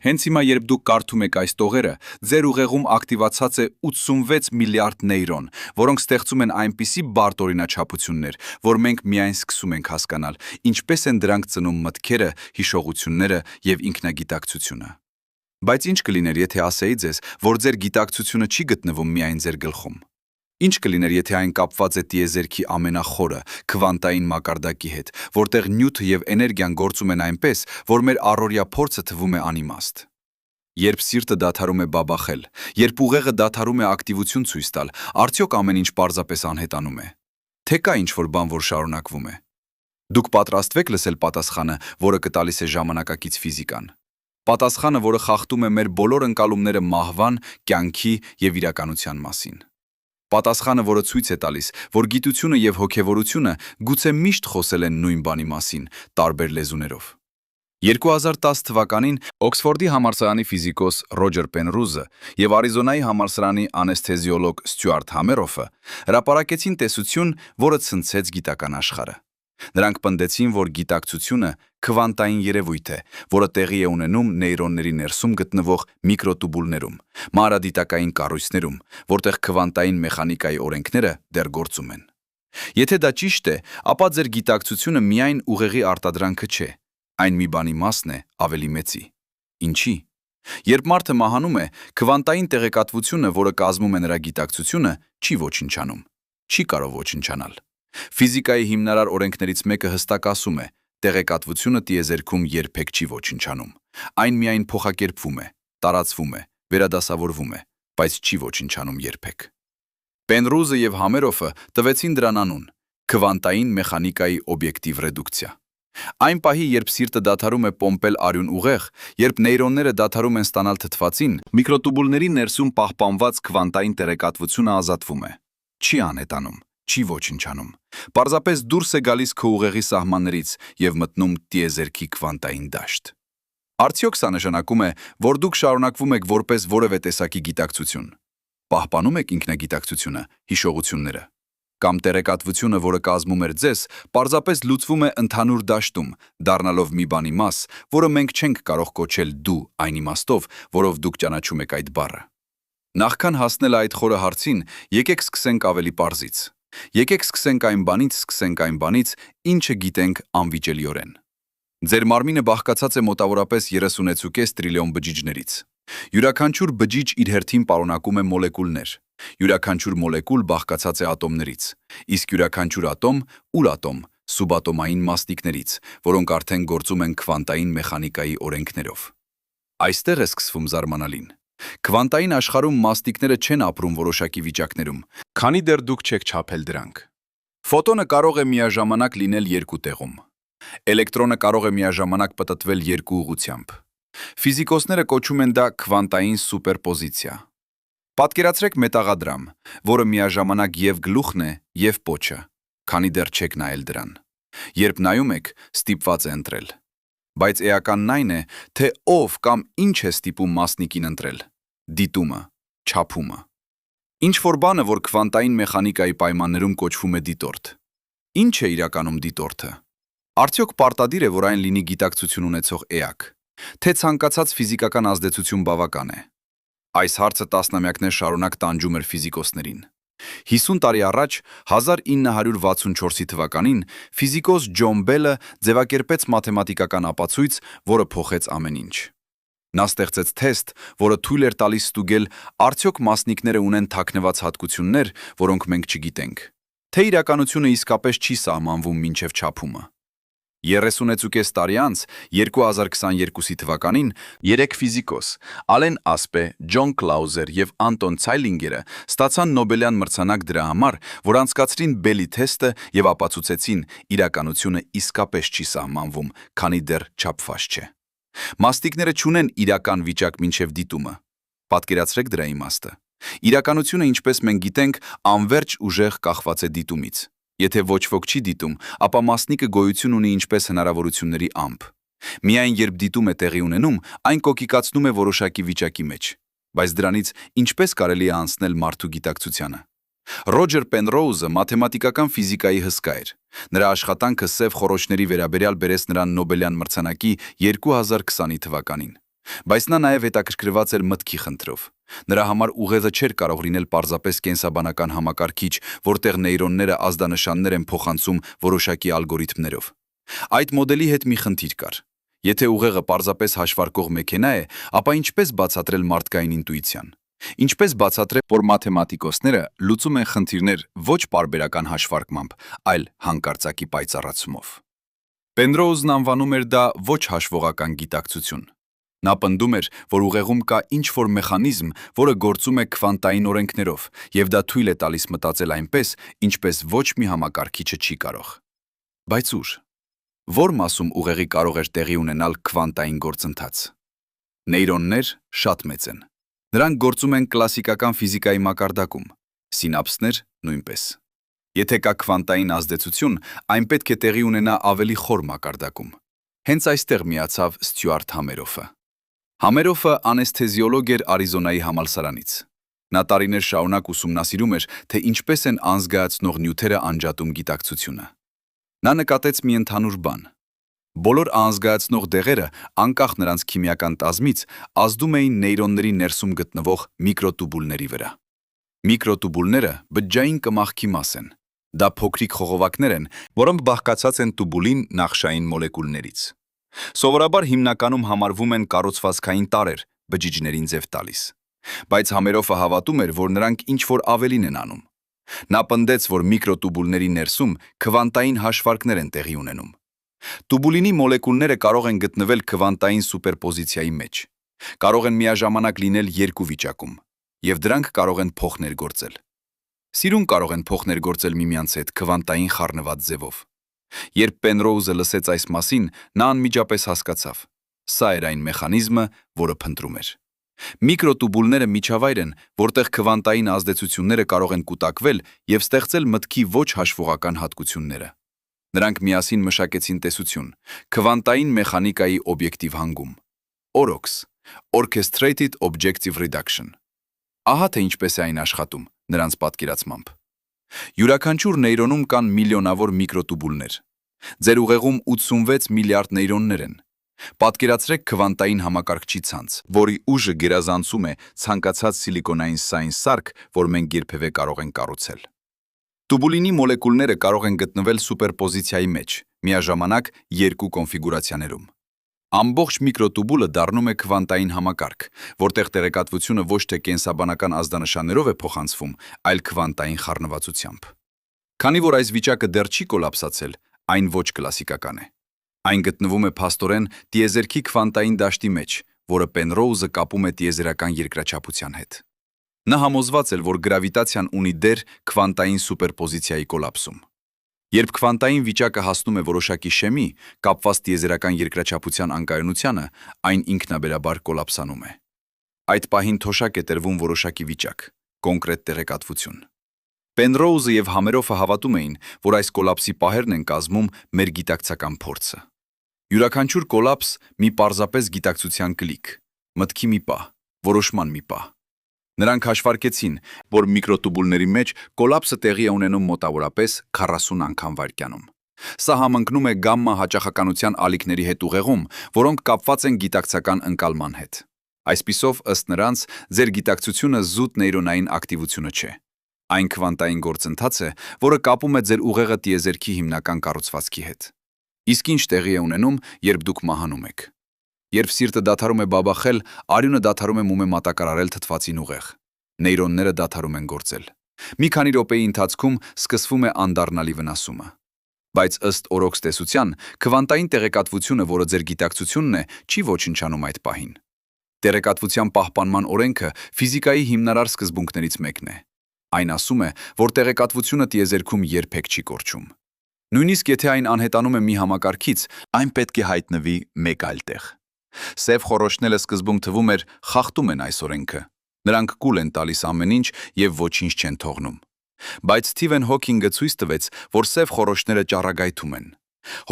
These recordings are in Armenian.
Հենց հիմա, երբ դուք կարդում եք այս տողերը, ձեր ուղեղում ակտիվացած է 86 միլիարդ նեյրոն, որոնք ստեղծում են այնպիսի բարդ օրինաչափություններ, որ մենք միայն սկսում ենք հասկանալ, ինչպես են դրանք ծնում մտքերը, հիշողությունները եւ ինքնագիտակցությունը։ Բայց ինչ կլիներ, եթե ասեի ձեզ, որ ձեր գիտակցությունը չի գտնվում միայն ձեր գլխում։ Ինչ կլիներ, եթե այն կապված է տիեզերքի ամենախորը, քվանտային մակարդակի հետ, որտեղ նյութը եւ էներգիան գործում են այնպես, որ մեր առօրյա փորձը թվում է անիմաստ։ Երբ սիրտը դադարում է բաբախել, երբ ուղեղը դադարում է ակտիվություն ցույց տալ, արդյոք ամեն ինչ պարզապես անհետանում է։ Թե կա ինչ-որ բան, որ շարունակվում է։ Դուք պատրաստվեք լսել պատասխանը, որը կտալիս է ժամանակակից ֆիզիկան։ Պատասխանը, որը խախտում է մեր բոլոր ընկալումները մահվան, կյանքի եւ իրականության մասին։ Պատասխանը, որը ցույց է տալիս, որ գիտությունը եւ հոգեվորությունը գուցե միշտ խոսել են նույն բանի մասին, տարբեր լեզուներով։ 2010 թվականին Օքսֆորդի համալսարանի ֆիզիկոս Ռոջեր Պենրուզը եւ Արիզոնայի համալսարանի անեսթեզիոլոգ Ստյուարտ Համերոֆը հրապարակեցին տեսություն, որը ցնցեց գիտական աշխարհը։ Նրանք պնդեցին, որ գիտակցությունը քվանտային երևույթ է, որը տեղի է ունենում նեյրոնների ներսում գտնվող միկրոտուբուլներում, մանրադիտակային կառույցներում, որտեղ քվանտային մեխանիկայի օրենքները դեռ գործում են։ Եթե դա ճիշտ է, ապա ձեր գիտակցությունը միայն ուղեղի արտադրանքը չէ, այն մի բանի մասն է ավելի մեծի։ Ինչի՞։ Երբ մարդը մահանում է, քվանտային տեղեկատվությունը, որը կազմում է նրա գիտակցությունը, չի ոչնչանում, չի կարող ոչնչանալ։ Ֆիզիկայի հիմնարար օրենքներից մեկը հստակ ասում է. տեղեկատվությունը տիեզերքում երբեք չի ոչնչանում։ Այն միայն փոխակերպվում է, տարածվում է, վերադասավորվում է, բայց չի ոչնչանում երբեք։ Պենրուզը եւ Համերոֆը տվեցին դրան անուն՝ քվանտային մեխանիկայի օբյեկտիվ ռեդուկցիա։ Այն պահի, երբ սիրտը դադարում է պոմպել արյուն ուղեղ, երբ նեյրոնները դադարում են ստանալ թթվածին, միկրոտուբուլների ներսում պահպանված քվանտային տեղեկատվությունը ազատվում է։ Չի անհետանում, չի ոչնչանում։ Պարզապես դուրս է գալիս քո ուղեղի սահմաններից եւ մտնում տիեզերքի քվանտային դաշտ։ Արդյոք սա նշանակում է, որ դուք շարունակվում եք որպես որևէ տեսակի գիտակցություն։ Պահպանում եք ինքնագիտակցությունը, հիշողությունները։ Կամ տեղեկատվությունը, որը կազմում էր ձեզ, պարզապես լուծվում է ընդհանուր դաշտում, դառնալով մի բանի մաս, որը մենք չենք կարող կոչել դու այն իմաստով, որով դուք ճանաչում եք այդ բառը։ Նախքան հասնել այդ խորը հարցին, եկեք սկսենք ավելի պարզից։ Եկեք սկսենք այն բանից, ինչը գիտենք անվիճելիորեն։ Ձեր մարմինը բաղկացած է մոտավորապես 36 տրիլիոն բջիջներից։ Յուրաքանչյուր բջիջ իր հերթին պարունակում է մոլեկուլներ։ Յուրաքանչյուր մոլեկուլ բաղկացած է ատոմներից, իսկ յուրաքանչյուր ատոմ ուրատոմ, սուբատոմային մասնիկներից, որոնք արդեն գործում են քվանտային մեխանիկայի օրենքներով։ Այստեղ է սկսվում զարմանալին։ Քվանտային աշխարհում մասնիկները չեն ապրում որոշակի վիճակներում, քանի դեռ դուք չեք չափել դրանք։ Ֆոտոնը կարող է միաժամանակ լինել երկու տեղում։ Էլեկտրոնը կարող է միաժամանակ պտտվել երկու ուղղությամբ։ Ֆիզիկոսները կոչում են դա քվանտային սուպերպոզիցիա։ Պատկերացրեք մետաղադրամ, որը միաժամանակ եւ գլուխն է, եւ պոչը, քանի դեռ չեք նայել դրան։ Երբ նայում եք, ստիպված է ընտրել։ Բայց էականն այն է, թե ով կամ ինչ է ստիպում մասնիկին ընտրել։ Դիտումը, չափումը։ Ինչ-որ բանը, որ քվանտային մեխանիկայի պայմաններում կոչվում է դիտորդ։ Ինչ է իրականում դիտորդը։ Արդյոք պարտադիր է, որ այն լինի գիտակցություն ունեցող էակ, թե ցանկացած ֆիզիկական ազդեցություն բավական է։ Այս հարցը տասնամյակներ շարունակ տանջում էր ֆիզիկոսներին։ 50 տարի առաջ, 1964 թվականին, ֆիզիկոս Ջոն Բելը ձևակերպեց մաթեմատիկական ապացույց, որը փոխեց ամեն ինչ։ Նա ստեղծեց թեստ, որը թույլ էր տալիս ստուգել, արդյոք մասնիկները ունեն թաքնված հատկություններ, որոնք մենք չգիտենք, թե իրականությունը իսկապես չի սահմանվում մինչև չափումը։ 36 տարի անց, 2022 թվականին, 3 ֆիզիկոս՝ Ալեն Ասպե, Ջոն Կլաուզեր եւ Անտոն Ցայլինգերը ստացան Նոբելյան մրցանակ դրա համար, որ անցկացրին Բելի թեստը եւ ապացուցեցին, իրականությունը իսկապես չի սահմանվում, քանի դեռ չափված չէ։ Մասնիկները չունեն իրական վիճակ մինչև դիտումը։ Պատկերացրեք դրա իմաստը։ Իրականությունը, ինչպես մենք գիտենք, անվերջ ուժեղ կախված է դիտումից։ Եթե ոչ ոք չի դիտում, ապա մասնիկը գոյություն ունի ինչպես հնարավորությունների ամփ։ Միայն երբ դիտում է տեղի ունենում, այն կոկիկացնում է որոշակի վիճակի մեջ։ Բայց դրանից ինչպես կարելի է անցնել մարդու գիտակցությանը։ Ռոջեր Պենրոուզը մաթեմատիկական ֆիզիկայի հսկա էր։ Նրա աշխատանքը սև խոռոչների վերաբերյալ բերեց նրան Նոբելյան մրցանակի 2020 թվականին։ Բայց նա նաև հետաքրքրված էր մտքի խնդրով։ Նրա համար ուղեղը չէր կարող լինել պարզապես կենսաբանական համակարգիչ, որտեղ նեյրոնները ազդանշաններ են փոխանցում որոշակի ալգորիթմներով։ Այդ մոդելի հետ մի խնդիր կար։ Եթե ուղեղը պարզապես հաշվարկող մեքենա է, ապա ինչպես բացատրել մարդկային ինտուիցիան։ Ինչպես բացատրել, որ մաթեմատիկոսները լուծում են խնդիրներ ոչ պարբերական հաշվարկմամբ, այլ հանկարծակի պայծառացումով։ Պենրոուզն անվանում էր դա ոչ հաշվողական գիտակցություն։ Նա պնդում էր, որ ուղեղում կա ինչ-որ մեխանիզմ, որը գործում է քվանտային օրենքներով, եւ դա թույլ է տալիս մտածել այնպես, ինչպես ոչ մի համակարգիչը չի կարող։ Բայց ուր։ Որ մասում ուղեղի կարող էր տեղի ունենալ քվանտային գործընթաց։ Նեյրոններ շատ մեծ են։ Նրանք գործում են կլասիկական ֆիզիկայի մակարդակում, սինապսներ նույնպես։ Եթե կա քվանտային ազդեցություն, այն պետք է տեղի ունենա ավելի խոր մակարդակում։ Հենց այստեղ միացավ Ստյուարտ Համերոֆը։ Համերոֆը անեսթեզիոլոգ էր Արիզոնայի համալսարանից։ Նա տարիներ շարունակ ուսումնասիրում էր, թե ինչպես են անզգայացնող նյութերը անջատում գիտակցությունը։ Նա նկատեց մի ընդհանուր բան։ Բոլոր անզգայացնող դեղերը, անկախ նրանց քիմիական տազմից, ազդում էին նեյրոնների ներսում գտնվող միկրոտուբուլների վրա։ Միկրոտուբուլները բջջային կմախքի մաս են։ Դա փոքրիկ խողովակներ են, որոնք բաղկացած են տուբուլին նախշային մոլեկուլներից։ Սովորաբար հիմնականում համարվում են կառուցվածքային տարրեր, բջիջներին ձև տալիս։ Բայց Համերոֆը հավատում էր, որ նրանք ինչ-որ ավելին են անում։ Նա պնդեց, որ միկրոտուբուլների ներսում քվանտային հաշվարկներ են տեղի ունենում։ Տուբուլինի մոլեկուլները կարող են գտնվել քվանտային սուպերպոզիցիայի մեջ։ Կարող են միաժամանակ լինել երկու վիճակում, եւ դրանք կարող են փոխներգործել։ Սիրուն կարող են փոխներգործել միմյանց հետ քվանտային խառնված ձևով։ Երբ Պենրոուզը լսեց այս մասին, նա անմիջապես հասկացավ. սա էր այն մեխանիզմը, որը փնտրում էր։ Միկրոտուբուլները միջավայր են, որտեղ քվանտային ազդեցությունները կարող են կուտակվել եւ ստեղծել մտքի ոչ հաշվողական հատկությունները։ Նրանք միասին մշակեցին տեսություն՝ քվանտային մեխանիկայի օբյեկտիվ հանգում։ OROX, Orchestrated Objective Reduction։ Ահա թե ինչպես է այն աշխատում, նրանց պատկերացմամբ։ Յուրաքանչյուր նեյրոնում կան միլիոնավոր միկրոտուբուլներ։ Ձեր ուղեղում 86 միլիարդ նեյրոններ են։ Պատկերացրեք քվանտային համակարգչի ցանց, որի ուժը գերազանցում է ցանկացած սիլիկոնային սային սարք, որ մենք երբևէ կարող ենք կառուցել։ Տուբուլինի մոլեկուլները կարող են գտնվել սուպերպոզիցիայի մեջ, միաժամանակ երկու կոնֆիգուրացիաներում։ Ամբողջ միկրոտուբուլը դառնում է քվանտային համակարգ, որտեղ տեղեկատվությունը ոչ թե կենսաբանական ազդանշաններով է փոխանցվում, այլ քվանտային խառնվածությամբ։ Քանի որ այս վիճակը դեռ չի կոլապսացել, այն ոչ կլասիկական է։ Այն գտնվում է փաստորեն տիեզերքի քվանտային դաշտի մեջ, որը Պենրոուզը կապում է տիեզերական երկրաչափության հետ։ Նա համոզված էր, որ գրավիտացիան ունի դեր քվանտային սուպերպոզիցիայի կոլապսում։ Երբ քվանտային վիճակը հասնում է որոշակի շեմի, կապված տիեզերական երկրաչափության անկայունությանը, այն ինքնաբերաբար կոլապսանում է։ Այդ պահին թոշակ է տրվում որոշակի վիճակ, կոնկրետ տեղեկատվություն։ Պենրոուզը եւ Համերոֆը հավատում էին, որ այս կոլապսի պահերն են կազմում մեր գիտակցական փորձը։ Յուրաքանչյուր կոլապս մի պարզապես գիտակցության կլիկ, մտքի մի պահ, որոշման մի պահ։ Նրանք հաշվարկեցին, որ միկրոտուբուլների մեջ կոլապսը տեղի է ունենում մոտավորապես 40 անգամ վայրկյանում։ Սա համընկնում է գամմա հաճախականության ալիքների հետ ուղեղում, որոնք կապված են գիտակցական ընկալման հետ։ Այսպիսով, ըստ նրանց, ձեր գիտակցությունը զուտ նեյրոնային ակտիվությունը չէ։ Այն քվանտային գործընթաց է, որը կապում է ձեր ուղեղը տիեզերքի հիմնական կառուցվածքի հետ։ Իսկ ինչ տեղի է ունենում, երբ դուք մահանում եք։ Երբ սիրտը դադարում է բաբախել, արյունը դադարում է մոմե մատակարարել թթվածին ուղեղ։ Նեյրոնները դադարում են գործել։ Մի քանի րոպեի ընթացքում սկսվում է անդառնալի վնասումը։ Բայց ըստ OROX տեսության, քվանտային տեղեկատվությունը, որը ձեր գիտակցությունն է, չի ոչնչանում այդ պահին։ Տեղեկատվության պահպանման օրենքը ֆիզիկայի հիմնարար սկզբունքներից մեկն է։ Այն ասում է, որ տեղեկատվությունը տիեզերքում երբեք չի կորչում։ Նույնիսկ եթե այն անհետանում է մի համակարգից, այն պետք է հայտնվի մեկ այլ տեղ։ Սև խոռոչները սկզբում թվում էր խախտում են այս օրենքը։ Նրանք կուլ են տալիս ամեն ինչ եւ ոչինչ չեն թողնում։ Բայց Սթիվեն Հոքինգը ցույց տվեց, որ սև խոռոչները ճառագայթում են։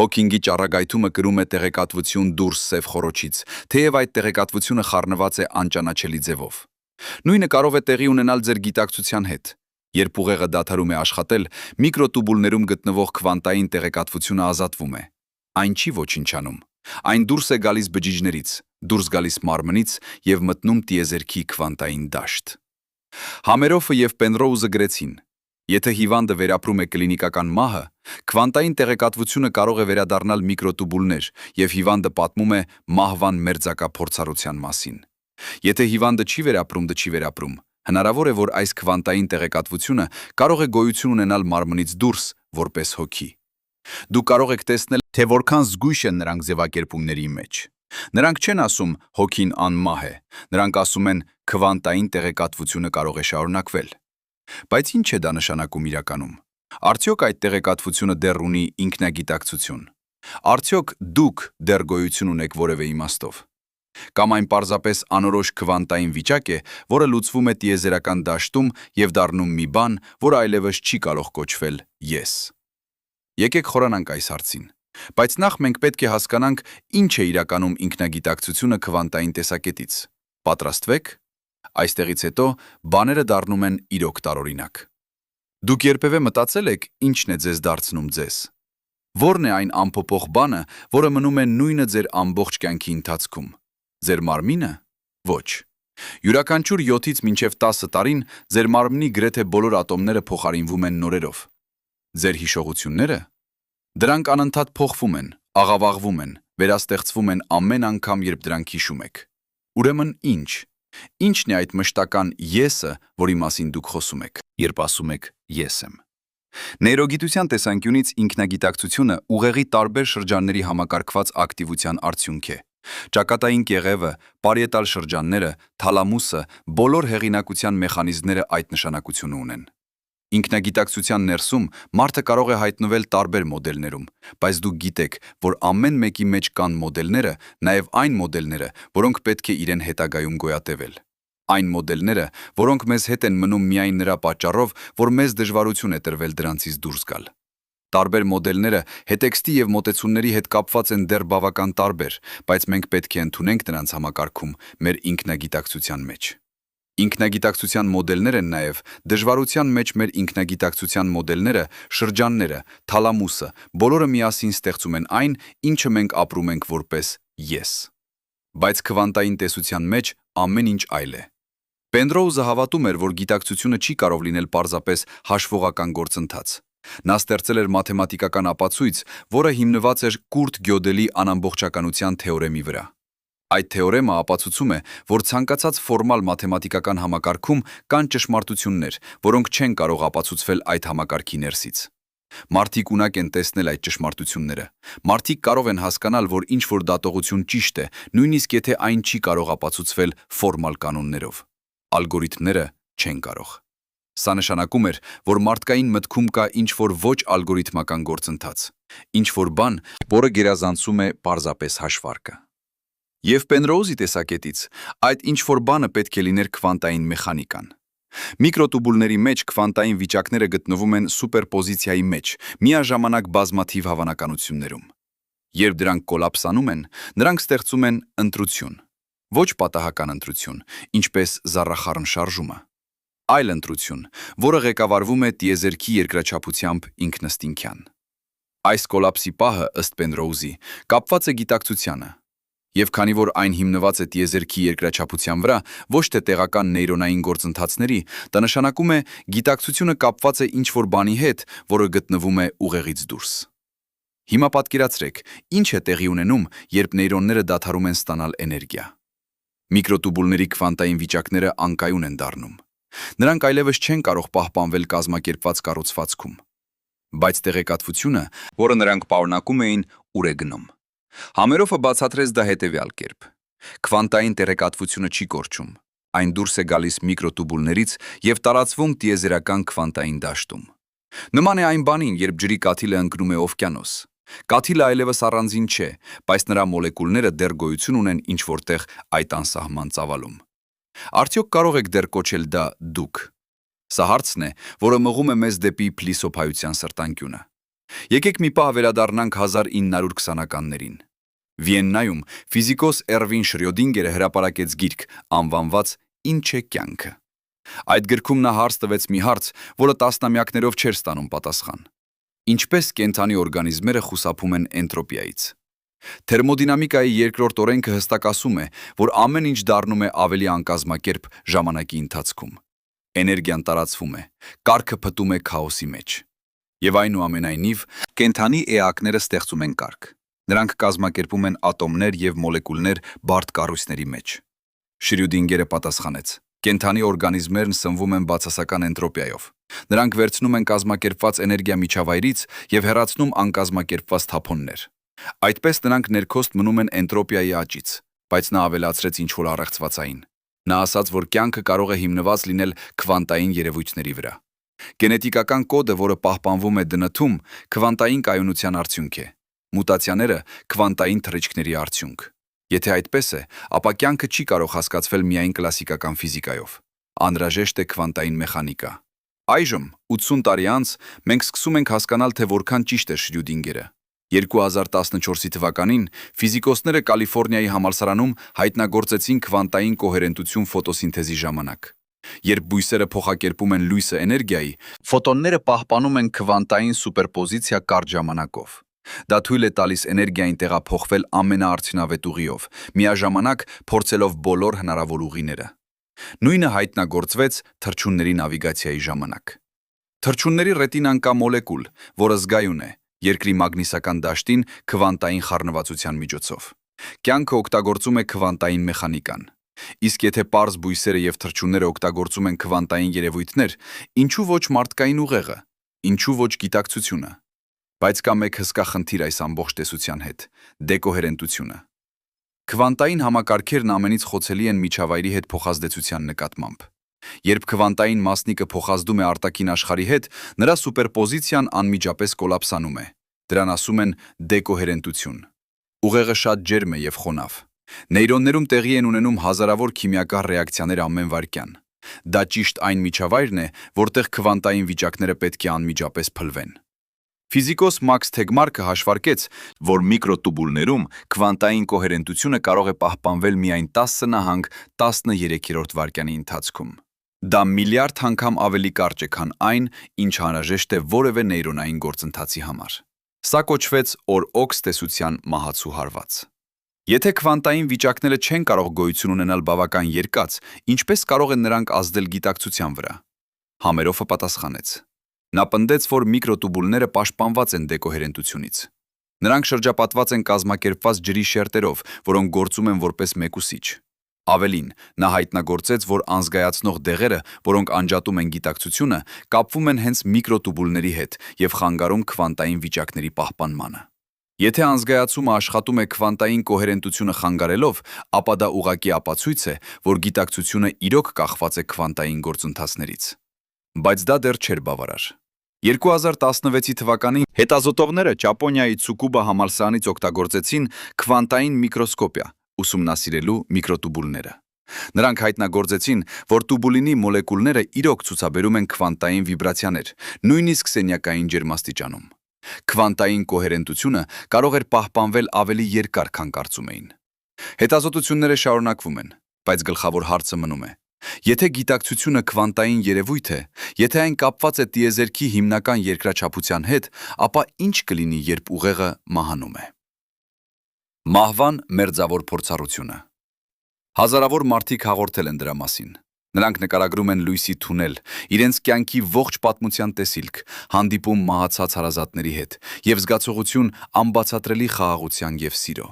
Հոքինգի ճառագայթումը կրում է տեղեկատվություն դուրս սև խոռոչից, թեև այդ տեղեկատվությունը խառնված է անճանաչելի ձևով։ Նույնը կարող է տեղի ունենալ ձեր գիտակցության հետ։ Երբ ուղեղը դադարում է աշխատել, միկրոտուբուլներում գտնվող քվանտային տեղեկատվությունը ազատվում է։ Այն չի ոչնչանում։ Այն դուրս է գալիս բջիջներից, դուրս գալիս մարմնից եւ մտնում տիեզերքի քվանտային դաշտ։ Համերոֆը եւ Պենրոուզը գրեցին. Եթե հիվանդը վերապրում է կլինիկական մահը, քվանտային տեղեկատվությունը կարող է վերադառնալ միկրոտուբուլներ եւ հիվանդը պատմում է մահվան մերձակա փորձառության մասին։ Եթե հիվանդը չի վերապրում, հնարավոր է, որ այս քվանտային տեղեկատվությունը կարող է գոյություն ունենալ մարմնից դուրս որպես հոգի։ Դուք կարող եք տեսնել, թե որքան զգույշ են նրանք ձևակերպումների մեջ։ Նրանք չեն ասում հոգին անմահ է, նրանք ասում են քվանտային տեղեկատվությունը կարող է շարունակվել։ Բայց ինչ է դա նշանակում իրականում։ Արդյոք այդ տեղեկատվությունը դեռ ունի ինքնագիտակցություն։ Արդյոք դուք դեռ գոյություն ունեք որևէ իմաստով։ Կամ այն պարզապես անորոշ քվանտային վիճակ է, որը լուծվում է տիեզերական դաշտում եւ դառնում մի բան, որը այլևս չի կարող կոչվել ես։ Եկեք խորանանք այս հարցին։ Բայց նախ մենք պետք է հասկանանք, ինչ է իրականում ինքնագիտակցությունը քվանտային տեսակետից։ Պատրաստվեք։ Այստեղից հետո բաները դառնում են իրոք տարօրինակ։ Դուք երբևէ մտածել եք, ինչն է ձեզ դարձնում ձեզ։ Որն է այն ամփոփող բանը, որը մնում է նույնը ձեր ամբողջ կյանքի ընթացքում։ Ձեր մարմինը։ Ոչ։ Յուրաքանչյուր 7-ից մինչև 10 տարին ձեր մարմնի գրեթե բոլոր ատոմները փոխարինվում են նորերով։ Ձեր հիշողությունները։ Դրանք անընդհատ փոխվում են, աղավաղվում են, վերաստեղծվում են ամեն անգամ, երբ դրանք հիշում եք։ Ուրեմն ինչ։ Ինչն է այդ մշտական եսը, որի մասին դուք խոսում եք, երբ ասում եք ես եմ։ Նեյրոգիտության տեսանկյունից ինքնագիտակցությունը ուղեղի տարբեր շրջանների համակարգված ակտիվության արդյունք է։ Ճակատային կեղևը, պարիետալ շրջանները, թալամուսը, բոլոր հեղինակության մեխանիզմները այդ նշանակությունը ունեն։ Ինքնագիտակցության ներսում մարդը կարող է հայտնվել տարբեր մոդելներում, բայց դուք գիտեք, որ ամեն մեկի մեջ կան մոդելները, նաև այն մոդելները, որոնք պետք է իրեն հետագայում գոյատևել։ Այն մոդելները, որոնք մեզ հետ են մնում միայն նրա պատճառով, որ մեզ դժվարություն է տրվել դրանցից դուրս գալ։ Տարբեր մոդելները հետեքստի եւ մոտեցումների հետ կապված են դեռ բավական տարբեր, բայց մենք պետք է ընդունենք նրանց համակարգում մեր ինքնագիտակցության մեջ։ Ինքնագիտակցության մոդելներ են նաև դժվարության մեջ մեր ինքնագիտակցության մոդելները, շրջանները, թալամուսը, բոլորը միասին ստեղծում են այն, ինչը մենք ապրում ենք որպես ես։ Բայց քվանտային տեսության մեջ ամեն ինչ այլ է։ Պենրոուզը հավատում էր, որ գիտակցությունը չի կարող լինել պարզապես հաշվողական գործընթաց։ Նա ստեղծել էր մաթեմատիկական ապացույց, որը հիմնված էր Կուրտ Գյոդելի անամբողջականության թեորեմի վրա։ Այդ թեորեմը ապացուցում է, որ ցանկացած ֆորմալ մաթեմատիկական համակարգում կան ճշմարտություններ, որոնք չեն կարող ապացուցվել այդ համակարգի ներսից։ Մարդիկ ունակ են տեսնել այդ ճշմարտությունները։ Մարդիկ կարող են հասկանալ, որ ինչ-որ դատողություն ճիշտ է, նույնիսկ եթե այն չի կարող ապացուցվել ֆորմալ կանոններով։ Ալգորիթմները չեն կարող։ Սա նշանակում էր, որ մարդկային մտքում կա ինչ-որ ոչ ալգորիթմական գործընթաց, ինչ-որ բան, որը գերազանցում է պարզապես հաշվարկը։ Եվ Պենրոուզի տեսակետից այդ ինչ-որ բանը պետք է լիներ քվանտային մեխանիկան։ Միկրոտուբուլների մեջ քվանտային վիճակները գտնվում են սուպերպոզիցիայի մեջ, միաժամանակ բազմաթիվ հավանականություններում։ Երբ դրանք կոլապսանում են, նրանք ստեղծում են ընտրություն։ Ոչ պատահական ընտրություն, ինչպես զառախառն շարժումը, այլ ընտրություն, որը ղեկավարվում է տիեզերքի երկրաչափությամբ ինքնըստինքյան։ Այս կոլապսի պահը, ըստ Պենրոուզի, կապված է գիտակցությանը։ Եվ քանի որ այն հիմնված է տիեզերքի երկրաչափության վրա, ոչ թե տեղական նեյրոնային գործընթացների, դա նշանակում է գիտակցությունը կապված է ինչ-որ բանի հետ, որը գտնվում է ուղեղից դուրս։ Հիմա պատկերացրեք, ինչ է տեղի ունենում, երբ նեյրոնները դադարում են ստանալ էներգիա։ Միկրոտուբուլների քվանտային վիճակները անկայուն են դառնում։ Նրանք այլևս չեն կարող պահպանվել կազմակերպված կառուցվածքում։ Բայց տեղեկատվությունը, որը նրանք պարունակում էին, ուր է գնում։ Համերոֆը բացատրեց դա հետևյալ կերպ. Քվանտային տեղեկատվությունը չի կորչում, այն դուրս է գալիս միկրոտուբուլներից եւ տարածվում տիեզերական քվանտային դաշտում։ Նման է այն բանին, երբ ջրի կաթիլը ընկնում է օվկիանոս։ Կաթիլը այլևս առանձին չէ, բայց նրա մոլեկուլները դեռ գոյություն ունեն ինչ-որտեղ այդ անսահման ծավալում։ Արդյոք կարող եք դեռ կոչել դա դուք։ Սա հարցն է, որը մղում է մեզ դեպի փիլիսոփայության սրտանկյունը։ Եկեք մի պահ վերադառնանք 1920-ականներին։ Վիեննայում ֆիզիկոս Էրվին Շրյոդինգերը հրապարակեց գիրք, անվանված «Ինչ է կյանքը»։ Այդ գրքում նա հարց տվեց մի հարց, որը տասնամյակներով չէր ստանում պատասխան։ Ինչպես կենդանի օրգանիզմները խուսափում են էնտրոպիայից։ Թերմոդինամիկայի երկրորդ օրենքը հստակասում է, որ ամեն ինչ դառնում է ավելի անկազմակերպ ժամանակի ընթացքում։ Էներգիան տարածվում է, կարգը փտում է քաոսի մեջ։ Եվ այնուամենայնիվ, կենդանի էակները ստեղծում են կարգ։ Նրանք կազմակերպում են ատոմներ և մոլեկուլներ բարդ կառույցների մեջ։ Շրյուդինգերը պատասխանեց. կենդանի օրգանիզմներն սնվում են բացասական էնտրոպիայով։ Նրանք վերցնում են կազմակերպված էներգիա միջավայրից և հեռացնում անկազմակերպված թափոններ։ Այդպես նրանք ներքոստ մնում են էնտրոպիայի աճից, բայց նա ավելացրեց ինչ-որ առեղծվածային։ Նա ասաց, որ կյանքը կարող է հիմնված լինել քվանտային երևույթների վրա։ Գենետիկական կոդը, որը պահպանվում է ԴՆԹ-ում, քվանտային կայունության արդյունք է։ Մուտացիաները քվանտային թռիչքների արդյունք։ Եթե այդպես է, ապա կյանքը չի կարող հասկացվել միայն կլասիկական ֆիզիկայով։ Անհրաժեշտ է քվանտային մեխանիկա։ Այժմ, 80 տարի անց, մենք սկսում ենք հասկանալ, թե որքան ճիշտ է Շրյուդինգերը։ 2014 թվականին ֆիզիկոսները Կալիֆոռնիայի համալսարանում հայտնագործեցին քվանտային կոհերենտություն ֆոտոսինթեզի ժամանակ։ Երբ բույսերը փոխակերպում են լույսը էներգիայի, ֆոտոնները պահպանում են քվանտային սուպերպոզիցիա կարճ ժամանակով։ Դա թույլ է տալիս էներգիային տեղափոխվել ամենաարդյունավետ ուղիով, միաժամանակ փորձելով բոլոր հնարավոր ուղիները։ Նույնը հայտնագործվեց թռչունների նավիգացիայի ժամանակ։ Թռչունների ռետինան կա մոլեկուլ, որը զգայուն է երկրի մագնիսական դաշտին քվանտային խառնվածության միջոցով։ Կյանքը օգտագործում է քվանտային մեխանիկան։ Իսկ եթե պարզ բույսերը և թռչունները օգտագործում են քվանտային երևույթներ, ինչու ոչ մարդկային ուղեղը, ինչու ոչ գիտակցությունը։ Բայց կա մեկ հսկա խնդիր այս ամբողջ տեսության հետ՝ դեկոհերենտությունը։ Քվանտային համակարգերն ամենից խոցելի են միջավայրի հետ փոխազդեցության նկատմամբ։ Երբ քվանտային մասնիկը փոխազդում է արտաքին աշխարհի հետ, նրա սուպերպոզիցիան անմիջապես կոլապսանում է։ Դրան ասում են դեկոհերենտություն։ Ուղեղը շատ ջերմ է և խոնավ։ Նեյրոններում տեղի են ունենում հազարավոր քիմիական ռեակցիաներ ամեն վայրկյան։ Դա ճիշտ այն միջավայրն է, որտեղ քվանտային վիճակները պետք է անմիջապես փլվեն։ Ֆիզիկոս Մաքս Թեգմարքը հաշվարկեց, որ միկրոտուբուլներում քվանտային կոհերենտությունը կարող է պահպանվել միայն 10 նահանգ 13-րդ վայրկյանի ընթացքում։ Դա միլիարդ անգամ ավելի կարճ է, քան այն, ինչ անհրաժեշտ է որևէ նեյրոնային գործընթացի համար։ Սա կոչվեց օր-օքս տեսության մահացու հարված։ Եթե քվանտային վիճակները չեն կարող գոյություն ունենալ բավական երկած, ինչպես կարող են նրանք ազդել գիտակցության վրա։ Համերոֆը պատասխանեց. Նա պնդեց, որ միկրոտուբուլները պաշտպանված են դեկոհերենտությունից։ Նրանք շրջապատված են կազմակերպված ջրի շերտերով, որոնք գործում են որպես մեկուսիչ։ Ավելին, նա հայտնագործեց, որ անզգայացնող դեղերը, որոնք անջատում են գիտակցությունը, կապվում են հենց միկրոտուբուլների հետ և խանգարում քվանտային վիճակների պահպանմանը։ Եթե անզգայացումը աշխատում է քվանտային կոհերենտությունը խանգարելով, ապա դա ուղղակի ապացույց է, որ գիտակցությունը իրոք կախված է քվանտային գործընթացներից։ Բայց դա դեռ չէր բավարար։ 2016 թվականին հետազոտողները Ճապոնիայի Ցուկուբա համալսարանից օգտագործեցին քվանտային միկրոսկոպիա ուսումնասիրելու միկրոտուբուլները։ Նրանք հայտնագործեցին, որ տուբուլինի մոլեկուլները իրոք ցուցաբերում են քվանտային վիբրացիաներ, նույնիսկ սենյակային ջերմաստիճանում։ Քվանտային կոհերենտությունը կարող էր պահպանվել ավելի երկար, քան կարծում էին։ Հետազոտությունները շարունակվում են, բայց գլխավոր հարցը մնում է. եթե գիտակցությունը քվանտային երևույթ է, եթե այն կապված է տիեզերքի հիմնական երկրաչափության հետ, ապա ինչ կլինի, երբ ուղեղը մահանում է։ Մահվան մերձավոր փորձառությունը։ Հազարավոր մարդիկ հաղորդել են դրա մասին։ Նրանք նկարագրում են լույսի թունել, իրենց կյանքի ողջ պատմության տեսիլք, հանդիպում մահացած հարազատների հետ և զգացողություն անբացատրելի խաղաղության և սիրո։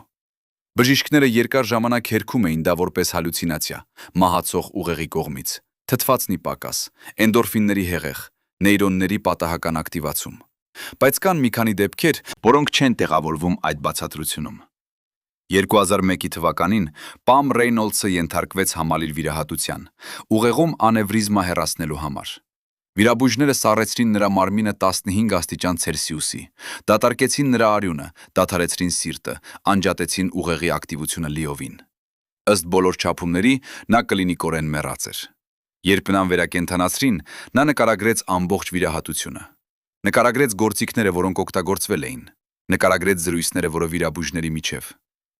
Բժիշկները երկար ժամանակ հերքում էին դա որպես հալյուցինացիա, մահացող ուղեղի կողմից, թթվածնի պակաս, էնդորֆինների հեղեղ, նեյրոնների պատահական ակտիվացում։ Բայց կան մի քանի դեպքեր, որոնք չեն տեղավորվում այդ բացատրությունում։ 2001 թվականին Պամ Ռեյնոլդսը ենթարկվեց համալիր վիրահատության, ուղեղում անևրիզմա հեռացնելու համար։ Վիրաբույժները սառեցրին նրա մարմինը 15 աստիճան Ցելսիուսի, դատարկեցին նրա արյունը, դադարեցրին սիրտը, անջատեցին ուղեղի ակտիվությունը լիովին։ Ըստ բոլոր չափումների, նա կլինիկորեն մեռած էր։ Երբ նրան վերակենդանացրին, նա նկարագրեց ամբողջ վիրահատությունը։ Նկարագրեց գործիքները, որոնք օգտագործվել էին։ Նկարագրեց զրույցները, որը վիրաբույժների միջև։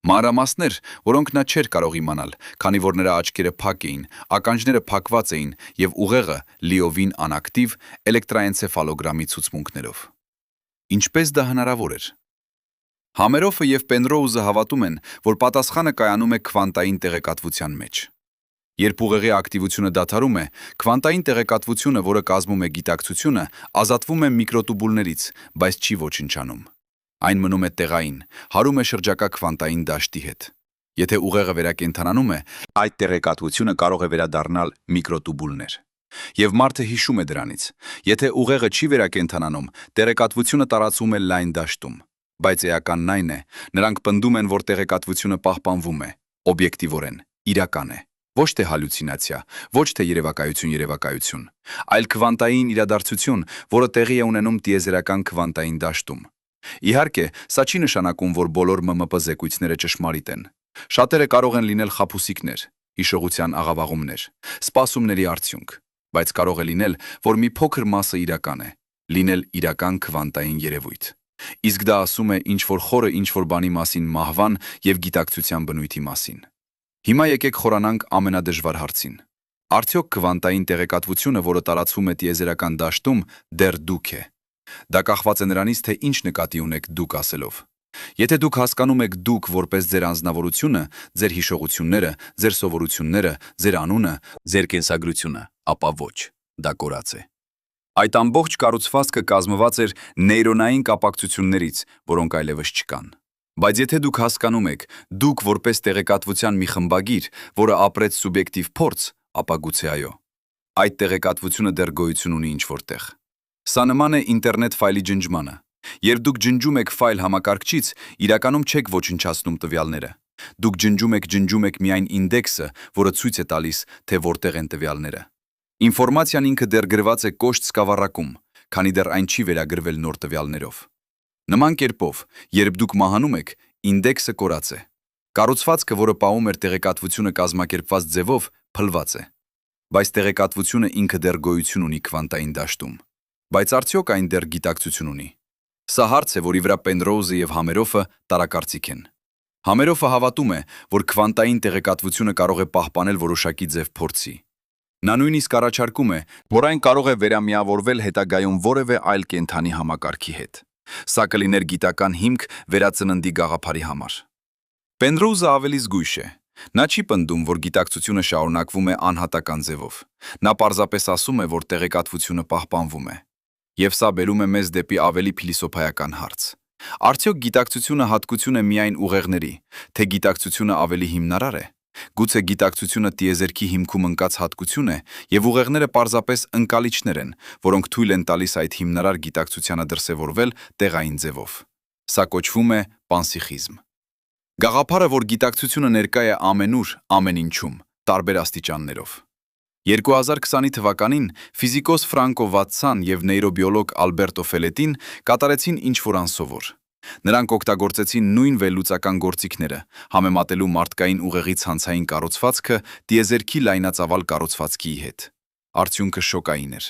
Մանրամասներ, որոնք նա չէր կարող իմանալ, քանի որ նրա աչքերը փակ էին, ականջները փակված էին և ուղեղը լիովին անակտիվ էլեկտրաենցեֆալոգրամի ցուցմունքներով։ Ինչպես դա հնարավոր էր։ Համերոֆը եւ Պենրոուզը հավատում են, որ պատասխանը կայանում է քվանտային տեղեկատվության մեջ։ Երբ ուղեղի ակտիվությունը դադարում է, քվանտային տեղեկատվությունը, որը կազմում է գիտակցությունը, ազատվում է միկրոտուբուլներից, բայց չի ոչնչանում։ Այն մնում է տեղային, հարում է շրջակա քվանտային դաշտի հետ։ Եթե ուղեղը վերակենդանանում է, այդ տեղեկատվությունը կարող է վերադառնալ միկրոտուբուլներ։ Եվ մարդը հիշում է դրանից։ Եթե ուղեղը չի վերակենդանանում, տեղեկատվությունը տարածվում է լայն դաշտում։ Բայց էականն այն է, նրանք պնդում են, որ տեղեկատվությունը պահպանվում է, օբյեկտիվորեն, իրական է, ոչ թե հալյուցինացիա, ոչ թե երևակայություն, այլ քվանտային իրադարձություն, որը տեղի է ունենում տիեզերական քվանտային դաշտում։ Իհարկե, սա չի նշանակում, որ բոլոր ՄՄՊ զեկույցները ճշմարիտ են։ Շատերը կարող են լինել խաբուսիկներ, հիշողության աղավաղումներ, սպասումների արդյունք, բայց կարող է լինել, որ մի փոքր մասը իրական է, լինել իրական քվանտային երևույթ։ Իսկ դա ասում է ինչ-որ խորը ինչ-որ բանի մասին մահվան և գիտակցության բնույթի մասին։ Հիմա եկեք խորանանք ամենադժվար հարցին։ Արդյոք քվանտային տեղեկատվությունը, որը տարածվում է տիեզերական դաշտում, դեռ դուք է։ Դա կախված է նրանից, թե ինչ նկատի ունեք դուք ասելով։ Եթե դուք հասկանում եք դուք որպես ձեր անձնավորությունը, ձեր հիշողությունները, ձեր սովորությունները, ձեր անունը, ձեր կենսագրությունը, ապա ոչ, դա կորած է։ Այդ ամբողջ կառուցվածքը կազմված էր նեյրոնային կապակցություններից, որոնք այլևս չկան։ Բայց եթե դուք հասկանում եք, դուք որպես տեղեկատվության մի խմբագիր, որը ապրեց սուբյեկտիվ փորձ, ապա գուցե այո։ Այդ տեղեկատվությունը դեռ գոյություն ունի ինչ-որ տեղ։ Սա նման է ինտերնետ ֆայլի ջնջմանը։ Երբ դուք ջնջում եք ֆայլ համակարգչից, իրականում չեք ոչնչացնում տվյալները։ Դուք ջնջում եք միայն ինդեքսը, որը ցույց է տալիս, թե որտեղ են տվյալները։ Ինֆորմացիան ինքը դեռ գրված է կոշտ սկավառակում, քանի դեռ այն չի վերագրվել նոր տվյալներով։ Նման կերպով, երբ դուք մահանում եք, ինդեքսը կորած է։ Կառուցվածքը, որը պահում էր տեղեկատվությունը կազմակերպված ձևով, փլված է։ Բայց տեղեկատվությունը ինքը դեռ գոյություն ունի քվանտային դաշտում։ Բայց արդյոք այն դեռ գիտակցություն ունի։ Սա հարց է, որի վրա Պենրոուզը եւ Համերոֆը տարակարծիք են։ Համերոֆը հավատում է, որ քվանտային տեղեկատվությունը կարող է պահպանել որոշակի ձև փորձի։ Նա նույնիսկ առաջարկում է, որ այն կարող է վերամիավորվել հետագայում որևէ այլ կենդանի համակարգի հետ։ Սա կլիներ գիտական հիմք վերածննդի գաղափարի համար։ Պենրոուզը ավելի զգույշ է։ Նա չի պնդում, որ գիտակցությունը շարունակվում է անհատական ձևով։ Նա պարզապես ասում է, որ տեղեկատվությունը պահպանվում է։ Եվ սա բերում է մեզ դեպի ավելի փիլիսոփայական հարց։ Արդյոք գիտակցությունը հատկություն է միայն ուղեղների, թե գիտակցությունը ավելի հիմնարար է։ Գուցե գիտակցությունը տիեզերքի հիմքում ընկած հատկություն է, եւ ուղեղները պարզապես ընկալիչներ են, որոնք թույլ են տալիս այդ հիմնարար գիտակցությանը դրսևորվել տեղային ձևով։ Սա կոչվում է պանսիխիզմ։ Գաղափարը, որ գիտակցությունը ներկա է ամենուր, ամեն ինչում, տարբեր աստիճաններով։ 2020 թվականին ֆիզիկոս Ֆրանկո Վատսան եւ նեյրոբիոլոգ Ալբերտո Ֆելետին կատարեցին ինչ-որ անսովոր։ Նրանք օգտագործեցին նույն վերլուծական գործիքները, համեմատելու մարդկային ուղեղի ցանցային կառուցվածքը տիեզերքի լայնածավալ կառուցվածքի հետ։ Արդյունքը շոկային էր։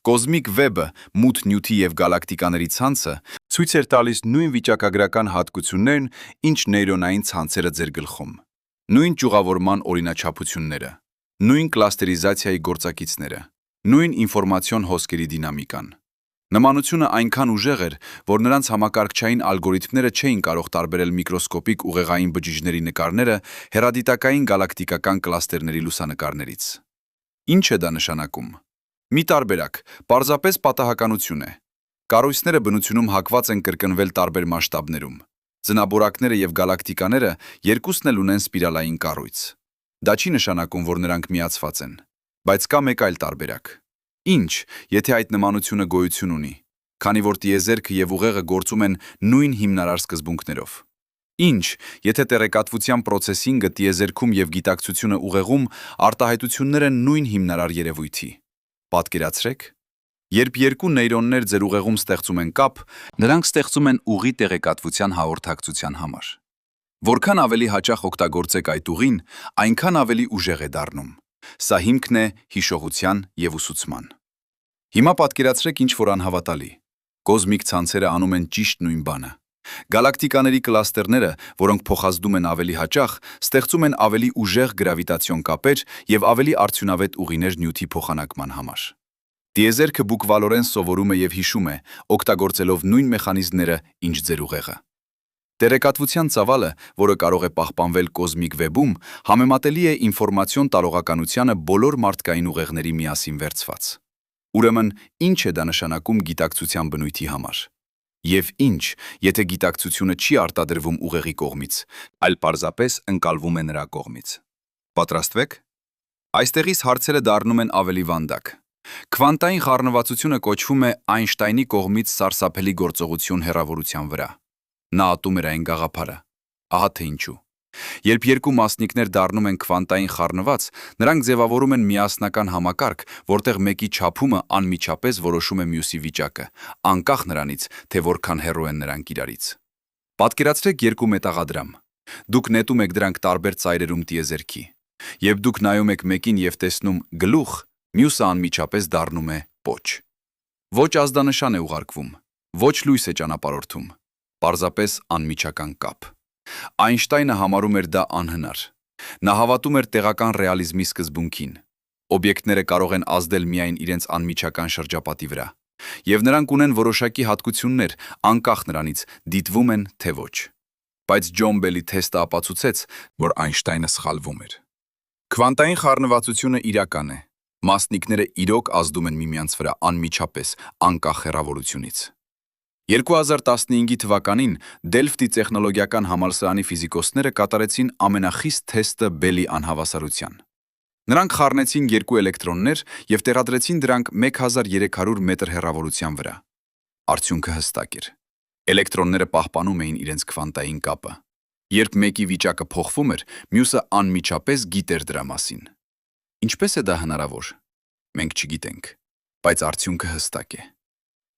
Կոզմիկ վեբը, մութ նյութի եւ գալակտիկաների ցանցը ցույց էր տալիս նույն վիճակագրական հատկություններն, ինչ նեյրոնային ցանցերը ձեր գլխում։ Նույն ճյուղավորման օրինաչափությունները, նույն կլաստերիզացիայի գործակիցները, նույն ինֆորմացիոն հոսքերի դինամիկան։ Նմանությունը այնքան ուժեղ էր, որ նրանց համակարգչային ալգորիթմները չէին կարող տարբերել միկրոսկոպիկ ուղեղային բջիջների նկարները հեռադիտակային գալակտիկական կլաստերների լուսանկարներից։ Ինչ է դա նշանակում։ Մի տարբերակ, պարզապես պատահականություն է։ Կառույցները բնությունում հակված են կրկնվել տարբեր մասշտաբներում։ Ձնաբորակները եւ գալակտիկաները երկուսն էլ ունեն սպիրալային կառույց։ Դա չի նշանակում, որ նրանք միացված են, բայց կա մեկ այլ տարբերակ։ Ինչ, եթե այդ նմանությունը գոյություն ունի, քանի որ տիեզերքը եւ ուղեղը գործում են նույն հիմնարար սկզբունքներով։ Ինչ, եթե տեղեկատվության պրոցեսինգը տիեզերքում եւ գիտակցությունը ուղեղում արտահայտություններ են նույն հիմնարար երևույթի։ Պատկերացրեք, երբ երկու նեյրոններ ձեր ուղեղում ստեղծում են կապ, նրանք ստեղծում են ուղի տեղեկատվության հաղորդակցության համար։ Որքան ավելի հաճախ օգտագործեք այդ ուղին, այնքան ավելի ուժեղ է դառնում։ Սա հիմքն է հիշողության եւ ուսուցման։ Հիմա պատկերացրեք ինչ-որ անհավատալի։ Կոզմիկ ցանցերը անում են ճիշտ նույն բանը։ Գալակտիկաների կլաստերները, որոնք փոխազդում են ավելի հաճախ, ստեղծում են ավելի ուժեղ գրավիտացիոն կապեր եւ ավելի արդյունավետ ուղիներ նյութի փոխանակման համար։ Տիեզերքը բուկվալորեն սովորում է եւ հիշում է, օգտագործելով նույն մեխանիզմները, ինչ ձեր ուղեղը։ Տեղեկատվության ծավալը, որը կարող է պահպանվել կոսմիկ վեբում, համեմատելի է ինֆորմացիոն տարողականությանը բոլոր մարդկային ուղեղների միասին վերցված։ Ուրեմն, ինչ է դա նշանակում գիտակցության բնույթի համար։ Եվ ինչ, եթե գիտակցությունը չի արտադրվում ուղեղի կողմից, այլ պարզապես ընկալվում է նրա կողմից։ Պատրաստվեք։ Այստեղից հարցերը դառնում են ավելի վանդակ։ Քվանտային խառնվածությունը կոչվում է Այնշտայնի կողմից սարսափելի գործողություն հեռավորության վրա։ Նա ատում էր այն գաղափարը։ Ահա թե ինչու։ Երբ երկու մասնիկներ դառնում են քվանտային խառնված, նրանք ձևավորում են միասնական համակարգ, որտեղ մեկի չափումը անմիջապես որոշում է մյուսի վիճակը, անկախ նրանից, թե որքան հեռու են նրանք իրարից։ Պատկերացրեք երկու մետաղադրամ։ Դուք նետում եք դրանք տարբեր ծայրերում տիեզերքի։ Երբ դուք նայում եք մեկին եւ տեսնում գլուխ, մյուսը անմիջապես դառնում է պոչ։ Ոչ ազդանշան է ուղարկվում, ոչ լույս է ճանապարհորդում, պարզապես անմիջական կապ։ Այնշտայնը համարում էր դա անհնար։ Նա հավատում էր տեղական ռեալիզմի սկզբունքին։ Օբյեկտները կարող են ազդել միայն իրենց անմիջական շրջապատի վրա, եւ նրանք ունեն որոշակի հատկություններ, անկախ նրանից դիտվում են թե ոչ։ Բայց Ջոն Բելի թեստը ապացուցեց, որ Այնշտայնը սխալվում էր։ Քվանտային խառնվածությունը իրական է։ Մասնիկները իրոք ազդում են միմյանց վրա անմիջապես, անկախ հեռավորությունից։ 2015 թվականին Դելֆտի տեխնոլոգիական համալսարանի ֆիզիկոսները կատարեցին ամենախիստ թեստը Բելի անհավասարության։ Նրանք խառնեցին երկու էլեկտրոններ եւ տեղադրեցին դրանք 1300 մետր հեռավորության վրա։ Արդյունքը հստակ էր։ Էլեկտրոնները պահպանում էին իրենց քվանտային կապը։ Երբ մեկի վիճակը փոխվում էր, մյուսը անմիջապես գիտեր դրա մասին։ Ինչպես է դա հնարավոր։ Մենք չգիտենք, բայց արդյունքը հստակ է։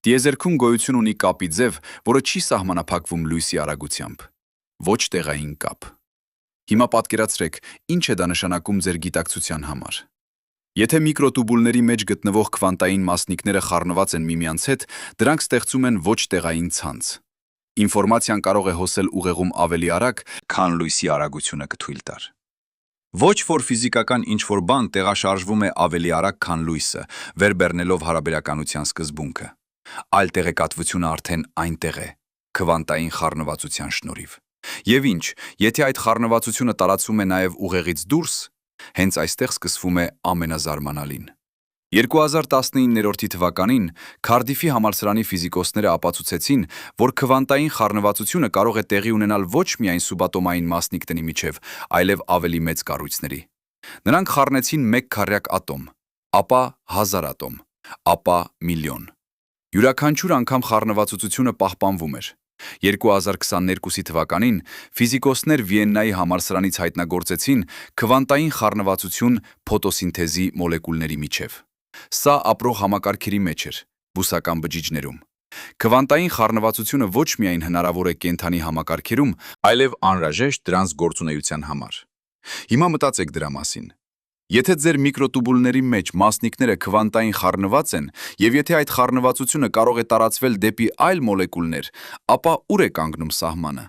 Տիեզերքում գոյություն ունի կապի ձև, որը չի սահմանափակվում լույսի արագությամբ։ Ոչ տեղային կապ։ Հիմա պատկերացրեք, ինչ է դա նշանակում ձեր գիտակցության համար։ Եթե միկրոտուբուլների մեջ գտնվող քվանտային մասնիկները խառնված են միմյանց հետ, դրանք ստեղծում են ոչ տեղային ցանց։ Ինֆորմացիան կարող է հոսել ուղեղում ավելի արագ, քան լույսի արագությունը կթույլ տար։ Ոչ որ ֆիզիկական ինչ-որ բան տեղաշարժվում է ավելի արագ, քան լույսը, վերբեռնելով հարաբերականության սկզբունքը, այլ տեղեկատվությունը արդեն այնտեղ է, քվանտային խառնվածության շնորհիվ։ Եվ ինչ, եթե այդ խառնվածությունը տարածվում է նաև ուղեղից դուրս, հենց այստեղ սկսվում է ամենազարմանալին։ 2019 թվականին Քարդիֆի համալսարանի ֆիզիկոսները ապացուցեցին, որ քվանտային խառնվածությունը կարող է տեղի ունենալ ոչ միայն սուբատոմային մասնիկների միջև, այլև ավելի մեծ կառույցների։ Նրանք խառնեցին մեկ քառյակ ատոմ, ապա 1000 ատոմ, ապա միլիոն։ Յուրաքանչյուր անգամ խառնվածությունը պահպանվում էր։ 2022 թվականին ֆիզիկոսներ Վիեննայի համալսարանից հայտնագործեցին քվանտային խառնվածություն ֆոտոսինթեզի մոլեկուլների միջև։ Սա ապրող համակարգերի մեջ էր, բուսական բջիջներում։ Քվանտային խառնվածությունը ոչ միայն հնարավոր է կենդանի համակարգերում, այլև անհրաժեշտ դրանց գործունեության համար։ Հիմա մտածեք դրա մասին։ Եթե ձեր միկրոտուբուլների մեջ մասնիկները քվանտային խառնված են, եւ եթե այդ խառնվածությունը կարող է տարածվել դեպի այլ մոլեկուլներ, ապա ուր է կանգնում սահմանը։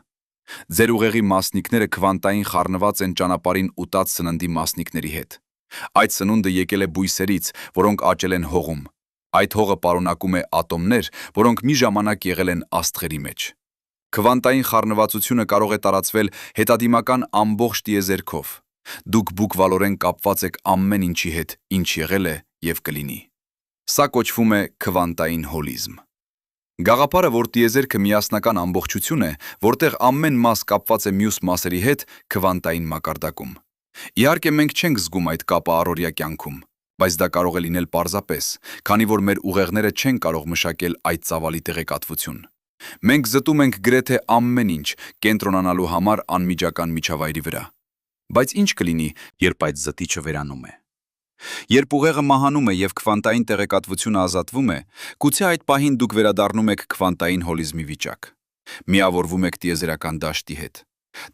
Ձեր ուղեղի մասնիկները քվանտային խառնված են ճանապարհին ուտած սննդի մասնիկների հետ։ Այդ սնունդը եկել է բույսերից, որոնք աճել են հողում։ Այդ հողը պարունակում է ատոմներ, որոնք մի ժամանակ եղել են աստղերի մեջ։ Քվանտային խառնվածությունը կարող է տարածվել հետադիմական ամբողջ տիեզերքով։ Դուք բուկվալորեն կապված եք ամեն ինչի հետ, ինչ եղել է եւ կլինի։ Սա կոչվում է քվանտային հոլիզմ։ Գաղափարը, որ տիեզերքը միասնական ամբողջություն է, որտեղ ամեն մաս կապված է մյուս մասերի հետ, քվանտային մակարդակում։ Իհարկե մենք չենք զգում այդ կապը առօրյա կյանքում, բայց դա կարող է լինել պարզապես, քանի որ մեր ուղեղները չեն կարող մշակել այդ ծավալի տեղեկատվություն։ Մենք զտում ենք գրեթե ամեն ինչ կենտրոնանալու համար անմիջական միջավայրի վրա։ Բայց ինչ կլինի, երբ այդ զտիչը վերանում է։ Երբ ուղեղը մահանում է եւ քվանտային տեղեկատվությունը ազատվում է, գուցե այդ պահին դուք վերադառնում եք քվանտային հոլիզմի վիճակ։ Միավորվում եք տիեզերական դաշտի հետ։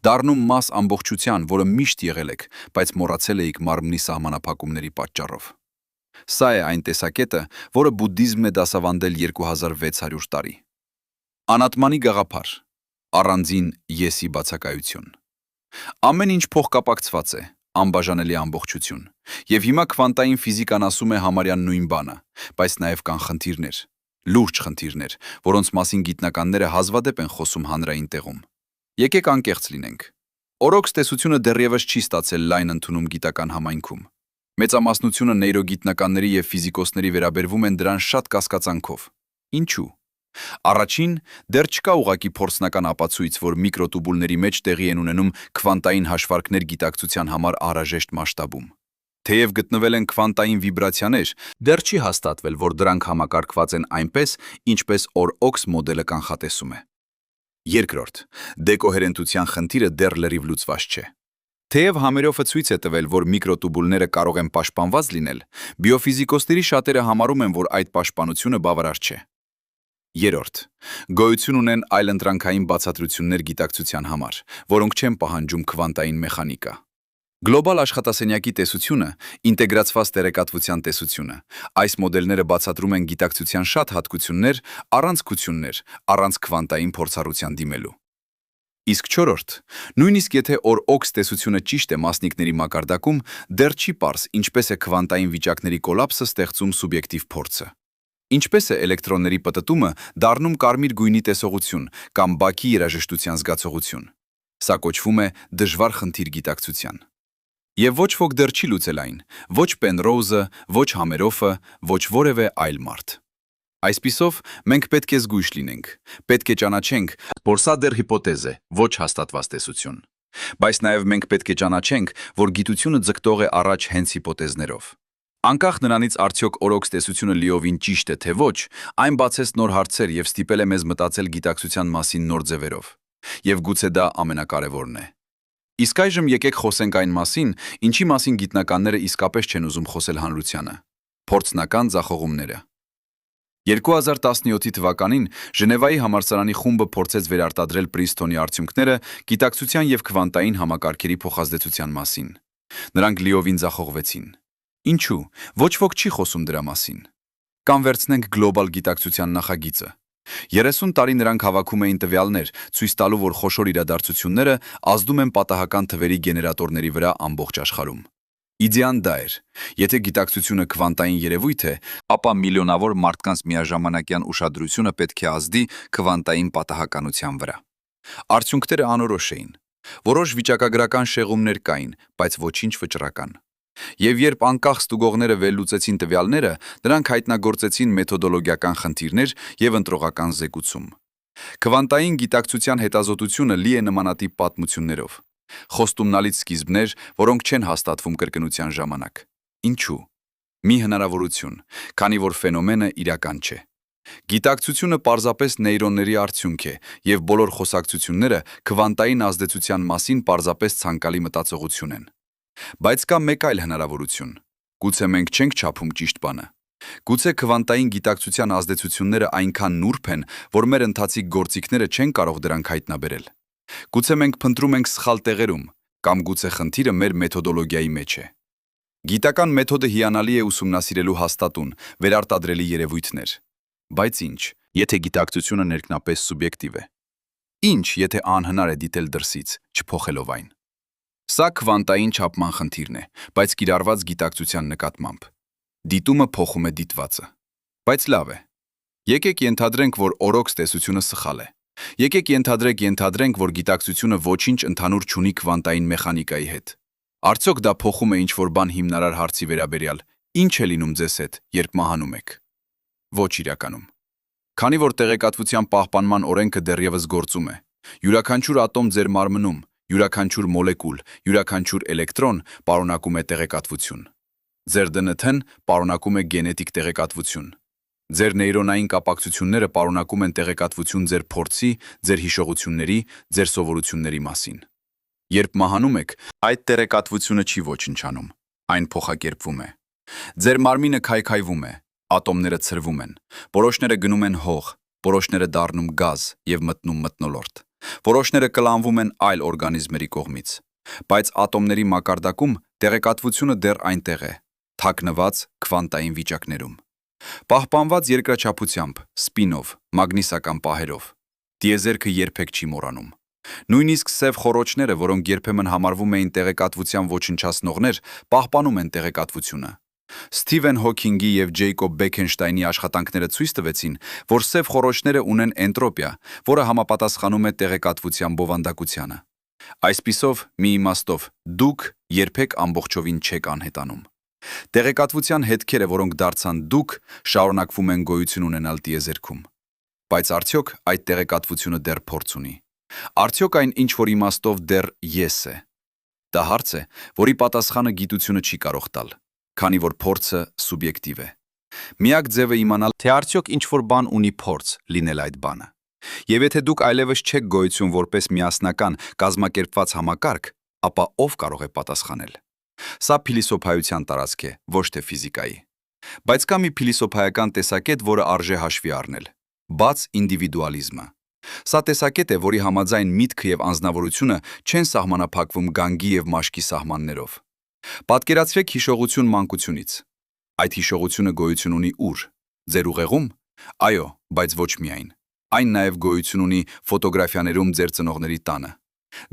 Դառնում մաս ամբողջության, որը միշտ եղել եք, բայց մոռացել էիք մարմնի սահմանափակումների պատճառով։ Սա է այն տեսակետը, որը բուդդիզմն է դասավանդել 2600 տարի։ Անատմանի գաղափար, առանձին եսի բացակայություն։ Ամեն ինչ փոխկապակցված է, անբաժանելի ամբողջություն, եւ հիմա քվանտային ֆիզիկան ասում է համարյա նույն բանը, բայց նաեւ կան խնդիրներ, լուրջ խնդիրներ, որոնց մասին գիտնականները հազվադեպ են խոսում հանրային տեղում։ Եկեք անկեղծ լինենք։ Օրոքս տեսությունը դեռևս չի ստացել լայն ընդունում գիտական համայնքում։ Մեծամասնությունը նեյրոգիտնականների եւ ֆիզիկոսների վերաբերվում են դրան շատ կասկածանքով։ Ինչու՞։ Առաջին, դեռ չկա ուղղակի փորձնական ապացույց, որ միկրոտուբուլների մեջ տեղի են ունենում քվանտային հաշվարկներ գիտակցության համար անհրաժեշտ մասշտաբում։ Թեև գտնվել են քվանտային վիբրացիաներ, դեռ չի հաստատվել, որ դրանք համակարգված են այնպես, ինչպես OR-OX մոդելը կանխատեսում է։ Երկրորդ, դեկոհերենտության խնդիրը դեռ լրիվ լուծված չէ։ Թեև համերովը ցույց է տվել, որ միկրոտուբուլները կարող են պաշտպանված լինել, բիոֆիզիկոսների շատերը համարում են, որ այդ պաշտպանությունը բավարար չէ։ Երրորդ, գոյություն ունեն այլընտրանքային բացատրություններ գիտակցության համար, որոնք չեն պահանջում քվանտային մեխանիկա։ Գլոբալ աշխատասենյակի տեսությունը, ինտեգրացված տեղեկատվության տեսությունը, այս մոդելները բացատրում են գիտակցության շատ հատկություններ, առանցքություններ, առանց քվանտային փորձառության դիմելու։ Իսկ չորրորդ, նույնիսկ եթե OR-OX տեսությունը ճիշտ է մասնիկների մակարդակում, դեռ չի պարզ ինչպես է քվանտային վիճակների կոլապսը ստեղծում սուբյեկտիվ փորձը։ Ինչպես է էլեկտրոնների պտտումը դառնում կարմիր գույնի տեսողություն կամ բաքի երաժշտության զգացողություն։ Սա կոչվում է դժվար խնդիր գիտակցության։ Եվ ոչ ոք դեռ չի լուծել այն, ոչ Պենրոուզը, ոչ Համերոֆը, ոչ որևէ այլ մարդ։ Այսպիսով, մենք պետք է զգույշ լինենք, պետք է ճանաչենք, որ սա դեռ հիպոթեզ է, ոչ հաստատված տեսություն։ Բայց նաև մենք պետք է ճանաչենք, որ գիտությունը ձգտող է առաջ հենց հիպոթեզներով։ Անկախ նրանից արդյոք OR-OX տեսությունը լիովին ճիշտ է թե ոչ, այն բացեց նոր հարցեր եւ ստիպել է մեզ մտածել գիտակցության մասին նոր ձևերով։ Եվ գուցե դա ամենակարևորն է։ Իսկ այժմ եկեք խոսենք այն մասին, ինչի մասին գիտնականները իսկապես չեն ուզում խոսել հանրությանը։ Փորձնական ձախողումները։ 2017 թվականին Ժնևայի համալսարանի խումբը փորձեց վերարտադրել Պրինսթոնի արդյունքները գիտակցության եւ քվանտային համակարգերի փոխազդեցության մասին։ Նրանք լիովին ձախողվեցին։ Ինչու՞։ Ոչ ոք չի խոսում դրա մասին։ Կամ վերցնենք գլոբալ գիտակցության նախագիծը։ 30 տարի նրանք հավաքում էին տվյալներ, ցույց տալու, որ խոշոր իրադարձությունները ազդում են պատահական թվերի գեներատորների վրա ամբողջ աշխարհում։ Իդեան դա էր։ Եթե գիտակցությունը քվանտային երևույթ է, ապա միլիոնավոր մարդկանց միաժամանակյան ուշադրությունը պետք է ազդի քվանտային պատահականության վրա։ Արդյունքները անորոշ էին։ Որոշ վիճակագրական շեղումներ կային, բայց ոչինչ վճռական։ Եվ երբ անկախ ստուգողները վերլուծեցին տվյալները, նրանք հայտնագործեցին մեթոդոլոգիական խնդիրներ եւ ընտրողական զեկուցում։ Քվանտային գիտակցության հետազոտությունը լի է նմանատիպ պատմություններով։ Խոստումնալից սկիզբներ, որոնք չեն հաստատվում կրկնության ժամանակ։ Ինչու՞։ Մի հնարավորություն, քանի որ ֆենոմենը իրական չէ։ Գիտակցությունը պարզապես նեյրոնների արդյունք է, եւ բոլոր խոսակցությունները քվանտային ազդեցության մասին պարզապես ցանկալի մտածողություն են։ Բայց կա մեկ այլ հնարավորություն։ Գուցե մենք չենք չափում ճիշտ բանը։ Գուցե քվանտային գիտակցության ազդեցությունները այնքան նուրբ են, որ մեր ընթացիկ գործիքները չեն կարող դրանք հայտնաբերել։ Գուցե մենք փնտրում ենք սխալ տեղերում, կամ գուցե խնդիրը մեր մեթոդոլոգիայի մեջ է։ Գիտական մեթոդը հիանալի է ուսումնասիրելու հաստատուն, վերարտադրելի երևույթներ։ Բայց ինչ, եթե գիտակցությունը ներքնապես սուբյեկտիվ է։ Ինչ, եթե անհնար է դիտել դրսից, չփոխելով այն։ Սա քվանտային չափման խնդիրն է, բայց կիրառված գիտակցության նկատմամբ։ Դիտումը փոխում է դիտվածը։ Բայց լավ է։ Եկեք ենթադրենք, որ OR-OX տեսությունը սխալ է։ Եկեք ենթադրենք, որ գիտակցությունը ոչինչ ընդհանուր չունի քվանտային մեխանիկայի հետ։ Արդյոք դա փոխում է ինչ-որ բան հիմնարար հարցի վերաբերյալ, ինչ է լինում ձեզ հետ, երբ մահանում եք։ Ոչ իրականում։ Քանի որ տեղեկատվության պահպանման օրենքը դեռևս գործում է, յուրաքանչյուր ատոմ ձեր մարմնում, յուրաքանչյուր մոլեկուլ, յուրաքանչյուր էլեկտրոն պարունակում է տեղեկատվություն։ Ձեր ԴՆԹ-ն պարունակում է գենետիկ տեղեկատվություն։ Ձեր նեյրոնային կապակցությունները պարունակում են տեղեկատվություն ձեր փորձի, ձեր հիշողությունների, ձեր սովորությունների մասին։ Երբ մահանում եք, այդ տեղեկատվությունը չի ոչնչանում, այն փոխակերպվում է։ Ձեր մարմինը քայքայվում է, ատոմները ցրվում են, որոշները գնում են հող, որոշները դառնում գազ եւ մտնում մթնոլորտ։ Որոշները կլանվում են այլ օրգանիզմերի կողմից, բայց ատոմների մակարդակում տեղեկատվությունը դեռ այնտեղ է, թաքնված քվանտային վիճակներում։ Պահպանված երկրաչափությամբ, սպինով, մագնիսական պահերով։ Տիեզերքը երբեք չի մոռանում։ Նույնիսկ սև խոռոչները, որոնք երբեմն համարվում էին տեղեկատվության ոչնչացնողներ, պահպանում են տեղեկատվությունը։ Սթիվեն Հոքինգի եւ Ջեյկոբ Բեքենշտայնի աշխատանքները ցույց տվեցին, որ սև խոռոչները ունեն էնտրոպիա, որը համապատասխանում է տեղեկատվության բովանդակությանը։ Այսպիսով, մի իմաստով, դուք երբեք ամբողջովին չեք անհետանում։ Տեղեկատվության հետքերը, որոնք դարձան դուք, շարունակվում են գոյություն ունենալ տիեզերքում։ Բայց արդյոք այդ տեղեկատվությունը դեռ փորձ ունի։ Արդյոք այն ինչ-որ իմաստով դեռ ես է։ Դա հարց է, որի պատասխանը գիտությունը չի կարող տալ, քանի որ փորձը սուբյեկտիվ է։ Միակ ձևը իմանալ, թե արդյոք ինչ-որ բան ունի փորձ լինել այդ բանը։ Եվ եթե դուք այլևս չեք գոյություն որպես միասնական, կազմակերպված համակարգ, ապա ով կարող է պատասխանել։ Սա փիլիսոփայության տարածք է, ոչ թե ֆիզիկայի։ Բայց կա մի փիլիսոփայական տեսակետ, որը արժե հաշվի առնել՝ բաց ինդիվիդուալիզմը։ Սա տեսակետ է, որի համաձայն միտքը եւ անձնավորությունը չեն սահմանափակվում գանգի եւ մաշկի սահմաններով։ Պատկերացրեք հիշողություն մանկությունից։ Այդ հիշողությունը գոյություն ունի ուր։ Ձեր ուղեղում։ Այո, բայց ոչ միայն։ Այն նաև գոյություն ունի ֆոտոգրաֆիաներում ձեր ծնողների տանը։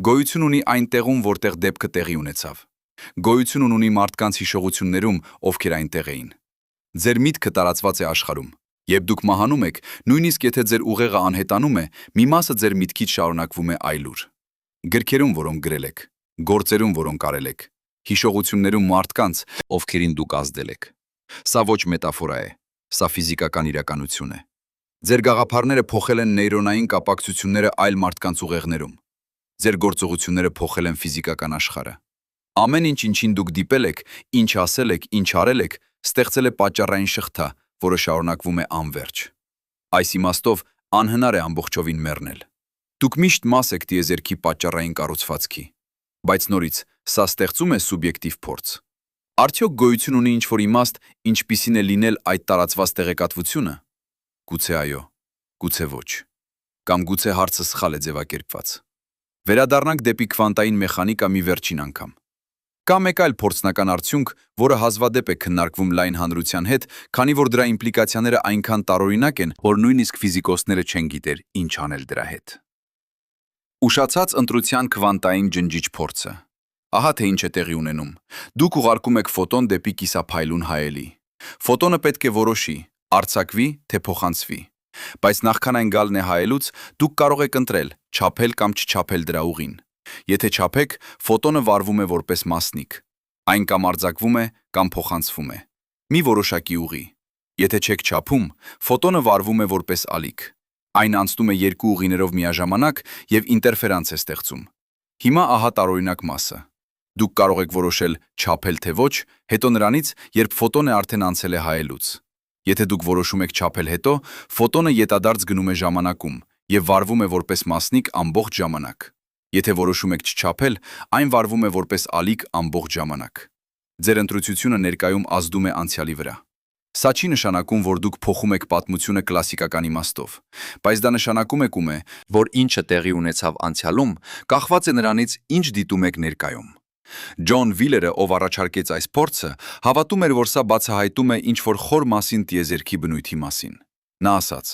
Գոյություն ունի այն տեղում, որտեղ դեպքը տեղի ունեցավ։ Գոյություն ունի մարդկանց հիշողություններում, ովքեր այնտեղ էին։ Ձեր միտքը տարածված է աշխարհում։ Երբ դուք մահանում եք, նույնիսկ եթե ձեր ուղեղը անհետանում է, մի մասը ձեր միտքից շարունակվում է այլուր։ Գրքերում, որոնք գրել եք, գործերում, որոնք արել եք, հիշողություններում մարդկանց, ովքերին դուք ազդել եք։ Սա ոչ մետաֆորա է, սա ֆիզիկական իրականություն է։ Ձեր գաղափարները փոխել են նեյրոնային կապակցությունները այլ մարդկանց ուղեղներում։ Ձեր գործողությունները փոխել են ֆիզիկական աշխարհը։ Ամեն ինչ, ինչին դուք դիպել եք, ինչ ասել եք, ինչ արել եք, ստեղծել է պատճառային շղթա, որը շարունակվում է անվերջ։ Այս իմաստով անհնար է ամբողջովին մեռնել։ Դուք միշտ մաս եք տիեզերքի պատճառային կառուցվածքի։ Բայց նորից, սա ստեղծում է սուբյեկտիվ փորձ։ Արդյոք գոյություն ունի ինչ-որ իմաստ, ինչպիսին է լինել այդ տարածված տեղեկատվությունը։ Գուցե այո, գուցե ոչ։ Կամ գուցե հարցը սխալ է ձևակերպված։ Վերադառնանք դեպի քվանտային մեխանիկա մի վերջին անգամ։ Կա մեկ այլ փորձնական արդյունք, որը հազվադեպ է քննարկվում լայն հանրության հետ, քանի որ դրա իմպլիկացիաները այնքան տարօրինակ են, որ նույնիսկ ֆիզիկոսները չեն գիտեր ինչ անել դրա հետ։ Ուշացած ընտրության քվանտային ջնջիչ փորձը։ Ահա թե ինչ է տեղի ունենում։ Դուք ուղարկում եք ֆոտոն դեպի կիսափայլուն հայելի։ Ֆոտոնը պետք է որոշի, արձակվի, թե փոխանցվի։ Բայց նախքան այն գալն է հայելուց, դուք կարող եք ընտրել, չափել կամ չչափել դրա ուղին։ Եթե չափեք, ֆոտոնը վարվում է որպես մասնիկ։ Այն կամ արձակվում է, կամ փոխանցվում է։ Մի որոշակի ուղի։ Եթե չեք չափում, ֆոտոնը վարվում է որպես ալիք։ Այն անցնում է երկու ուղիներով միաժամանակ եւ ինտերֆերանս է ստեղծում։ Հիմա ահա տարօրինակ մասը։ Դուք կարող եք որոշել չափել թե ոչ, հետո նրանից, երբ ֆոտոնը արդեն անցել է հայելուց։ Եթե դուք որոշում եք չափել հետո, ֆոտոնը ետադարձ գնում է ժամանակում եւ վարվում է որպես մասնիկ ամբողջ ժամանակ։ Եթե որոշում եք չչափել, այն վարվում է որպես ալիք ամբողջ ժամանակ։ Ձեր ընտրությունը ներկայում ազդում է անցյալի վրա։ Սա չի նշանակում, որ դուք փոխում եք պատմությունը կլասիկական իմաստով, բայց դա նշանակում է, որ ինչը տեղի ունեցավ անցյալում, կախված է նրանից, ինչ դիտում եք ներկայում։ Ջոն Վիլերը, ով առաջարկեց այս փորձը, հավատում էր, որ սա բացահայտում է ինչ-որ խոր մասին տիեզերքի բնույթի մասին։ Նա ասաց.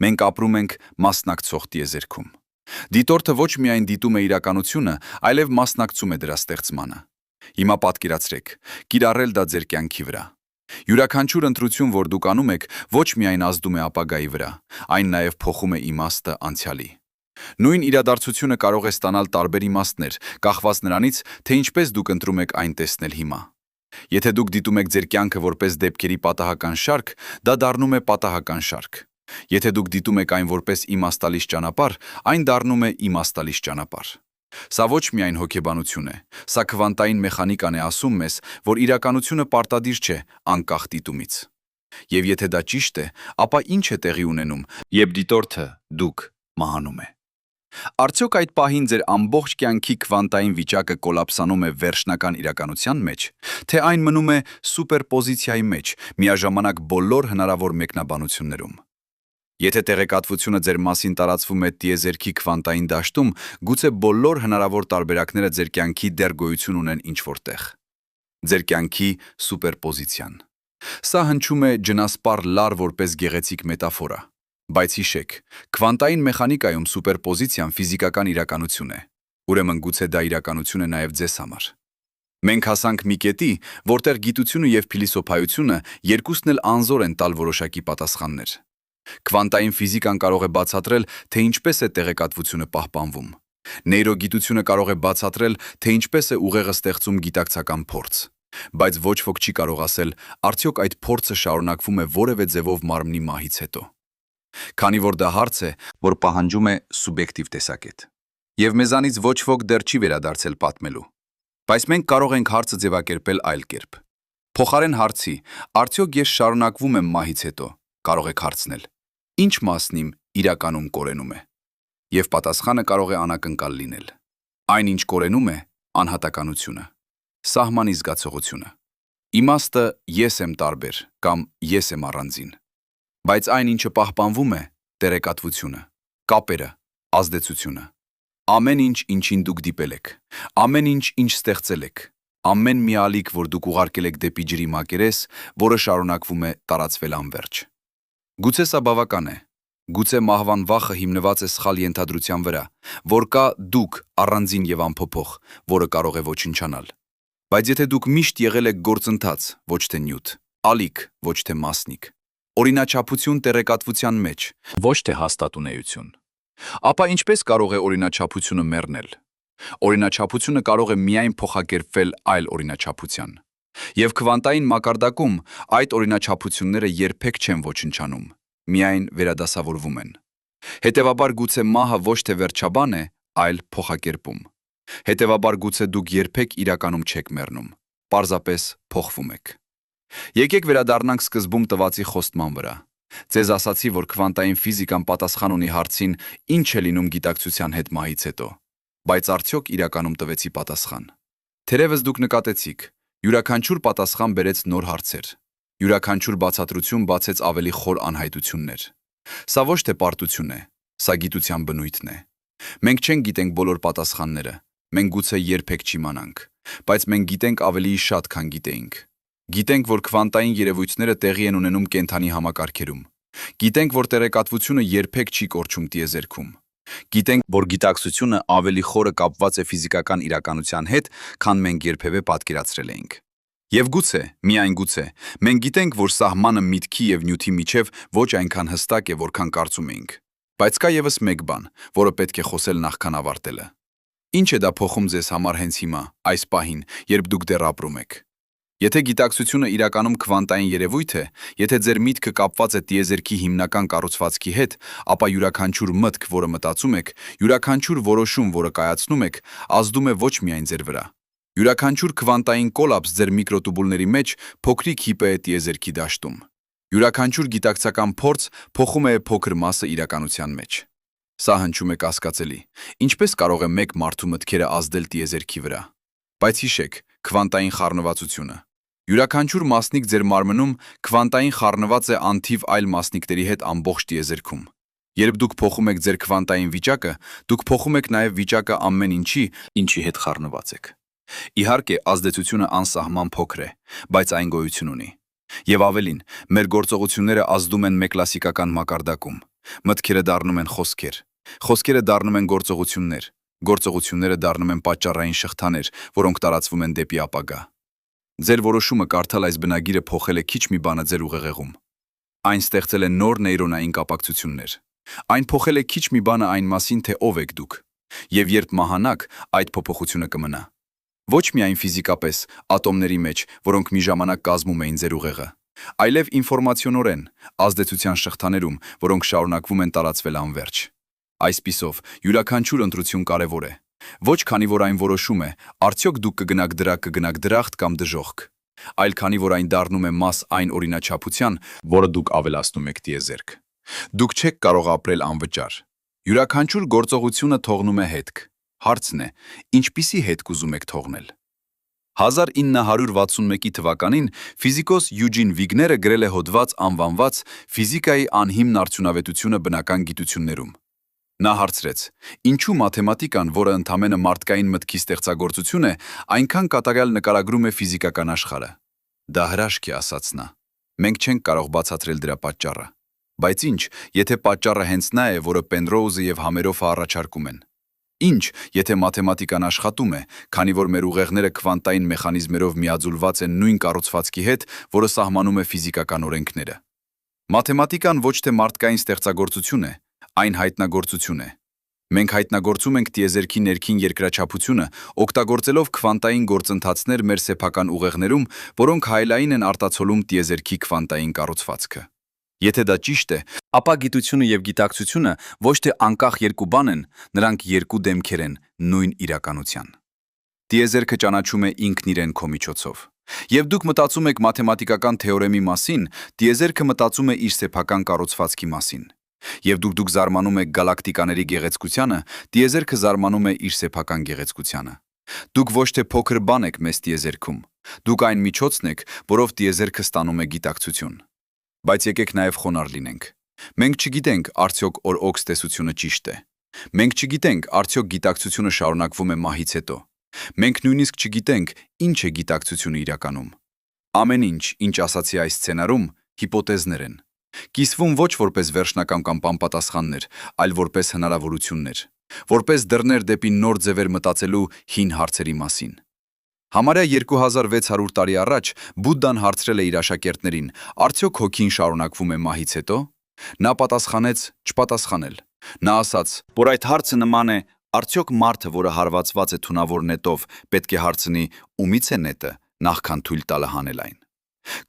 «Մենք ապրում ենք մասնակցող տիեզերքում»։ Դիտորդը ոչ միայն դիտում է իրականությունը, այլև մասնակցում է դրա ստեղծմանը։ Հիմա պատկերացրեք, կիրառել դա ձեր կյանքի վրա։ Յուրաքանչյուր ընտրություն, որ դուք անում եք, ոչ միայն ազդում է ապագայի վրա, այն նաև փոխում է իմաստը անցյալի։ Նույն իրադարձությունը կարող է ստանալ տարբեր իմաստներ, կախված նրանից, թե ինչպես դուք ընտրում եք այն տեսնել հիմա։ Եթե դուք դիտում եք ձեր կյանքը որպես դեպքերի պատահական շարք, դա դառնում է պատահական շարք։ Եթե դուք դիտում եք այն որպես իմաստալից ճանապարհ, այն դառնում է իմաստալից ճանապարհ։ Սա ոչ միայն հոգեբանություն է, սա քվանտային մեխանիկան է ասում մեզ, որ իրականությունը պարտադիր չէ անկախ դիտումից։ Եվ եթե դա ճիշտ է, ապա ինչ է տեղի ունենում, երբ դիտորդը դուք մահանում է։ Արդյոք այդ պահին ձեր ամբողջ կյանքի քվանտային վիճակը կոլապսանում է վերջնական իրականության մեջ, թե այն մնում է սուպերպոզիցիայի մեջ, միաժամանակ բոլոր հնարավոր մեկնաբանություններում։ Եթե տեղեկատվությունը ձեր մասին տարածվում է տիեզերքի քվանտային դաշտում, գուցե բոլոր հնարավոր տարբերակները ձեր կյանքի դեռ գոյություն ունեն ինչ-որ տեղ։ Ձեր կյանքի սուպերպոզիցիան։ Սա հնչում է ջնասպառ լար որպես գեղեցիկ մետաֆորա։ Բայց հիշեք, քվանտային մեխանիկայում սուպերպոզիցիան ֆիզիկական իրականություն է։ Ուրեմն գուցե դա իրականություն է նաև ձեզ համար։ Մենք հասանք մի կետի, որտեղ գիտությունը եւ փիլիսոփայությունը երկուսն էլ անզոր են տալ որոշակի պատասխաններ։ Քվանտային ֆիզիկան կարող է բացատրել, թե ինչպես է տեղեկատվությունը պահպանվում։ Նեյրոգիտությունը կարող է բացատրել, թե ինչպես է ուղեղը ստեղծում գիտակցական փորձ։ Բայց ոչ ոք չի կարող ասել, արդյոք այդ փորձը շարունակվում է որևէ ձևով մարմնի մահից հետո։ Քանի որ դա հարց է, որ պահանջում է սուբյեկտիվ տեսակետ։ Եվ մեզանից ոչ ոք դեռ չի վերադարձել պատմելու։ Բայց մենք կարող ենք հարցը ձևակերպել այլ կերպ։ Փոխարեն հարցի, արդյոք ես շարունակվում եմ մահից հետո, կարող եք հարցնել. Ինչ մասն իմ իրականում կորենում է։ Եվ պատասխանը կարող է անակնկալ լինել։ Այն, ինչ կորենում է, անհատականությունը, սահմանի զգացողությունը։ Իմաստը ես եմ տարբեր կամ ես եմ առանձին։ Բայց այն, ինչը պահպանվում է, տեղեկատվությունը, կապերը, ազդեցությունը։ Ամեն ինչ, ինչին դուք դիպել եք, ամեն ինչ, ինչ ստեղծել եք, ամեն մի ալիք, որ դուք ուղարկել եք դեպի ջրի մակերես, որը շարունակվում է տարածվել անվերջ։ Գուցե սա բավական է։ Գուցե մահվան վախը հիմնված է սխալ ենթադրության վրա, որ կա դուք առանձին եւ անփոփոխ, որը կարող է ոչնչանալ։ Բայց եթե դուք միշտ եղել եք գործընթաց, ոչ թե նյութ, ալիք, ոչ թե մասնիկ, օրինաչափություն տեղեկատվության մեջ, ոչ թե հաստատունեություն, ապա ինչպես կարող է օրինաչափությունը մեռնել։ Օրինաչափությունը կարող է միայն փոխակերպվել այլ օրինաչափության։ Եվ քվանտային մակարդակում այդ օրինաչափությունները երբեք չեն ոչնչանում, միայն վերադասավորվում են։ Հետևաբար գուցե մահը ոչ թե վերջաբան է, այլ փոխակերպում։ Հետևաբար գուցե դուք երբեք իրականում չեք մեռնում, պարզապես փոխվում եք։ Եկեք վերադառնանք սկզբում տվածի խոստման վրա։ Ձեզ ասացի, որ քվանտային ֆիզիկան պատասխան ունի հարցին, ինչ է լինում գիտակցության հետ մահից հետո, բայց արդյոք իրականում տվեցի պատասխան։ Թերևս դուք նկատեցիք, յուրաքանչյուր պատասխան բերեց նոր հարցեր։ Յուրաքանչյուր բացատրություն բացեց ավելի խոր անհայտություններ։ Սա ոչ թե պարտություն է, սա գիտության բնույթն է։ Մենք չենք գիտենք բոլոր պատասխանները, մենք գուցե երբեք չիմանանք, բայց մենք գիտենք ավելի շատ, քան գիտեինք։ Գիտենք, որ քվանտային երևույթները տեղի են ունենում կենդանի համակարգերում։ Գիտենք, որ տեղեկատվությունը երբեք չի կորչում տիեզերքում։ Գիտենք, որ գիտակցությունը ավելի խորը կապված է ֆիզիկական իրականության հետ, քան մենք երբևէ պատկերացրել էինք։ Եվ գուցե, միայն գուցե, մենք գիտենք, որ սահմանը միտքի եւ նյութի միջև ոչ այնքան հստակ է, որքան կարծում էինք։ Բայց կա եւս մեկ բան, որը պետք է խոսել նախքան ավարտելը։ Ինչ է դա փոխում ձեզ համար հենց հիմա, այս պահին, երբ դուք դեռ ապրում եք։ Եթե գիտակցությունը իրականում քվանտային երևույթ է, եթե ձեր միտքը կապված է տիեզերքի հիմնական կառուցվածքի հետ, ապա յուրաքանչյուր մտք, որը մտածում եք, յուրաքանչյուր որոշում, որը կայացնում եք, ազդում է ոչ միայն ձեր վրա։ Յուրաքանչյուր քվանտային կոլապս ձեր միկրոտուբուլների մեջ փոքրիկ հիպե է տիեզերքի դաշտում։ Յուրաքանչյուր գիտակցական փորձ փոխում է փոքր մասը իրականության մեջ։ Սա հնչում է կասկածելի։ Ինչպես կարող է մեկ մարդու մտքերը ազդել տիեզերքի վրա։ Բայց հիշեք, քվանտային խառնվածությունը։ Յուրաքանչյուր մասնիկ ձեր մարմնում քվանտային խառնված է անթիվ այլ մասնիկների հետ ամբողջ տիեզերքում։ Երբ դուք փոխում եք ձեր քվանտային վիճակը, դուք փոխում եք նաև վիճակը ամեն ինչի, ինչի հետ խառնված եք։ Իհարկե, ազդեցությունը անսահման փոքր է, բայց այն գոյություն ունի։ Եվ ավելին, մեր գործողությունները ազդում են մեկ կլասիկական մակարդակում։ Մտքերը դառնում են խոսքեր, խոսքերը դառնում են գործողություններ, գործողությունները դառնում են պատճառային շղթաներ, որոնք տարածվում են դեպի ապագա։ Ձեր որոշումը կարդալ այս բնագիրը փոխել է քիչ մի բանը ձեր ուղեղում։ Այն ստեղծել է նոր նեյրոնային կապակցություններ։ Այն փոխել է քիչ մի բանը այն մասին, թե ով եք դուք։ Եվ երբ մահանաք, այդ փոփոխությունը կմնա։ Ոչ միայն ֆիզիկապես, ատոմների մեջ, որոնք մի ժամանակ կազմում էին ձեր ուղեղը, այլև ինֆորմացիոնորեն, ազդեցության շղթաներում, որոնք շարունակվում են տարածվել անվերջ։ Այսպիսով, յուրաքանչյուր ընտրություն կարևոր է։ Ոչ քանի որ այն որոշում է, արդյոք դուք կգնաք դրախտ կամ դժոխք, այլ քանի որ այն դառնում է մաս այն օրինաչափության, որը դուք ավելացնում եք տիեզերք։ Դուք չեք կարող ապրել անվճար։ Յուրաքանչյուր գործողությունը թողնում է հետք։ Հարցն է, ինչպիսի հետք ուզում եք թողնել։ 1961 թվականին ֆիզիկոս Յուջին Վիգները գրել է հոդված անվանված «Ֆիզիկայի անհիմն արդյունավետությունը բնական գիտություններում»։ Նա հարցրեց. ինչու մաթեմատիկան, որը ընդամենը մարդկային մտքի ստեղծագործություն է, այնքան կատարյալ նկարագրում է ֆիզիկական աշխարհը։ Դա հրաշք է, ասաց նա։ Մենք չենք կարող բացատրել դրա պատճառը։ Բայց ինչ, եթե պատճառը հենց նա է, որը Պենրոուզը եւ Համերոֆը առաջարկում են։ Ինչ, եթե մաթեմատիկան աշխատում է, քանի որ մեր ուղեղները քվանտային մեխանիզմերով միաձուլված են նույն կառուցվածքի հետ, որը սահմանում է ֆիզիկական օրենքները։ Մաթեմատիկան ոչ թե մարդկային ստեղծագործություն է, այն հայտնագործություն է։ Մենք հայտնագործում ենք տիեզերքի ներքին երկրաչափությունը, օգտագործելով քվանտային գործընթացներ մեր սեփական ուղեղներում, որոնք հայելային են արտացոլում տիեզերքի քվանտային կառուցվածքը։ Եթե դա ճիշտ է, ապա գիտությունը եւ գիտակցությունը ոչ թե անկախ երկու բան են, նրանք երկու դեմքեր են նույն իրականության։ Տիեզերքը ճանաչում է ինքն իրեն քո միջոցով։ Եվ դուք մտածում եք մաթեմատիկական թեորեմի մասին, տիեզերքը մտածում է իր սեփական կառուցվածքի մասին։ Եվ դուք զարմանում եք գալակտիկաների գեղեցկությանը, տիեզերքը զարմանում է իր սեփական գեղեցկությանը։ Դուք ոչ թե փոքր բան եք մեզ տիեզերքում, դուք այն միջոցն եք, որով տիեզերքը ստանում է գիտակցություն։ Բայց եկեք նաև խոնարհ լինենք։ Մենք չգիտենք, արդյոք օր-օքս տեսությունը ճիշտ է։ Մենք չգիտենք, արդյոք գիտակցությունը շարունակվում է մահից հետո։ Մենք նույնիսկ չգիտենք, ինչ է գիտակցությունը իրականում։ Ամեն ինչ, ինչ ասացի այս սցենարում, հիպոթեզներ են։ Կիսվում ոչ որպես վերջնական կամ պատասխաններ, այլ որպես հնարավորություններ, որպես դռներ դեպի նոր ձևեր մտածելու հին հարցերի մասին։ Համարյա 2600 տարի առաջ Բուդդան հարցրել է իր աշակերտներին. «Արդյոք հոգին շարունակվում է մահից հետո»։ Նա պատասխանեց. «Չպատասխանել»։ Նա ասաց, որ այդ հարցը նման է. «Արդյոք մարդը, որը հարվածված է թունավոր նետով, պետք է հարցնի՝ ումից է նետը, նախքան թույլ տալը հանել այն»։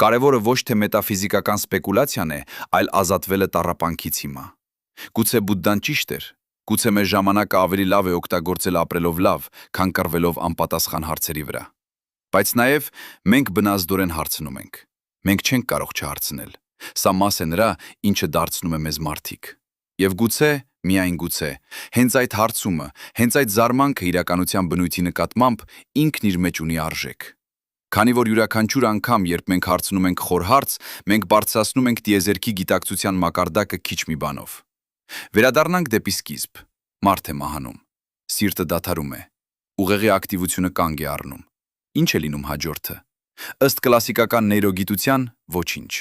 Կարևորը ոչ թե մետաֆիզիկական սպեկուլացիան է, այլ ազատվելը տառապանքից հիմա։ Գուցե Բուդդան ճիշտ էր։ Գուցե մեր ժամանակը ավելի լավ է օգտագործել ապրելով լավ, քան կռվելով անպատասխան հարցերի վրա։ Բայց նաև մենք բնազդորեն հարցնում ենք։ Մենք չենք կարող չհարցնել։ Սա մաս է նրա, ինչը դարձնում է մեզ մարդիկ։ Եվ գուցե, միայն գուցե, հենց այդ հարցումը, հենց այդ զարմանքը իրականության բնույթի նկատմամբ ինքն իր մեջ ունի արժեք։ Քանի որ յուրաքանչյուր անգամ, երբ մենք հարցնում ենք խոր հարց, մենք բարձրացնում ենք տիեզերքի գիտակցության մակարդակը քիչ մի բանով։ Վերադառնանք դեպի սկիզբ։ Մարդ է մահանում։ Սիրտը դադարում է։ Ուղեղի ակտիվությունը կանգ է առնում։ Ինչ է լինում հաջորդը։ Ըստ կլասիկական նեյրոգիտության, ոչինչ։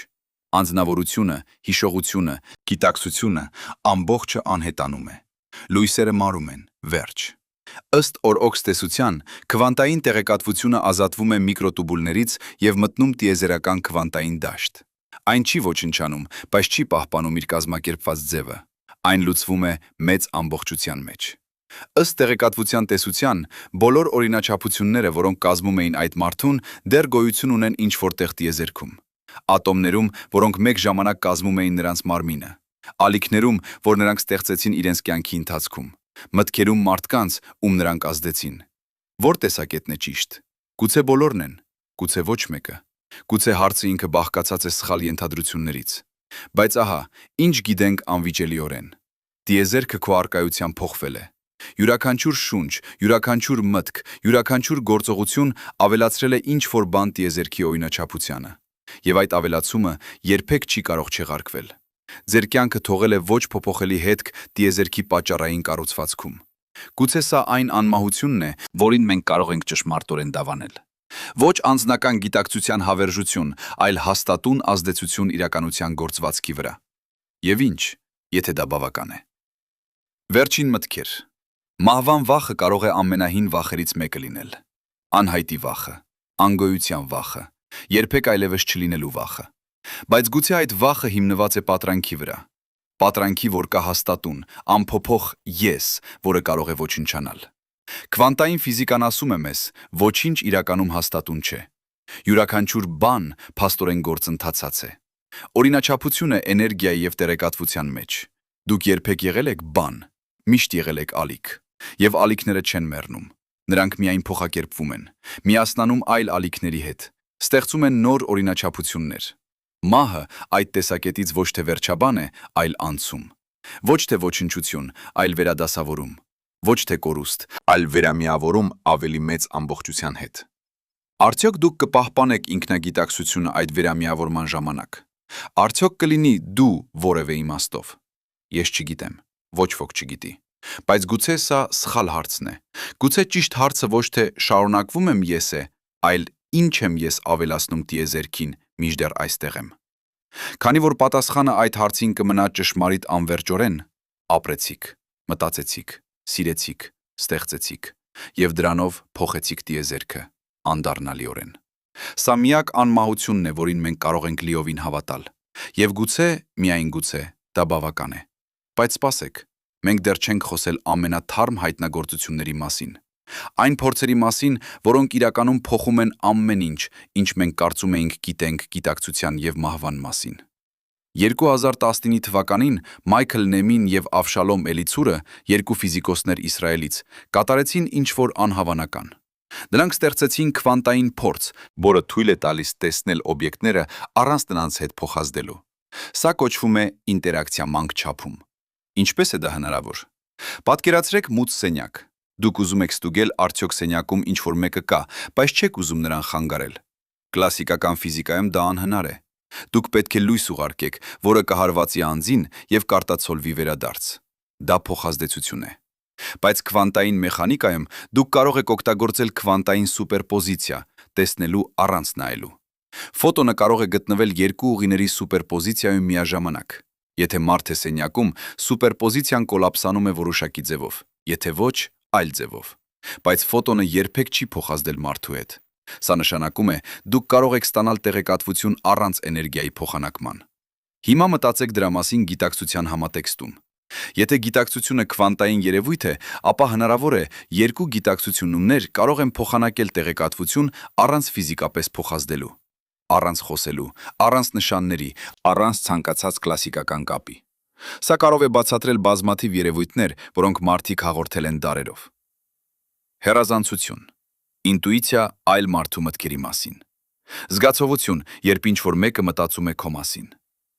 Անձնավորությունը, հիշողությունը, գիտակցությունը ամբողջը անհետանում է։ Լույսերը մարում են, վերջ։ Ըստ օր-օքս տեսության, քվանտային տեղեկատվությունը ազատվում է միկրոտուբուլներից եւ մտնում տիեզերական քվանտային դաշտ։ Այն չի ոչնչանում, բայց չի պահպանում իր կազմակերպված ձևը։ Այն լուծվում է մեծ ամբողջության մեջ։ Ըստ տեղեկատվության տեսության, բոլոր օրինաչափությունները, որոնք կազմում էին այդ մարդուն, դեռ գոյություն ունեն ինչ-որտեղ տիեզերքում։ Ատոմներում, որոնք մեկ ժամանակ կազմում էին նրանց մարմինը։ Ալիքներում, որ նրանք ստեղծեցին իրենց կյանքի ընթացքում։ Մտքերում մարդկանց, ում նրանք ազդեցին։ Որ տեսակետն է ճիշտ։ Գուցե բոլորն են, գուցե ոչ մեկը։ Գուցե հարցը ինքը բաղկացած է սխալ ենթադրություններից։ Բայց ահա, ինչ գիտենք անվիճելիորեն։ Տիեզերքը քո առկայությամբ փոխվել է։ Յուրաքանչյուր շունչ, յուրաքանչյուր մտք, յուրաքանչյուր գործողություն ավելացրել է ինչ-որ բան տիեզերքի օրինաչափությանը։ Եվ այդ ավելացումը երբեք չի կարող չեղարկվել։ Ձեր կյանքը թողել է ոչ փոփոխելի հետք տիեզերքի պատճառային կառուցվածքում։ Գուցե սա այն անմահությունն է, որին մենք կարող ենք ճշմարտորեն դավանել։ Ոչ անձնական գիտակցության հավերժություն, այլ հաստատուն ազդեցություն իրականության գործվածքի վրա։ Եվ ինչ, եթե դա բավական է։ Վերջին մտքեր։ Մահվան վախը կարող է ամենահին վախերից մեկը լինել։ Անհայտի վախը, անգոյության վախը, երբեք այլևս չլինելու վախը։ Բայց գուցե այդ վախը հիմնված է պատրանքի վրա։ Պատրանքի, որ կա հաստատուն, անփոփոխ ես, որը կարող է ոչնչանալ։ Քվանտային ֆիզիկան ասում է մեզ, ոչինչ իրականում հաստատուն չէ։ Յուրաքանչյուր բան փաստորեն գործընթացած է։ Օրինաչափությունը էներգիայի եւ տեղեկատվության մեջ։ Դուք երբեք եղել եք բան, միշտ եղել եք ալիք, եւ ալիքները չեն մեռնում։ Նրանք միայն փոխակերպվում են, միացնանում այլ ալիքների հետ, ստեղծում են նոր օրինաչափություններ։ Մահը այդ տեսակետից ոչ թե վերջաբան է, այլ անցում։ Ոչ թե ոչնչություն, այլ վերադասավորում։ Ոչ թե կորուստ, այլ վերամիավորում ավելի մեծ ամբողջության հետ։ Արդյոք դուք կպահպանեք ինքնագիտակցությունը այդ վերամիավորման ժամանակ։ Արդյոք կլինի դու որևէ իմաստով։ Ես չգիտեմ, ոչ ոք չգիտի։ Բայց գուցե սա սխալ հարցն է։ Գուցե ճիշտ հարցը ոչ թե շարունակվում եմ ես է, այլ ինչ եմ ես ավելացնում տիեզերքին, մինչդեռ այստեղ եմ։ Քանի որ պատասխանը այդ հարցին կմնա ճշմարիտ անվերջորեն, ապրեցիք, մտածեցիք, սիրեցիք, ստեղծեցիք, եւ դրանով փոխեցիք տիեզերքը անդառնալիորեն։ Սա միակ անմահությունն է, որին մենք կարող ենք լիովին հավատալ, եւ գուցե, միայն գուցե, դա բավական է։ Բայց սպասեք, մենք դեռ չենք խոսել ամենաթարմ հայտնագործությունների մասին։ Այն փորձերի մասին, որոնք իրականում փոխում են ամեն ինչ, ինչ մենք կարծում էինք գիտենք գիտակցության եւ մահվան մասին։ 2019 թվականին Մայքլ Նեմին եւ Ավշալոմ Էլիցուրը, երկու ֆիզիկոսներ Իսրայելից, կատարեցին ինչ-որ անհավանական։ Նրանք ստեղծեցին քվանտային փորձ, որը թույլ է տալիս տեսնել օբյեկտները առանց նրանց հետ փոխազդելու։ Սա կոչվում է ինտերակցիա մանկ չափում։ Ինչպես է դա հնարավոր։ Պատկերացրեք մութ սենյակ։ Դուք ուզում եք ստուգել արդյոք սենյակում ինչ-որ մեկը կա, բայց չեք ուզում նրան խանգարել։ Կլասիկական ֆիզիկայում դա անհնար է։ Դուք պետք է լույս ուղարկեք, որը կհարվածի անձին եւ կարտացոլվի վերադարձ։ Դա փոխազդեցություն է։ Բայց քվանտային մեխանիկայում դուք կարող եք օգտագործել քվանտային սուպերպոզիցիա, տեսնելու առանց նայելու։ Ֆոտոնը կարող է գտնվել երկու ուղիների սուպերպոզիցիայում միաժամանակ։ Եթե մարդ է սենյակում, սուպերպոզիցիան կոլապսանում է որոշակի ձևով, եթե ոչ, այլ ձևով։ Բայց ֆոտոնը երբեք չի փոխազդել մարդու հետ։ Սա նշանակում է, դուք կարող եք ստանալ տեղեկատվություն առանց էներգիայի փոխանակման։ Հիմա մտածեք դրա մասին գիտակցության համատեքստում։ Եթե գիտակցությունը քվանտային երևույթ է, ապա հնարավոր է երկու գիտակցություններ կարող են փոխանակել տեղեկատվություն առանց ֆիզիկապես փոխազդելու, առանց խոսելու, առանց նշանների, առանց ցանկացած կլասիկական կապի։ Սա կարող է բացատրել բազմաթիվ երևույթներ, որոնք մարդիկ հաղորդել են դարերով։ Հեռազանցություն, ինտուիցիա այլ մարդու մտքերի մասին։ Զգացողություն, երբ ինչ-որ մեկը մտածում է քո մասին։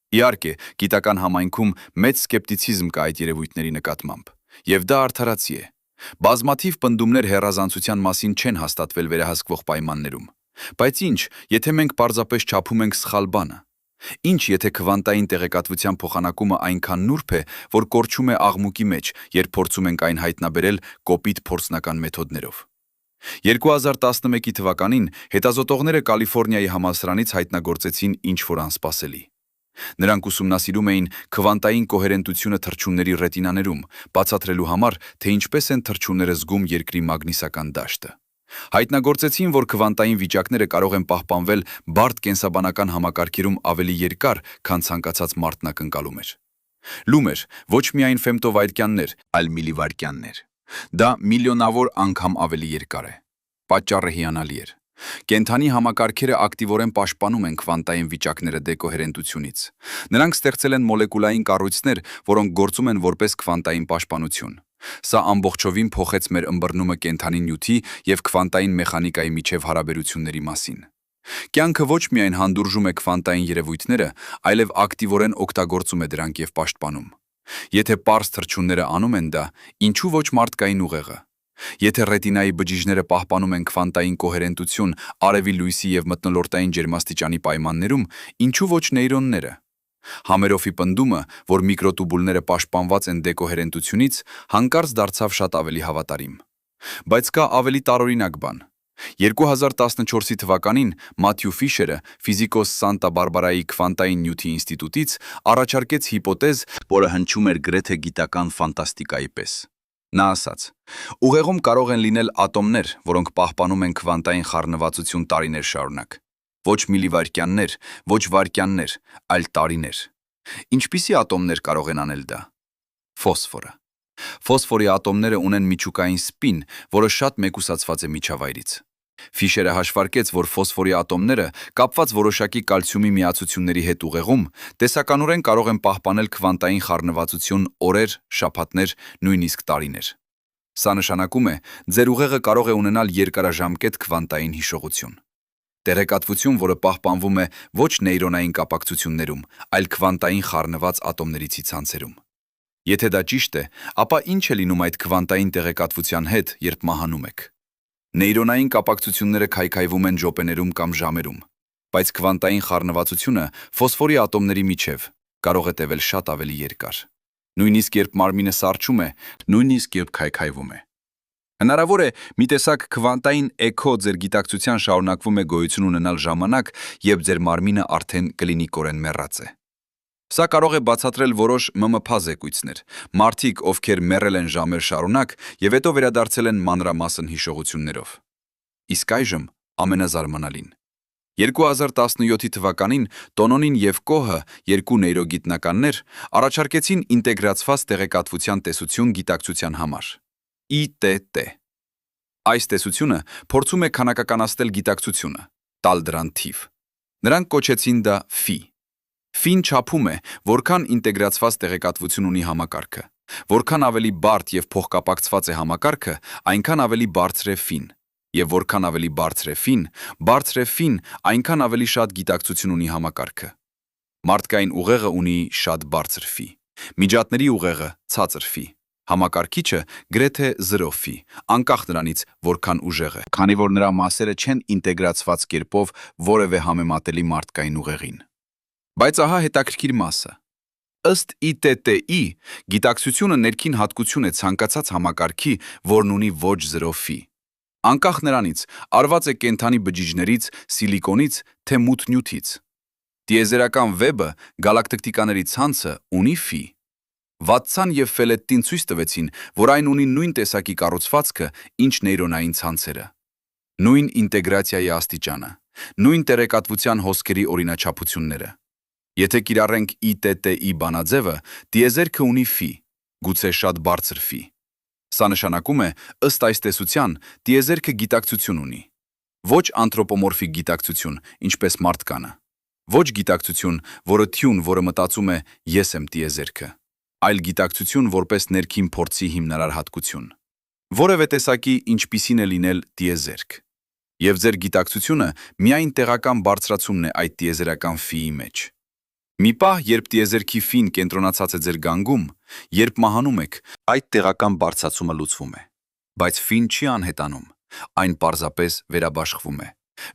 Իհարկե, գիտական համայնքում մեծ սկեպտիցիզմ կա այդ երևույթների նկատմամբ, եւ դա արդարացի է։ Բազմաթիվ պնդումներ հեռազանցության մասին չեն հաստատվել վերահսկվող պայմաններում։ Բայց ինչ, եթե մենք պարզապես չափում ենք սխալ բանը։ Ինչ, եթե քվանտային տեղեկատվության փոխանակումը այնքան նուրբ է, որ կորչում է աղմուկի մեջ, երբ փորձում ենք այն հայտնաբերել կոպիտ փորձնական մեթոդներով։ 2011 թվականին հետազոտողները Կալիֆոռնիայի համալսարանից հայտնագործեցին ինչ-որ անսպասելի։ Նրանք ուսումնասիրում էին քվանտային կոհերենտությունը թռչունների ռետինաներում, բացատրելու համար, թե ինչպես են թռչունները զգում երկրի մագնիսական դաշտը։ Հայտնագործեցին, որ քվանտային վիճակները կարող են պահպանվել բարդ կենսաբանական համակարգերում ավելի երկար, քան ցանկացած մարդնակնկալում էր։ Լում էր ոչ միայն ֆեմտովայրկյաններ, այլ միլիվայրկյաններ։ Դա միլիոնավոր անգամ ավելի երկար է։ Պատճառը հիանալի էր։ Կենդանի համակարգերը ակտիվորեն պաշտպանում են քվանտային վիճակները դեկոհերենտությունից։ Նրանք ստեղծել են մոլեկուլային կառույցներ, որոնք գործում են որպես քվանտային պաշտպանություն։ Սա ամբողջովին փոխեց մեր ըմբռնումը կենդանի նյութի եւ քվանտային մեխանիկայի միջև հարաբերությունների մասին։ Կյանքը ոչ միայն հանդուրժում է քվանտային երևույթները, այլև ակտիվորեն օգտագործում է դրանք եւ պաշտպանում։ Եթե պարզ թռչունները անում են դա, ինչու ոչ մարդկային ուղեղը։ Եթե ռետինայի բջիջները պահպանում են քվանտային կոհերենտություն արևի լույսի եւ մթնոլորտային ջերմաստիճանի պայմաններում, ինչու ոչ նեյրոնները։ Համերոֆի պնդումը, որ միկրոտուբուլները պաշտպանված են դեկոհերենտությունից, հանկարծ դարձավ շատ ավելի հավատարիմ։ Բայց կա ավելի տարօրինակ բան։ 2014 թվականին Մաթյու Ֆիշերը, ֆիզիկոս Սանտա Բարբարայի քվանտային նյութի ինստիտուտից, առաջարկեց հիպոթեզ, որը հնչում էր գրեթե գիտական ֆանտաստիկայի պես։ Նա ասաց. ուղեղում կարող են լինել ատոմներ, որոնք պահպանում են քվանտային խառնվածություն տարիներ շարունակ։ Ոչ միլիվայրկյաններ, ոչ վայրկյաններ, այլ տարիներ։ Ինչպիսի ատոմներ կարող են անել դա։ Ֆոսֆորը։ Ֆոսֆորի ատոմները ունեն միջուկային սպին, որը շատ մեկուսացված է միջավայրից։ Ֆիշերը հաշվարկեց, որ ֆոսֆորի ատոմները, կապված որոշակի կալցիումի միացությունների հետ ուղեղում, տեսականորեն կարող են պահպանել քվանտային խառնվածություն օրեր, շաբաթներ, նույնիսկ տարիներ։ Սա նշանակում է, ձեր ուղեղը կարող է ունենալ երկարաժամկետ քվանտային հիշողություն։ Տեղեկատվություն, որը պահպանվում է ոչ նեյրոնային կապակցություններում, այլ քվանտային խառնված ատոմների ցանցերում։ Եթե դա ճիշտ է, ապա ինչ է լինում այդ քվանտային տեղեկատվության հետ, երբ մահանում եք։ Նեյրոնային կապակցությունները քայքայվում են րոպեներում կամ ժամերում, բայց քվանտային խառնվածությունը ֆոսֆորի ատոմների միջև կարող է տևել շատ ավելի երկար։ Նույնիսկ երբ մարմինը սառչում է, նույնիսկ երբ քայքայվում է։ Հնարավոր է մի տեսակ քվանտային էքո ձեր գիտակցության շարունակվում է գոյություն ունենալ ժամանակ, երբ ձեր մարմինը արդեն կլինիկորեն մեռած է։ Սա կարող է բացատրել որոշ ՄՄՓ զեկույցներ, մարդիկ, ովքեր մեռել են ժամեր շարունակ եւ հետո վերադարձել են մանրամասն հիշողություններով։ Իսկ այժմ ամենազարմանալին։ 2017 թվականին Տոնոնին եւ Կոհը, երկու նեյրոգիտնականներ, առաջարկեցին ինտեգրացված տեղեկատվության տեսություն գիտակցության համար՝ ITT։ Այս տեսությունը փորձում է քանակականացնել գիտակցությունը, տալ դրան թիվ։ Նրանք կոչեցին դա Phi։ Phi-ն չափում է, որքան ինտեգրացված տեղեկատվություն ունի համակարգը։ Որքան ավելի բարդ եւ փոխկապակցված է համակարգը, այնքան ավելի բարձր է Phi-ն։ Եվ որքան ավելի բարձր է Phi-ն, այնքան ավելի շատ գիտակցություն ունի համակարգը։ Մարդկային ուղեղը ունի շատ բարձր Phi, միջատների ուղեղը ցածր Phi, համակարգիչը գրեթե 0 Phi, անկախ նրանից որքան ուժեղ է, քանի որ նրա մասերը չեն ինտեգրացված կերպով որևէ համեմատելի մարդկային ուղեղին։ Բայց ահա հետաքրքիր մասը։ Ըստ ITT-ի, գիտակցությունը ներքին հատկություն է ցանկացած համակարգի, որն ունի ոչ 0 Phi։ Անկախ նրանից, արված է կենդանի բջիջներից, սիլիկոնից, թե մութ նյութից։ Տիեզերական վեբը, գալակտիկաների ցանցը ունի Phi։ Վատցան եւ Ֆելետտին ցույց տվեցին, որ այն ունի նույն տեսակի կառուցվածքը, ինչ նեյրոնային ցանցերը։ Նույն ինտեգրացիայի աստիճանը, նույն տեղեկատվության հոսքերի օրինաչափությունները։ Եթե կիրառենք ITT-ի բանաձևը, տիեզերքը ունի Phi, գուցե շատ բարձր Phi։ Սա նշանակում է, ըստ այս տեսության, տիեզերքը գիտակցություն ունի։ Ոչ անթրոպոմորֆիկ գիտակցություն, ինչպես մարդկանը։ Ոչ գիտակցություն, որը թյուն, որը մտածում է ես եմ տիեզերքը, այլ գիտակցություն որպես ներքին փորձի հիմնարար հատկություն։ Որևէ տեսակի ինչպիսին է լինել տիեզերք։ Եվ ձեր գիտակցությունը միայն տեղական բարձրացումն է այդ տիեզերական Phi-ի մեջ։ Մի պահ, երբ տիեզերքի Phi-ն կենտրոնացած է ձեր գանգում, երբ մահանում եք, այդ տեղական բարձրացումը լուծվում է։ Բայց Phi-ն չի անհետանում, այն պարզապես վերաբաշխվում է։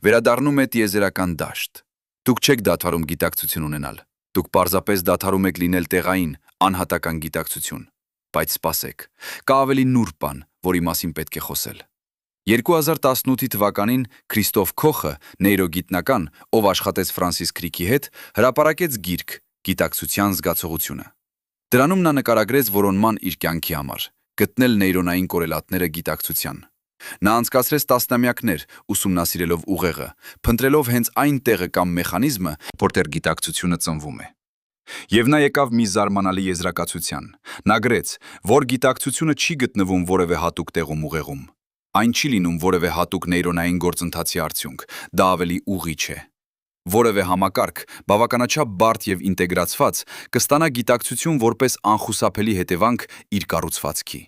Վերադառնում է տիեզերական դաշտ։ Դուք չեք դադարում գիտակցություն ունենալ։ Դուք պարզապես դադարում եք լինել տեղային, անհատական գիտակցություն։ Բայց սպասեք, կա ավելի նուրբ բան, որի մասին պետք է խոսել։ 2018 թվականին Քրիստոֆ Քոխը, նեյրոգիտնական, ով աշխատեց Ֆրանսիս Քրիքի հետ, հրապարակեց գիրք «Գիտակցության զգացողությունը»։ Դրանում նա նկարագրեց որոնման իր կյանքի համար, գտնել նեյրոնային կորելատները գիտակցության։ Նա անցկացրեց տասնամյակներ, ուսումնասիրելով ուղեղը, փնտրելով հենց այն տեղը կամ մեխանիզմը, որտեղ գիտակցությունը ծնվում է։ Եվ նա եկավ մի զարմանալի եզրակացության։ Նա գրեց, որ գիտակցությունը չի գտնվում որևէ հատուկ տեղում ուղեղում։ Այն չի լինում որևէ հատուկ նեյրոնային գործընթացի արդյունք, դա ավելի ուղիչ է։ Որևէ համակարգ, բավականաչափ բարդ եւ ինտեգրացված, կստանա գիտակցություն որպես անխուսափելի հետևանք իր կառուցվածքի։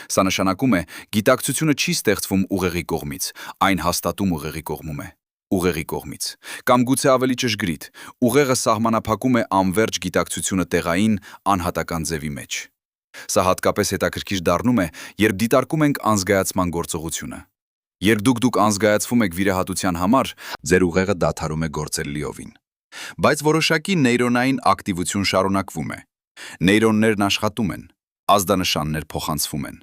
Սա նշանակում է, գիտակցությունը չի ստեղծվում ուղեղի կողմից, այն հաստատում ուղեղի կողմում է։ Ուղեղի կողմից։ Կամ գուցե ավելի ճշգրիտ, ուղեղը սահմանափակում է անվերջ գիտակցությունը տեղային, անհատական ձևի մեջ։ Սա հատկապես հետաքրքիր դառնում է, երբ դիտարկում ենք անզգայացման գործողությունը։ Երբ դուք անզգայացվում եք վիրահատության համար, ձեր ուղեղը դադարում է գործել լիովին։ Բայց որոշակի նեյրոնային ակտիվություն շարունակվում է։ Նեյրոններն աշխատում են, ազդանշաններ փոխանցվում են։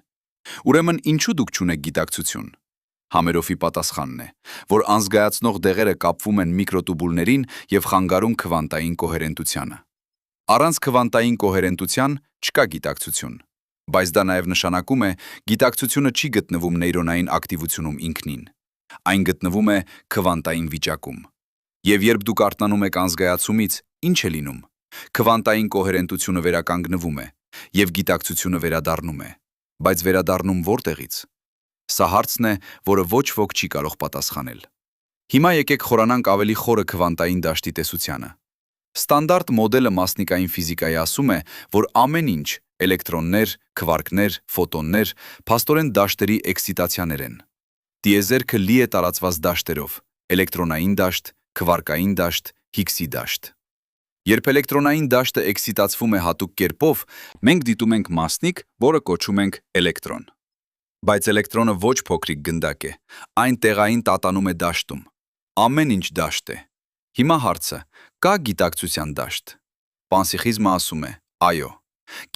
Ուրեմն ինչու դուք չունեք գիտակցություն։ Համերոֆի պատասխանն է, որ անզգայացնող դեղերը կապվում են միկրոտուբուլներին եւ խանգարում քվանտային կոհերենտությանը։ Առանց քվանտային կոհերենտության չկա գիտակցություն, բայց դա նաև նշանակում է, գիտակցությունը չի գտնվում նեյրոնային ակտիվությունում ինքնին։ Այն գտնվում է քվանտային վիճակում։ Եվ երբ դուք արթնանում եք անզգայացումից, ինչ է լինում։ Քվանտային կոհերենտությունը վերականգնվում է, եւ գիտակցությունը վերադառնում է։ Բայց վերադառնում որտեղից։ Սա հարցն է, որը ոչ ոք չի կարող պատասխանել։ Հիմա եկեք խորանանք ավելի խորը քվանտային դաշտի տեսությանը։ Ստանդարտ մոդելը մասնիկային ֆիզիկայի ասում է, որ ամեն ինչ, էլեկտրոններ, քվարկներ, ֆոտոններ, փաստորեն դաշտերի էքսիտացիաներ են։ Տիեզերքը լի է տարածված դաշտերով՝ էլեկտրոնային դաշտ, քվարկային դաշտ, Հիգսի դաշտ։ Երբ էլեկտրոնային դաշտը էքսիտացվում է հատուկ կերպով, մենք դիտում ենք մասնիկ, որը կոչում ենք էլեկտրոն։ Բայց էլեկտրոնը ոչ փոքրիկ գնդակ է, այն տեղային տատանում է դաշտում։ Ամեն ինչ դաշտ է։ Հիմա հարցը, կա գիտակցության դաշտ։ Պանսիխիզմը ասում է, այո։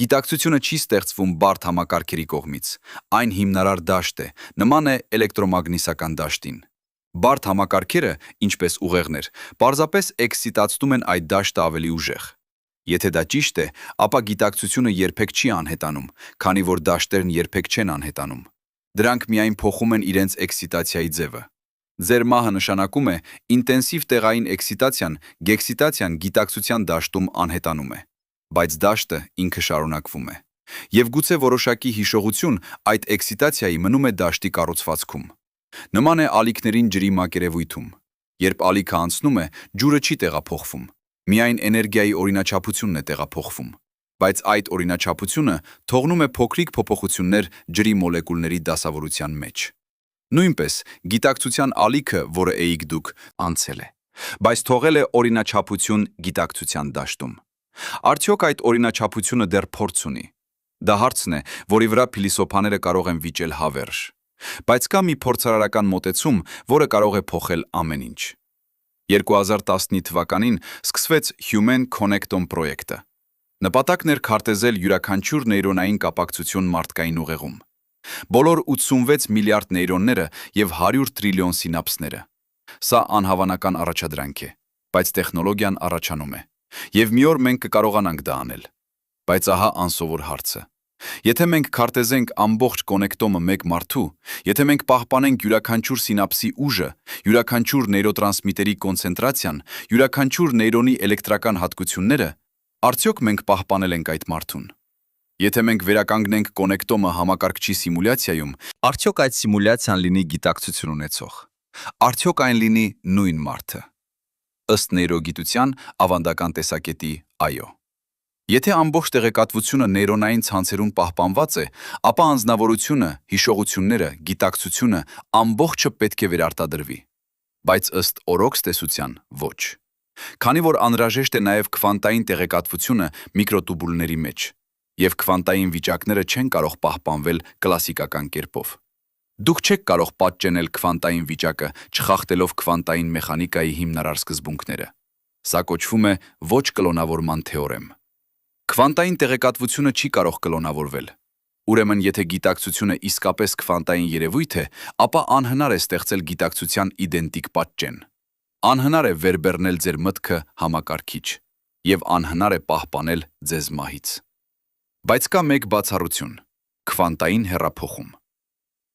Գիտակցությունը չի ստեղծվում բարդ համակարգերի կողմից, այն հիմնարար դաշտ է, նման է էլեկտրոմագնիսական դաշտին։ Բարդ համակարգերը, ինչպես ուղեղներ, պարզապես էքսիտացնում են այդ դաշտը ավելի ուժեղ։ Եթե դա ճիշտ է, ապա գիտակցությունը երբեք չի անհետանում, քանի որ դաշտերն երբեք չեն անհետանում։ Դրանք միայն փոխում են իրենց էքսիտացիայի ձևը։ Ձեր մահը նշանակում է ինտենսիվ տեղային էքսիտացիան, գեքսիտացիան գիտակցության դաշտում անհետանում է, բայց դաշտը ինքը շարունակվում է։ Եվ գուցե որոշակի հիշողություն այդ էքսիտացիայի մնում է դաշտի կառուցվածքում։ Նման է ալիքներին ջրի մակերևույթում։ Երբ ալիքը անցնում է, ջուրը չի տեղափոխվում։ Միայն էներգիայի օրինաչափությունն է տեղափոխվում, բայց այդ օրինաչափությունը թողնում է փոքրիկ փոփոխություններ ջրի մոլեկուլների դասավորության մեջ։ Նույնպես գիտակցության ալիքը, որը էիք դուք, անցել է, բայց թողել է օրինաչափություն գիտակցության դաշտում։ Արդյոք այդ օրինաչափությունը դեռ փորձ ունի։ Դա հարցն է, որի վրա փիլիսոփաները կարող են վիճել հավերժ։ Բայց կա մի փորձարարական մոտեցում, որը կարող է փոխել ամեն ինչ։ 2015 թվականին սկսվեց Human Connectome պրոյեկտը։ Նպատակն էր քարտեզել յուրաքանչյուր նեյրոնային կապակցություն մարդկային ուղեղում։ Բոլոր 86 միլիարդ նեյրոնները և 100 տրիլիոն սինապսները։ Սա անհավանական առաջադրանք է, բայց տեխնոլոգիան առաջանում է։ Եվ մի օր մենք կկարողանանք դա անել։ Բայց ահա անսովոր հարցը։ Եթե մենք քարտեզենք ամբողջ կոնեկտոմը մեկ մարդու, եթե մենք պահպանենք յուրաքանչյուր սինապսի ուժը, յուրաքանչյուր նեյրոտրանսմիտերի կոնցենտրացիան, յուրաքանչյուր նեյրոնի էլեկտրական հատկությունները, արդյոք մենք պահպանել ենք այդ մարդուն։ Եթե մենք վերականգնենք կոնեկտոմը համակարգչի սիմուլյացիայում, արդյոք այդ սիմուլյացիան լինի գիտակցություն ունեցող։ Արդյոք այն լինի նույն մարդը։ Ըստ նեյրոգիտության ավանդական տեսակետի, այո։ Եթե ամբողջ տեղեկատվությունը նեյրոնային ցանցերում պահպանված է, ապա անձնավորությունը, հիշողությունները, գիտակցությունը ամբողջը պետք է վերարտադրվի։ Բայց ըստ օրոքս տեսության ոչ։ Քանի որ անհրաժեշտ է նաև քվանտային տեղեկատվությունը միկրոտուբուլների մեջ, և քվանտային վիճակները չեն կարող պահպանվել կլասիկական կերպով։ Դուք չեք կարող պատճենել քվանտային վիճակը, չխախտելով քվանտային մեխանիկայի հիմնարար սկզբունքները։ Սա կոչվում է ոչ կլոնավորման թեորեմ։ Քվանտային տեղեկատվությունը չի կարող կլոնավորվել։ Ուրեմն, եթե գիտակցությունը իսկապես քվանտային երևույթ է, ապա անհնար է ստեղծել գիտակցության իդենտիկ պատճեն։ Անհնար է վերբեռնել ձեր մտքը համակարգիչ, և անհնար է պահպանել ձեզ մահից։ Բայց կա մեկ բացառություն՝ քվանտային հեռափոխում։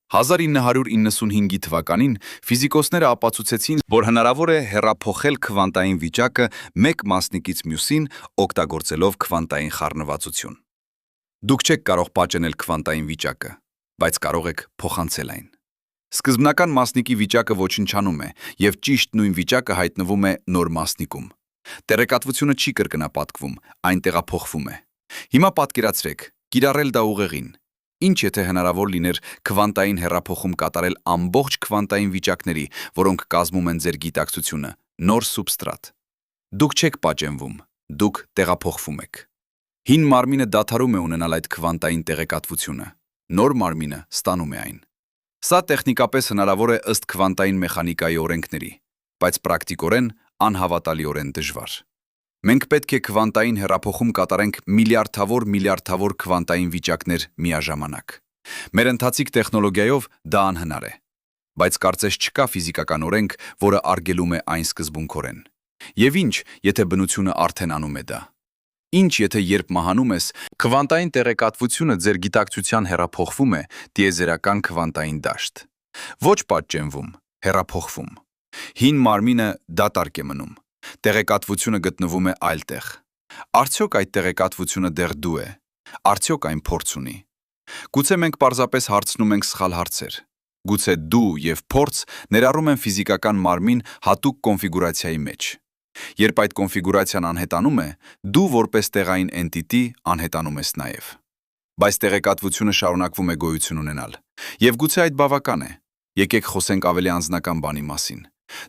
1995 թվականին ֆիզիկոսները ապացուցեցին, որ հնարավոր է հեռափոխել քվանտային վիճակը մեկ մասնիկից մյուսին օգտագործելով քվանտային խառնվածություն։ Դուք չեք կարող պատճենել քվանտային վիճակը, բայց կարող եք փոխանցել այն։ Սկզբնական մասնիկի վիճակը ոչնչանում է, և ճիշտ նույն վիճակը հայտնվում է նոր մասնիկում։ Տեղեկատվությունը չի կրկնապատկվում, այն տեղափոխվում է։ Հիմա պատկերացրեք, կիրառել դա ուղեղին։ Ինչ եթե հնարավոր լիներ քվանտային հեռափոխում կատարել ամբողջ քվանտային վիճակների, որոնք կազմում են ձեր գիտակցությունը, նոր սուբստրատ։ Դուք չեք պատճենվում, դուք տեղափոխվում եք։ Հին մարմինը դադարում է ունենալ այդ քվանտային տեղեկատվությունը, նոր մարմինը ստանում է այն։ Սա տեխնիկապես հնարավոր է ըստ քվանտային մեխանիկայի օրենքների, բայց պրակտիկորեն անհավատալիորեն դժվար։ Մենք պետք է քվանտային հեռափոխում կատարենք միլիարդավոր քվանտային վիճակներ միաժամանակ։ Մեր ընթացիկ տեխնոլոգիայով դա անհնար է։ Բայց կարծես չկա ֆիզիկական օրենք, որը արգելում է այն սկզբունքորեն։ Եվ ինչ, եթե բնությունը արդեն անում է դա։ Ինչ, եթե երբ մահանում ես, քվանտային տեղեկատվությունը ձեր գիտակցության հեռափոխվում է տիեզերական քվանտային դաշտ։ Ոչ պատճենվում, հեռափոխվում։ Հին մարմինը դատարկ է մնում։ Տեղեկատվությունը գտնվում է այլտեղ։ Արդյոք այդ տեղեկատվությունը դեռ դու է։ Արդյոք այն փորձ ունի։ Գուցե մենք պարզապես հարցնում ենք սխալ հարցեր։ Գուցե դու և փորձ ներառում են ֆիզիկական մարմին հատուկ կոնֆիգուրացիայի մեջ։ Երբ այդ կոնֆիգուրացիան անհետանում է, դու որպես տեղային էնտիտի անհետանում ես նաև։ Բայց տեղեկատվությունը շարունակվում է գոյություն ունենալ։ Եվ գուցե այդ բավական է։ Եկեք խոսենք ավելի անձնական բանի մասին։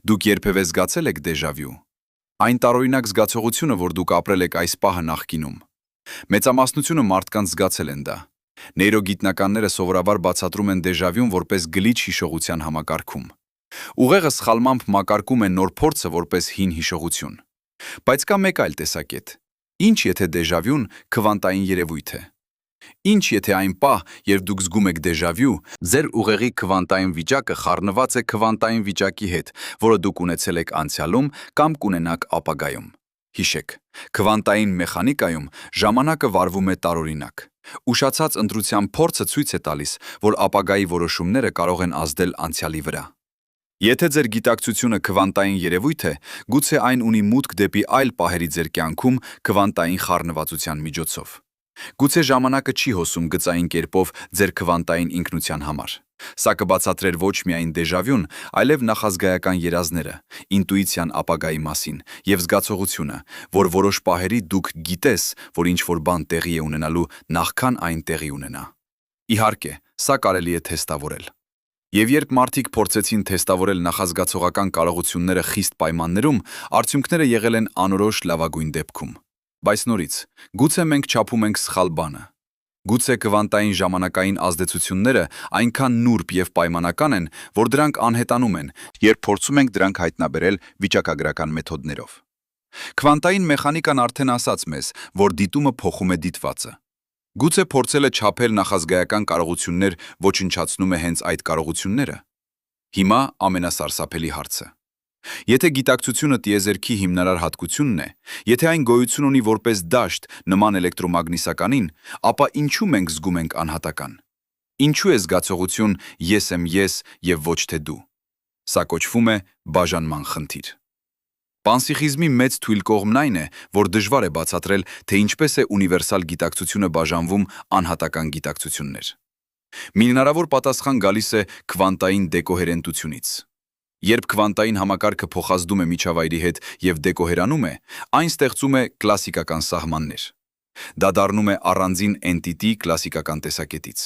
Դուք երբևէ զգացել եք դեժավյու։ Այն տարօրինակ զգացողությունը, որ դուք ապրել եք այս պահը նախկինում։ Մեծամասնությունը մարդկանց զգացել են դա։ Նեյրոգիտնականները սովորաբար բացատրում են դեժավյուն որպես գլիչ հիշողության համակարգում։ Ուղեղը սխալմամբ մակարկում է նոր փորձը որպես հին հիշողություն։ Բայց կա մեկ այլ տեսակետ։ Ինչ եթե դեժավյուն քվանտային երևույթ է։ Ինչ եթե այն պահ, երբ դուք զգում եք դեժավյու, ձեր ուղեղի քվանտային վիճակը խառնված է քվանտային վիճակի հետ, որը դուք ունեցել եք անցյալում կամ կունենաք ապագայում։ Հիշեք, քվանտային մեխանիկայում ժամանակը վարվում է տարօրինակ։ Ուշացած ընտրության փորձը ցույց է տալիս, որ ապագայի որոշումները կարող են ազդել անցյալի վրա։ Եթե ձեր գիտակցությունը քվանտային երևույթ է, գուցե այն ունի մուտք դեպի այլ պահերի ձեր կյանքում քվանտային խառնվածության միջոցով։ Գուցե ժամանակը չի հոսում գծային կերպով ձեր քվանտային ինքնության համար։ Սա կբացատրեր ոչ միայն դեժավյուն, այլև նախազգայական երազները, ինտուիցիան ապագայի մասին եւ զգացողությունը, որ որոշ պահերի դուք գիտես, որ ինչ-որ բան տեղի է ունենալու նախքան այն տեղի ունենա։ Իհարկե, սա կարելի է թեստավորել։ Եվ երբ մարդիկ փորձեցին թեստավորել նախազգացողական կարողությունները խիստ պայմաններում, արդյունքները եղել են անորոշ լավագույն դեպքում։ Բայց նորից, գուցե մենք չափում ենք սխալ բանը։ Գուցե քվանտային ժամանակային ազդեցությունները այնքան նուրբ եւ պայմանական են, որ դրանք անհետանում են, երբ փորձում ենք դրանք հայտնաբերել վիճակագրական մեթոդներով։ Քվանտային մեխանիկան արդեն ասաց մեզ, որ դիտումը փոխում է դիտվածը։ Գուցե փորձել է չափել նախազգայական կարողություններ ոչնչացնում է հենց այդ կարողությունները։ Հիմա ամենասարսափելի հարցը։ Եթե գիտակցությունը տիեզերքի հիմնարար հատկությունն է, եթե այն գոյություն ունի որպես դաշտ նման էլեկտրոմագնիսականին, ապա ինչու մենք զգում ենք անհատական։ Ինչու է զգացողություն ես եմ ես եւ ոչ թե դու։ Սա կոչվում է բաժանման խնդիր։ Պանսիխիզմի մեծ թույլ կողմն այն է, որ դժվար է բացատրել, թե ինչպես է ունիվերսալ գիտակցությունը բաժանվում անհատական գիտակցություններ։ Մի հնարավոր պատասխան գալիս է քվանտային դեկոհերենտությունից։ Երբ քվանտային համակարգը փոխազդում է միջավայրի հետ եւ դեկոհերանում է, այն ստեղծում է կլասիկական սահմաններ։ Դա դառնում է առանձին էնտիտի կլասիկական տեսակետից։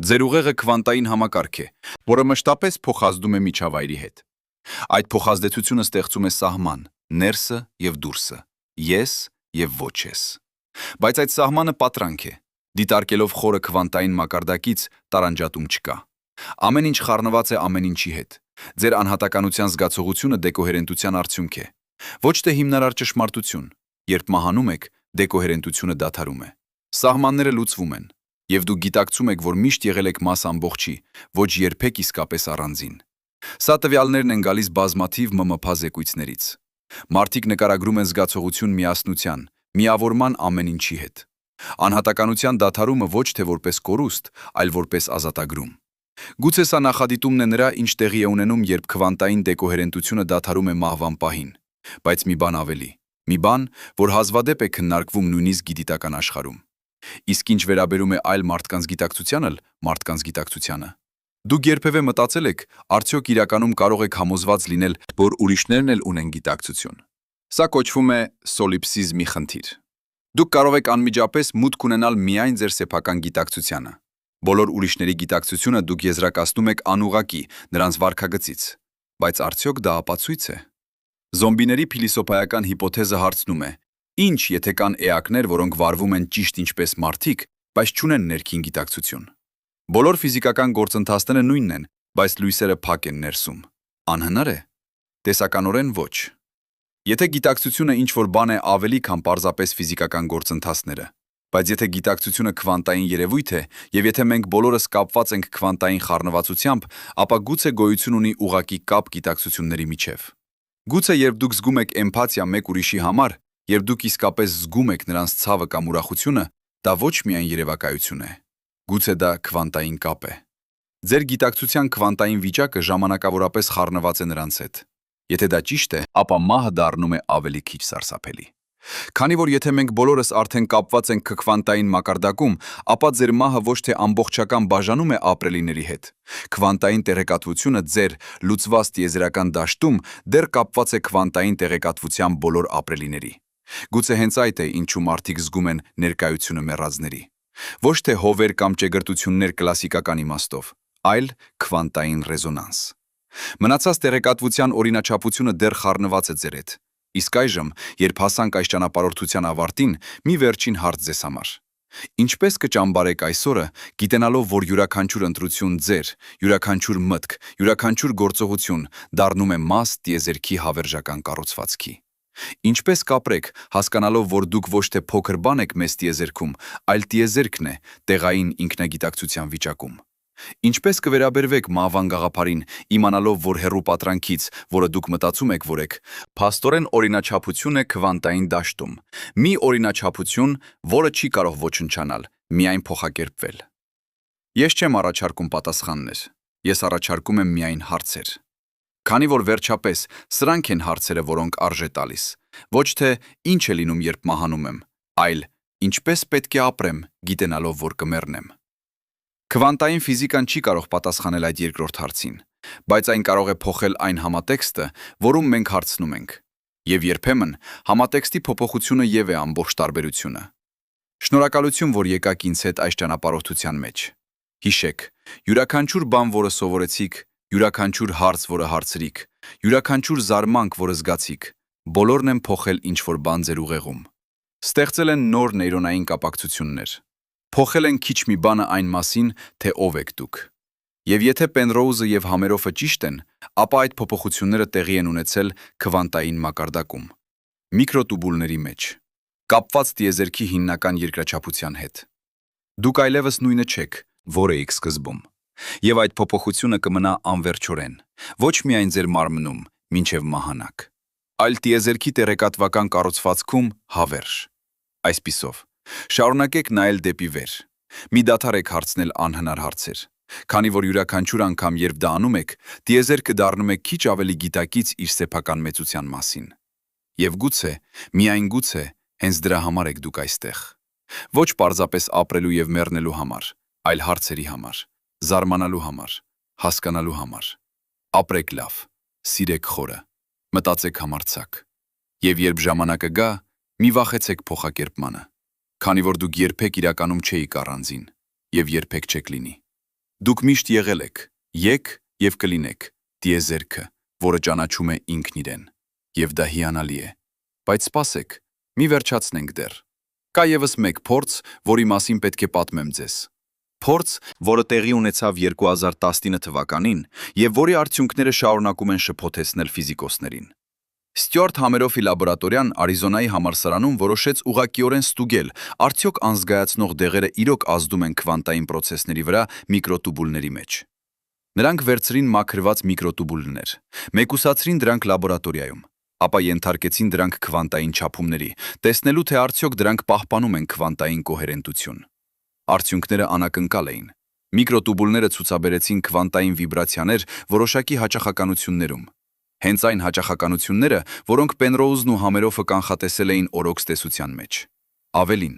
Ձեր ուղեղը քվանտային համակարգ է, որը մշտապես փոխազդում է միջավայրի հետ։ Այդ փոխազդեցությունը ստեղծում է սահման, ներսը եւ դուրսը, ես եւ ոչ ես։ Բայց այդ սահմանը պատրանք է։ Դիտարկելով խորը քվանտային մակարդակից տարանջատում չկա։ Ամեն ինչ խառնված է ամեն ինչի հետ։ Ձեր անհատականության զգացողությունը դեկոհերենտության արդյունք է։ Ոչ թե հիմնարար ճշմարտություն։ Երբ մահանում եք, դեկոհերենտությունը դադարում է։ Սահմանները լուծվում են, եւ դուք գիտակցում եք, որ միշտ եղել եք մաս ամբողջի, ոչ երբեք իսկապես առանձին։ Սա տվյալներն են գալիս բազմաթիվ ՄՄՓ զեկույցներից։ Մարդիկ նկարագրում են զգացողություն միասնության, միավորման ամեն ինչի հետ։ Անհատականության դադարումը ոչ թե որպես կորուստ, այլ որպես ազատագրում։ Գուցե սա նախադիտումն է նրա, ինչ տեղի է ունենում, երբ քվանտային դեկոհերենտությունը դադարում է մահվան պահին։ Բայց մի բան ավելի, մի բան, որ հազվադեպ է քննարկվում նույնիսկ գիտական աշխարհում։ Իսկ ինչ վերաբերում է այլ մարդկանց գիտակցությանն էլ, մարդկանց գիտակցությանը։ Դուք երբևէ մտածել եք, արդյոք իրականում կարող եք համոզված լինել, որ ուրիշներն էլ ունեն գիտակցություն։ Սա կոչվում է սոլիպսիզմի խնդիր։ Դուք կարող եք անմիջապես մուտք ունենալ միայն ձեր սեփական գիտակցությանը։ Բոլոր ուրիշների գիտակցությունը դուք եզրակացնում եք անուղղակի, նրանց վարքագծից։ Բայց արդյոք դա ապացույց է։ Զոմբիների փիլիսոփայական հիպոթեզը հարցնում է. ինչ եթե կան էակներ, որոնք վարվում են ճիշտ ինչպես մարդիկ, բայց չունեն ներքին գիտակցություն։ Բոլոր ֆիզիկական գործընթացները նույնն են, բայց լույսերը փակ են ներսում։ Անհնար է։ Տեսականորեն ոչ։ Եթե գիտակցությունը ինչ-որ բան է ավելի, քան պարզապես ֆիզիկական գործընթացները, բայց եթե գիտակցությունը քվանտային երևույթ է, եւ եթե մենք բոլորս կապված ենք քվանտային խառնվածությամբ, ապա գուցե գոյություն ունի ուղղակի կապ գիտակցությունների միջև։ Գուցե երբ դուք զգում եք էմփաթիա մեկ ուրիշի համար, երբ դուք իսկապես զգում եք նրանց ցավը կամ ուրախությունը, դա ոչ միայն երևակայություն է։ Գուցե դա քվանտային կապ է։ Ձեր գիտակցության քվանտային վիճակը ժամանակավորապես խառնված է նրանց հետ։ Եթե դա ճիշտ է, ապա մահը դառնում է ավելի քիչ սարսափելի։ Քանի որ եթե մենք բոլորս արդեն կապված ենք քվանտային մակարդակում, ապա ձեր մահը ոչ թե ամբողջական բաժանում է ապրելիների հետ։ Քվանտային տեղեկատվությունը ձեր լուծված տիեզերական դաշտում դեռ կապված է քվանտային տեղեկատվության բոլոր ապրելիների։ Գուցե հենց այդ է, ինչու մարդիկ զգում են ներկայությունը մեռածների։ Ոչ թե հովեր կամ ճեգրտություններ կլասիկական իմաստով, այլ քվանտային ռեզոնանս։ Մնացած տեղեկատվության օրինաչափությունը դեռ խառնված է ձեր հետ։ Իսկ այժմ, երբ հասանք այս ճանապարհորդության ավարտին, մի վերջին հարց ձեզ համար։ Ինչպես կճամբարեք այսօրը, գիտենալով, որ յուրաքանչյուր ընտրություն ձեր, յուրաքանչյուր մտք, յուրաքանչյուր գործողություն դառնում է մաս տիեզերքի հավերժական կառուցվածքի։ Ինչպես կապրեք, հասկանալով, որ դուք ոչ թե փոքր բան եք մեծ տիեզերքում, այլ տիեզերքն է տեղային ինքնագիտակցության վիճակում։ Ինչպես կվերաբերվեք մահվան գաղափարին, իմանալով, որ հեռու պատրանքից, որը դուք մտածում եք, որ եք, փաստորեն օրինաչափություն է քվանտային դաշտում։ Մի օրինաչափություն, որը չի կարող ոչնչանալ, միայն փոխակերպվել։ Ես չեմ առաջարկում պատասխաններ, ես առաջարկում եմ միայն հարցեր։ Քանի որ վերջապես սրանք են հարցերը, որոնք արժե տալիս, ոչ թե ինչ է լինում, երբ մահանում եմ, այլ ինչպես պետք է ապրեմ, գիտենալով, որ կմեռնեմ։ Քվանտային ֆիզիկան չի կարող պատասխանել այդ երկրորդ հարցին, բայց այն կարող է փոխել այն համատեքստը, որում մենք հարցնում ենք։ Եվ երբեմն համատեքստի փոփոխությունը եւ է ամբողջ տարբերությունը։ Շնորհակալություն, որ եկաք ինձ հետ այս ճանապարհորդության մեջ։ Հիշեք, յուրաքանչյուր բան, որը սովորեցիք, յուրաքանչյուր հարց, որը հարցրիք, յուրաքանչյուր զարմանք, որը զգացիք, բոլորն են փոխել ինչ-որ բան ձեր ուղեղում։ Ստեղծել են նոր նեյրոնային կապակցություններ։ Փոխել են քիչ մի բանը այն մասին, թե ով եք դուք։ Եվ եթե Պենրոուզը եւ Համերոֆը ճիշտ են, ապա այդ փոփոխությունները տեղի են ունեցել քվանտային մակարդակում, միկրոտուբուլների մեջ, կապված տիեզերքի հիմնական երկրաչափության հետ։ Դուք այլևս նույնը չեք, որ էիք սկզբում։ Եվ այդ փոփոխությունը կմնա անվերջորեն, ոչ միայն ձեր մարմնում, մինչև մահանակ, այլ տիեզերքի տեղեկատվական կառուցվածքում հավերժ։ Այսպիսով, շարունակեք նայել դեպի վեր։ Մի դադարեք հարցնել անհնար հարցեր, քանի որ յուրաքանչյուր անգամ, երբ դա անում եք, տիեզերքը դառնում է քիչ ավելի գիտակից իր սեփական մեծության մասին։ Եվ գուցե, միայն գուցե, հենց դրա համար եք դուք այստեղ։ Ոչ պարզապես ապրելու եւ մեռնելու համար, այլ հարցերի համար, զարմանալու համար, հասկանալու համար։ Ապրեք լավ, սիրեք խորը, մտածեք համարձակ։ Եվ երբ ժամանակը գա, մի վախեցեք փոխակերպմանը, քանի որ դուք երբեք իրականում չէիք առանձին եւ երբեք չեք լինի։ Դուք միշտ եղել եք եւ կլինեք տիեզերքը, որը ճանաչում է ինքն իրեն, եւ դա հիանալի է։ Բայց սպասեք, մի վերջացնենք դեռ։ Կա եւս մեկ փորձ, որի մասին պետք է պատմեմ ձեզ։ Փորձ, որը տեղի ունեցավ 2019 թվականին եւ որի արդյունքները շարունակում են շփոթեցնել ֆիզիկոսներին։ Ստյուարտ Համերոֆի լաբորատորիան Արիզոնայի համալսարանում որոշեց ուղղակիորեն ստուգել, արդյոք անզգայացնող դեղերը իրոք ազդում են քվանտային պրոցեսների վրա միկրոտուբուլների մեջ։ Նրանք վերցրին մաքրված միկրոտուբուլներ, մեկուսացրին դրանք լաբորատորիայում, ապա ենթարկեցին դրանք քվանտային չափումների, տեսնելու թե արդյոք դրանք պահպանում են քվանտային կոհերենտություն։ Արդյունքները անակնկալ էին։ Միկրոտուբուլները ցուցաբերեցին քվանտային վիբրացիաներ որոշակի հաճախականություններում։ Հենց այն հաճախականությունները, որոնք Պենրոուզն ու Համերոֆը կանխատեսել էին օրոքս տեսության մեջ։ Ավելին,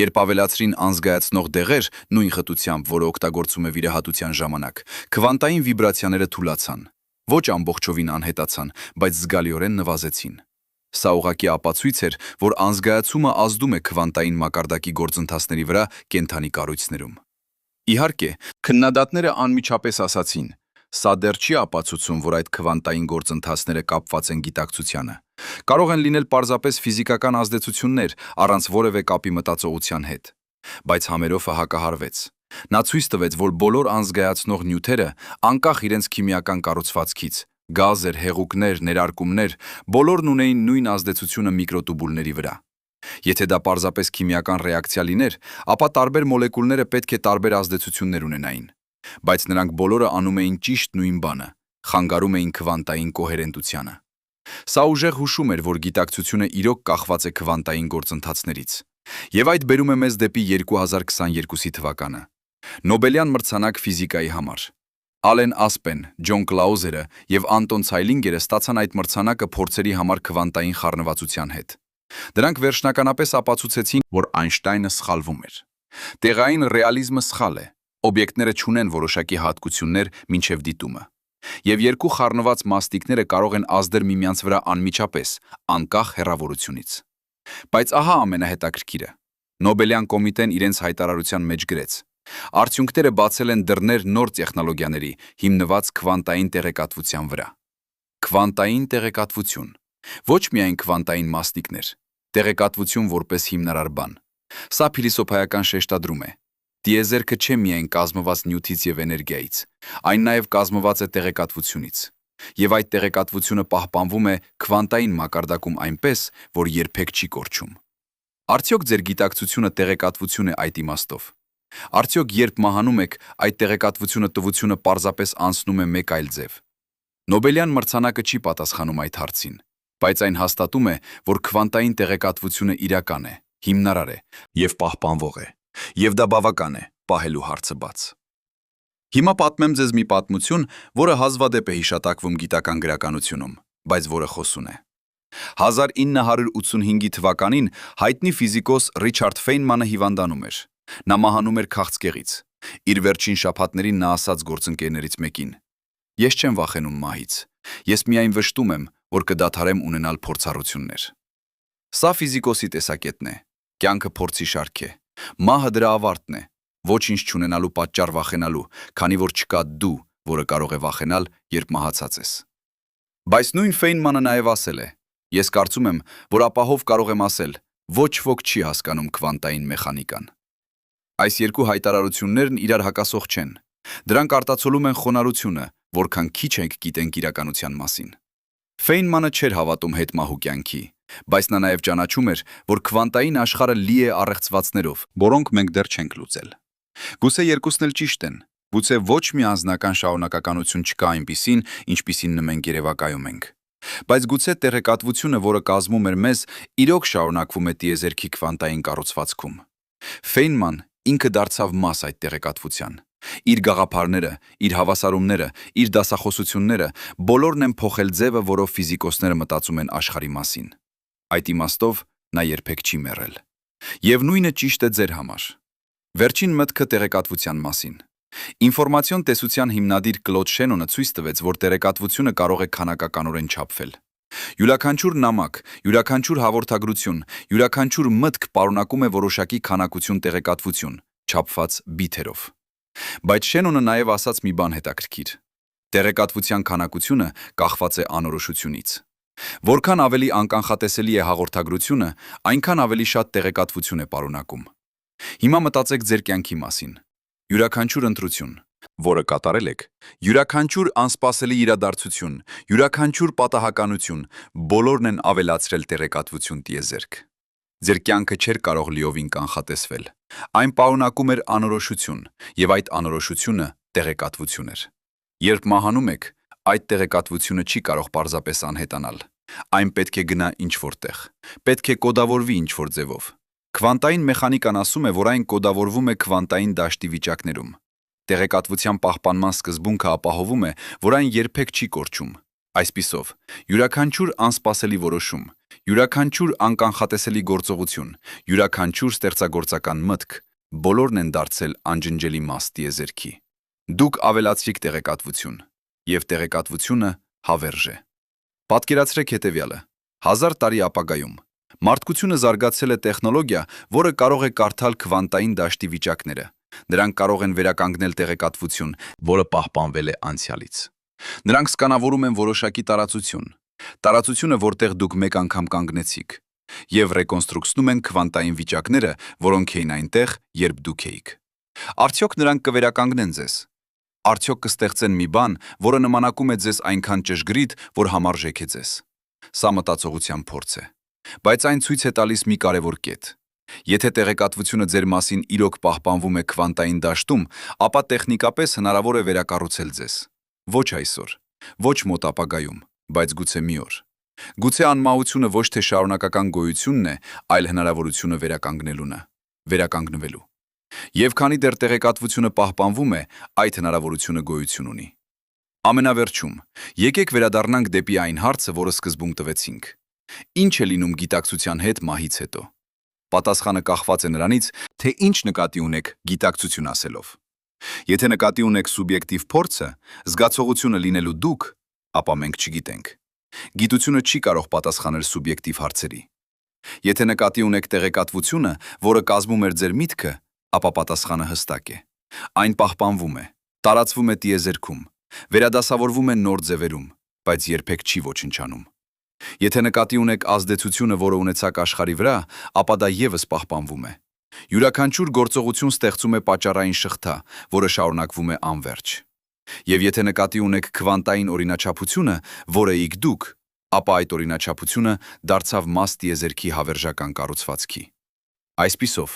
երբ ավելացրին անզգայացնող դեղեր նույն խտությամբ, որը օգտագործում է վիրահատության ժամանակ, քվանտային վիբրացիաները թուլացան, ոչ ամբողջովին անհետացան, բայց զգալիորեն նվազեցին։ Սա ուղղակի ապացույց էր, որ անզգայացումը ազդում է քվանտային մակարդակի գործընթացների վրա կենդանի կառույցներում։ Իհարկե, քննադատները անմիջապես ասացին. Սա դեռ չի ապացուցում, որ այդ քվանտային գործընթացները կապված են գիտակցությանը։ Կարող են լինել պարզապես ֆիզիկական ազդեցություններ, առանց որևէ կապի մտածողության հետ։ Բայց Համերոֆը հակահարվեց։ Նա ցույց տվեց, որ բոլոր անզգայացնող նյութերը, անկախ իրենց քիմիական կառուցվածքից, գազեր, հեղուկներ, ներարկումներ, բոլորն ունեին նույն ազդեցությունը միկրոտուբուլների վրա։ Եթե դա պարզապես քիմիական ռեակցիա լիներ, ապա տարբեր մոլեկուլները պետք է տարբեր ազդեցություններ ունենային։ Բայց նրանք բոլորը անում էին ճիշտ նույն բանը, խանգարում էին քվանտային կոհերենտությանը։ Սա ուժեղ հուշում էր, որ գիտակցությունը իրոք կախված է քվանտային գործընթացներից։ Եվ այդ բերում է մեզ դեպի 2022 թվականը։ Նոբելյան մրցանակ ֆիզիկայի համար։ Ալեն Ասպեն, Ջոն Կլաուզերը եւ Անտոն Ցայլինգերը ստացան այդ մրցանակը փորձերի համար քվանտային խառնվածության հետ։ Դրանք վերջնականապես ապացուցեցին, որ Այնշտայնը սխալվում էր։ Տեղային ռեալիզմը սխալ է։ Օբյեկտները չունեն որոշակի հատկություններ մինչև դիտումը։ Եվ երկու խառնված մաստիկները կարող են ազդել միմյանց վրա անմիջապես, անկախ հեռավորությունից։ Բայց ահա ամենահետաքրքիրը։ Նոբելյան կոմիտեն իրենց հայտարարության մեջ գրեց. Արդյունքները բացել են դռներ նոր տեխնոլոգիաների, հիմնված քվանտային տեղեկատվության վրա։ Քվանտային տեղեկատվություն։ Ոչ միայն քվանտային մաստիկներ, տեղեկատվություն որպես հիմնարար բան։ Սա փիլիսոփայական շեշտադրում է։ Տիեզերքը չէ միայն կազմված նյութից եւ էներգիայից, այն նաեւ կազմված է տեղեկատվությունից։ Եվ այդ տեղեկատվությունը պահպանվում է քվանտային մակարդակում այնպես, որ երբեք չի կորչում։ Արդյոք ձեր գիտակցությունը տեղեկատվություն է այդ իմաստով։ Արդյոք երբ մահանում եք, այդ տեղեկատվությունը տվությունը պարզապես անցնում է մեկ այլ ձև։ Նոբելյան մրցանակը չի պատասխանում այդ հարցին, բայց այն հաստատում է, որ քվանտային տեղեկատվությունը իրական է, հիմնարար է եւ պահպանվող է, եւ դա բավական է պահելու հարցը բաց։ Հիմա պատմեմ ձեզ մի պատմություն, որը հազվադեպ է հիշատակվում գիտական գրականությունում, բայց որը խոսուն է։ 1985 թվականին հայտնի ֆիզիկոս Ռիչարդ Ֆեյնմանը հիվանդանում էր։ Նա մահանում էր քաղցկեղից։ Իր վերջին շաբաթներին նա ասաց գործընկերներից մեկին. «Ես չեմ վախենում մահից, ես միայն վշտում եմ, որ կդադարեմ ունենալ փորձառություններ»։ Սա ֆիզիկոսի տեսակետն է։ Կյանքը փորձի շարք է։ Մահը դրա ավարտն է։ Ոչինչ չունենալու պատճառ վախենալու, քանի որ չկա դու, որը կարող է վախենալ, երբ մահացած ես։ Բայց նույն Ֆեյնմանը նաև ասել է. «Ես կարծում եմ, որ ապահով կարող եմ ասել, ոչ ոք չի հասկանում քվանտային մեխանիկան»։ Այս երկու հայտարարություններն իրար հակասող չեն։ Դրանք արտացոլում են խոնարհությունը, որքան քիչ ենք գիտենք իրականության մասին։ Ֆեյնմանը չէր հավատում հետմահու կյանքի, բայց նա նաև ճանաչում էր, որ քվանտային աշխարհը լի է առեղծվածներով, որոնք մենք դեռ չենք լուծել։ Գուցե երկուսն էլ ճիշտ են։ Գուցե ոչ մի անձնական շարունակականություն չկա այնպիսին, ինչպիսին մենք երևակայում ենք։ Բայց գուցե տեղեկատվությունը, որը կազմում էր մեզ, իրոք շարունակվում է տիեզերքի քվանտային կառուցվածքում։ Ֆեյնման ինքը դարձավ մաս այդ տեղեկատվության։ Իր գաղափարները, իր հավասարումները, իր դասախոսությունները բոլորն են փոխել ձևը, որով ֆիզիկոսները մտածում են աշխարհի մասին։ Այդ իմաստով նա երբեք չի մեռել։ Եվ նույնը ճիշտ է ձեր համար։ Վերջին մտքը տեղեկատվության մասին։ Ինֆորմացիոն տեսության հիմնադիր Կլոդ Շենոնը ցույց տվեց, որ տեղեկատվությունը կարող է քանակականորեն չափվել։ Յուրաքանչյուր նամակ, յուրաքանչյուր հաղորդագրություն, յուրաքանչյուր մտք պարունակում է որոշակի քանակություն տեղեկատվություն, չափված բիթերով։ Բայց Շենոնը նաև ասաց մի բան հետաքրքիր. տեղեկատվության քանակությունը կախված է անորոշությունից։ Որքան ավելի անկանխատեսելի է հաղորդագրությունը, այնքան ավելի շատ տեղեկատվություն է պարունակում։ Հիմա մտածեք ձեր կյանքի մասին։ Յուրաքանչյուր ընտրություն, որը կատարել եք, յուրաքանչյուր անսպասելի իրադարձություն, յուրաքանչյուր պատահականություն, բոլորն են ավելացրել տեղեկատվություն տիեզերք։ Ձեր կյանքը չէր կարող լիովին կանխատեսվել։ Այն պարունակում էր անորոշություն, եւ այդ անորոշությունը տեղեկատվություն էր։ Երբ մահանում եք, այդ տեղեկատվությունը չի կարող պարզապես անհետանալ։ Այն պետք է գնա ինչ-որ տեղ, պետք է կոդավորվի ինչ-որ ձևով։ Քվանտային մեխանիկան ասում է, որ այն կոդավորվում է քվանտային դաշտի վիճակներում։ Տեղեկատվության պահպանման սկզբունքը ապահովում է, որ այն երբեք չի կորչում։ Այսպիսով, յուրաքանչյուր անսպասելի որոշում, յուրաքանչյուր անկանխատեսելի գործողություն, յուրաքանչյուր ստեղծագործական մտք, բոլորն են դարձել անջնջելի մաս տիեզերքի։ Դուք ավելացրիք տեղեկատվություն, եւ տեղեկատվությունը հավերժ է։ Պատկերացրեք հետևյալը. 1000 տարի ապագայում մարդկությունը զարգացել է տեխնոլոգիա, որը կարող է կարդալ քվանտային դաշտի վիճակները։ Նրանք կարող են վերականգնել տեղեկատվություն, որը պահպանվել է անցյալից։ Նրանք սկանավորում են որոշակի տարածություն, տարածությունը, որտեղ դուք մեկ անգամ կանգնեցիք, եւ ռեկոնստրուկցնում են քվանտային վիճակները, որոնք էին այնտեղ, երբ դուք էիք։ Արդյոք նրանք կվերականգնեն ձեզ։ Արդյոք կստեղծեն մի բան, որը նմանակում է ձեզ այնքան ճշգրիտ, որ համարժեք է ձեզ։ Սա մտածողության փորձ է։ Բայց այն ցույց է տալիս մի կարևոր կետ։ Եթե տեղեկատվությունը ձեր մասին իրոք պահպանվում է քվանտային դաշտում, ապա տեխնիկապես հնարավոր է վերակառուցել ձեզ։ Ոչ այսօր, ոչ մոտ ապագայում, բայց գուցե մի օր։ Գուցե անմահությունը ոչ թե շարունակական գոյությունն է, այլ հնարավորությունը վերականգնվելու։ Եվ քանի դեռ տեղեկատվությունը պահպանվում է, այդ հնարավորությունը գոյություն ունի։ Ամենավերջում, եկեք վերադառնանք դեպի այն հարցը, որը սկզբում տվեցինք։ Ինչ է լինում գիտակցության հետ մահից հետո։ Պատասխանը կախված է նրանից, թե ինչ նկատի ունեք գիտակցություն ասելով։ Եթե նկատի ունեք սուբյեկտիվ փորձը, զգացողությունը լինելու դուք, ապա մենք չգիտենք։ Գիտությունը չի կարող պատասխանել սուբյեկտիվ հարցերի։ Եթե նկատի ունեք տեղեկատվությունը, որը կազմում է ձեր միտքը, ապա պատասխանը հստակ է։ Այն պահպանվում է, տարածվում է տիեզերքում, վերադասավորվում է նոր ձևերում, բայց երբեք չի ոչնչանում։ Եթե նկատի ունեք ազդեցությունը, որը ունեցաք աշխարհի վրա, ապա դա եւս պահպանվում է։ Յուրաքանչյուր գործողություն ստեղծում է պատճառային շղթա, որը շարունակվում է անվերջ։ Եվ եթե նկատի ունեք քվանտային օրինաչափությունը, որը իք դուք, ապա այդ օրինաչափությունը դարձավ մաս տիեզերքի հավերժական կառուցվածքի։ Այսպիսով,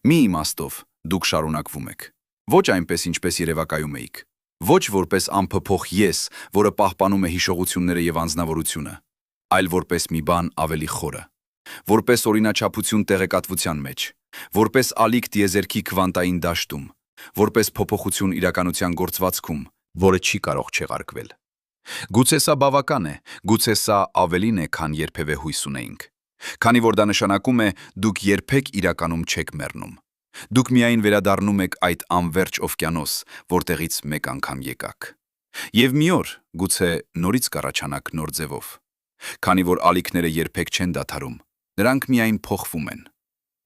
մի իմաստով, Դուք շարունակվում եք։ Ոչ այնպես, ինչպես երևակայում էիք։ Ոչ որպես անփոփոխ ես, որը պահպանում է հիշողությունները եւ անձնավորությունը, այլ որպես մի բան ավելի խորը։ Որպես օրինաչափություն տեղեկատվության մեջ, որպես ալիք տիեզերքի քվանտային դաշտում, որպես փոփոխություն իրականության գործվածքում, որը չի կարող չեղարկվել։ Գուցե սա բավական է, գուցե սա ավելին է, քան երբևէ հույս ունեինք։ Քանի որ դա նշանակում է, դուք երբեք իրականում չեք մեռնում։ Դուք միայն վերադառնում եք այդ անվերջ օվկիանոս, որտեղից մեկ անգամ եկաք։ Եվ մի օր, գուցե նորից կառաջանաք նոր ձևով։ Քանի որ ալիքները երբեք չեն դադարում, նրանք միայն փոխվում են։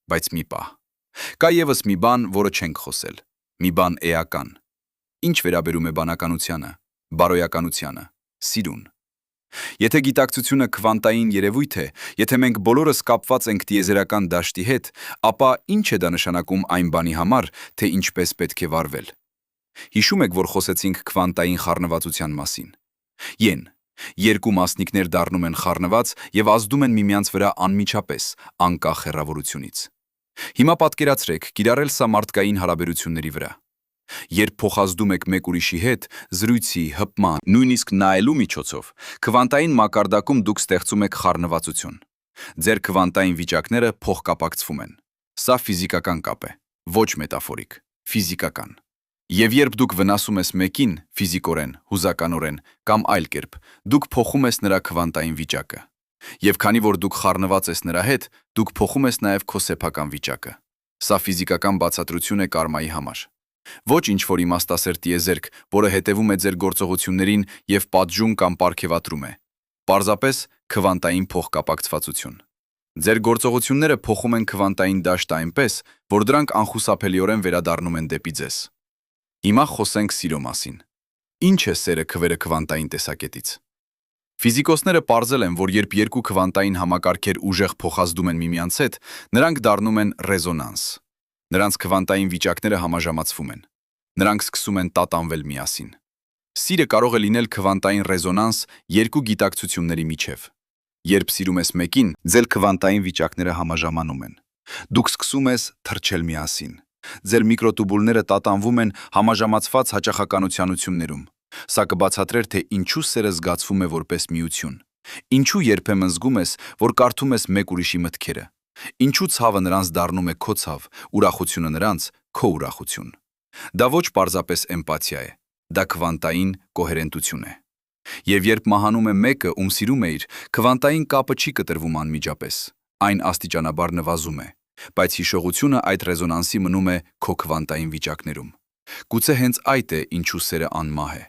Բայց մի պահ։ Կա ևս մի բան, որը չենք խոսել։ Մի բան էական։ Ինչ վերաբերում է բանականությանը, բարոյականությանը, սիրուն։ Եթե գիտակցությունը քվանտային երևույթ է, եթե մենք բոլորս կապված ենք տիեզերական դաշտի հետ, ապա ինչ է դա նշանակում այն բանի համար, թե ինչպես պետք է վարվել։ Հիշում եք, որ խոսեցինք քվանտային խառնվածության մասին։ Են, երկու մասնիկներ դառնում են խառնված եւ ազդում են միմյանց վրա անմիջապես, անկախ հեռավորությունից։ Հիմա պատկերացրեք, կիրառել սա մարդկային հարաբերությունների վրա։ Երբ փոխազդում եք մեկ ուրիշի հետ, զրույցի, հպման, նույնիսկ նայելու միջոցով, քվանտային մակարդակում դուք ստեղծում եք խառնվածություն։ Ձեր քվանտային վիճակները փոխկապակցվում են։ Սա ֆիզիկական կապ է, ոչ մետաֆորիկ, ֆիզիկական։ Եվ երբ դուք վնասում ես մեկին, ֆիզիկորեն, հուզականորեն կամ այլ կերպ, դուք փոխում ես նրա քվանտային վիճակը։ Եվ քանի որ դուք խառնված ես նրա հետ, դուք փոխում ես նաև քո սեփական վիճակը։ Սա ֆիզիկական բացատրություն է կարմայի համար։ Ոչ ինչ-որ իմաստասեր տիեզերք, որը հետևում է ձեր գործողություններին եւ պատժում կամ պարգևատրում է։ Պարզապես քվանտային փոխկապակցվածություն։ Ձեր գործողությունները փոխում են քվանտային դաշտը այնպես, որ դրանք անխուսափելիորեն վերադառնում են դեպի ձեզ։ Հիմա խոսենք սիրո մասին։ Ինչ է սերը քվերը քվանտային տեսակետից։ Ֆիզիկոսները պարզել են, որ երբ երկու քվանտային համակարգեր ուժեղ փոխազդում են միմյանց հետ, նրանք դառնում են ռեզոնանս։ Նրանց քվանտային վիճակները համաժամացվում են։ Նրանք սկսում են տատանվել միասին։ Սիրը կարող է լինել քվանտային ռեզոնանս երկու գիտակցությունների միջև։ Երբ սիրում ես մեկին, ձեր քվանտային վիճակները համաժամանում են։ Դուք սկսում ես թռչել միասին։ Ձեր միկրոտուբուլները տատանվում են համաժամացված հաճախականություններում։ Սա կբացատրեր, թե ինչու սերը զգացվում է որպես միություն։ Ինչու երբեմն զգում ես, որ կարդում ես մեկ ուրիշի մտքերը։ Ինչու ցավը նրանց դառնում է քո ցավ, ուրախությունը նրանց քո ուրախություն։ Դա ոչ պարզապես էմպաթիա է, դա քվանտային կոհերենտություն է։ Եվ երբ մահանում է մեկը, ում սիրում էիր, քվանտային կապը չի կտրվում անմիջապես, այն աստիճանաբար նվազում է, բայց հիշողությունը այդ ռեզոնանսի մնում է քո քվանտային վիճակներում։ Գուցե հենց այդ է, ինչու սերը անմահ է։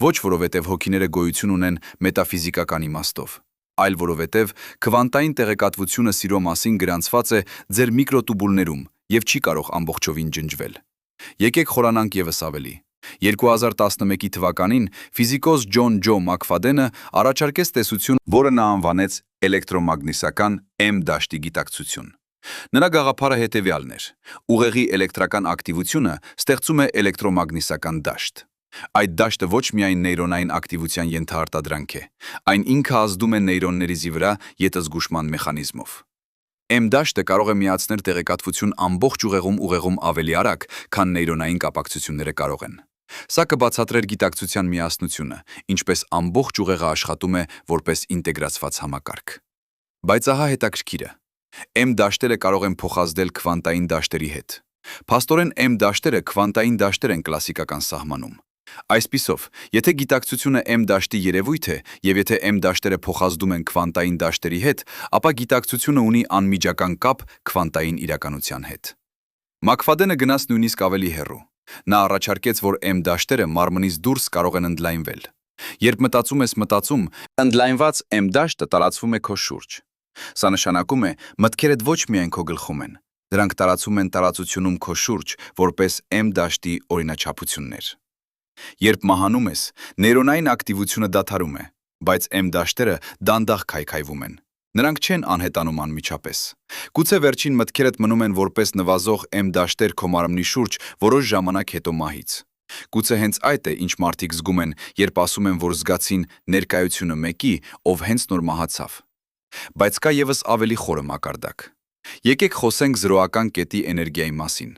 Ոչ որովհետև հոգիները գոյություն ունեն մետաֆիզիկական իմաստով, այլ որովհետև քվանտային տեղեկատվությունը սիրո մասին գրանցված է ձեր միկրոտուբուլներում եւ չի կարող ամբողջովին ջնջվել։ Եկեք խորանանք ևս ավելի։ 2011 թվականին ֆիզիկոս Ջո Մաքֆադենը առաջարկեց տեսություն, որը նա անվանեց էլեկտրոմագնիսական M դաշտի գիտակցություն։ Նրա գաղափարը հետևյալն էր. ուղեղի էլեկտրական ակտիվությունը ստեղծում է էլեկտրոմագնիսական դաշտ։ Այդ դաշտը ոչ միայն նեյրոնային ակտիվության ենթաարտադրանք է, այն ինքը ազդում է նեյրոնների վրա ետզգուշման մեխանիզմով։ M դաշտը կարող է միացնել տեղեկատվություն ամբողջ ուղեղում ավելի արագ, քան նեյրոնային կապակցությունները կարող են։ Սա կբացատրեր գիտակցության միասնությունը, ինչպես ամբողջ ուղեղը աշխատում է որպես ինտեգրացված համակարգ։ Բայց ահա հետաքրքիրը։ M դաշտերը կարող են փոխազդել քվանտային դաշտերի հետ։ Փաստորեն M դաշտերը քվանտային դաշտեր են կլասիկական սահմանում։ Այսպիսով, եթե գիտակցությունը M դաշտի երևույթ է, եւ եթե M դաշտերը փոխազդում են քվանտային դաշտերի հետ, ապա գիտակցությունը ունի անմիջական կապ քվանտային իրականության հետ։ Մաքֆադենը գնաց նույնիսկ ավելի հեռու։ Նա առաջարկեց, որ M դաշտերը մարմնից դուրս կարող են ընդլայնվել։ Երբ մտածում ես, ընդլայնված M դաշտը տարածվում է քո շուրջ։ Սա նշանակում է, մտքերդ ոչ միայն քո գլխում են, դրանք տարածվում են տարածությունում քո շուրջ, որպես M դաշտի օրինաչափություններ։ Երբ մահանում ես, նեյրոնային ակտիվությունը դադարում է, բայց M դաշտերը դանդաղ քայքայվում են։ Նրանք չեն անհետանում անմիջապես։ Գուցե վերջին մտքերդ մնում են որպես նվազող M դաշտեր քո մարմնի շուրջ որոշ ժամանակ հետո մահից։ Գուցե հենց այդ է, ինչ մարդիկ զգում են, երբ ասում են, որ զգացին ներկայությունը մեկի, ով հենց նոր մահացավ։ Բայց կա ևս ավելի խորը մակարդակ։ Եկեք խոսենք զրոական կետի էներգիայի մասին։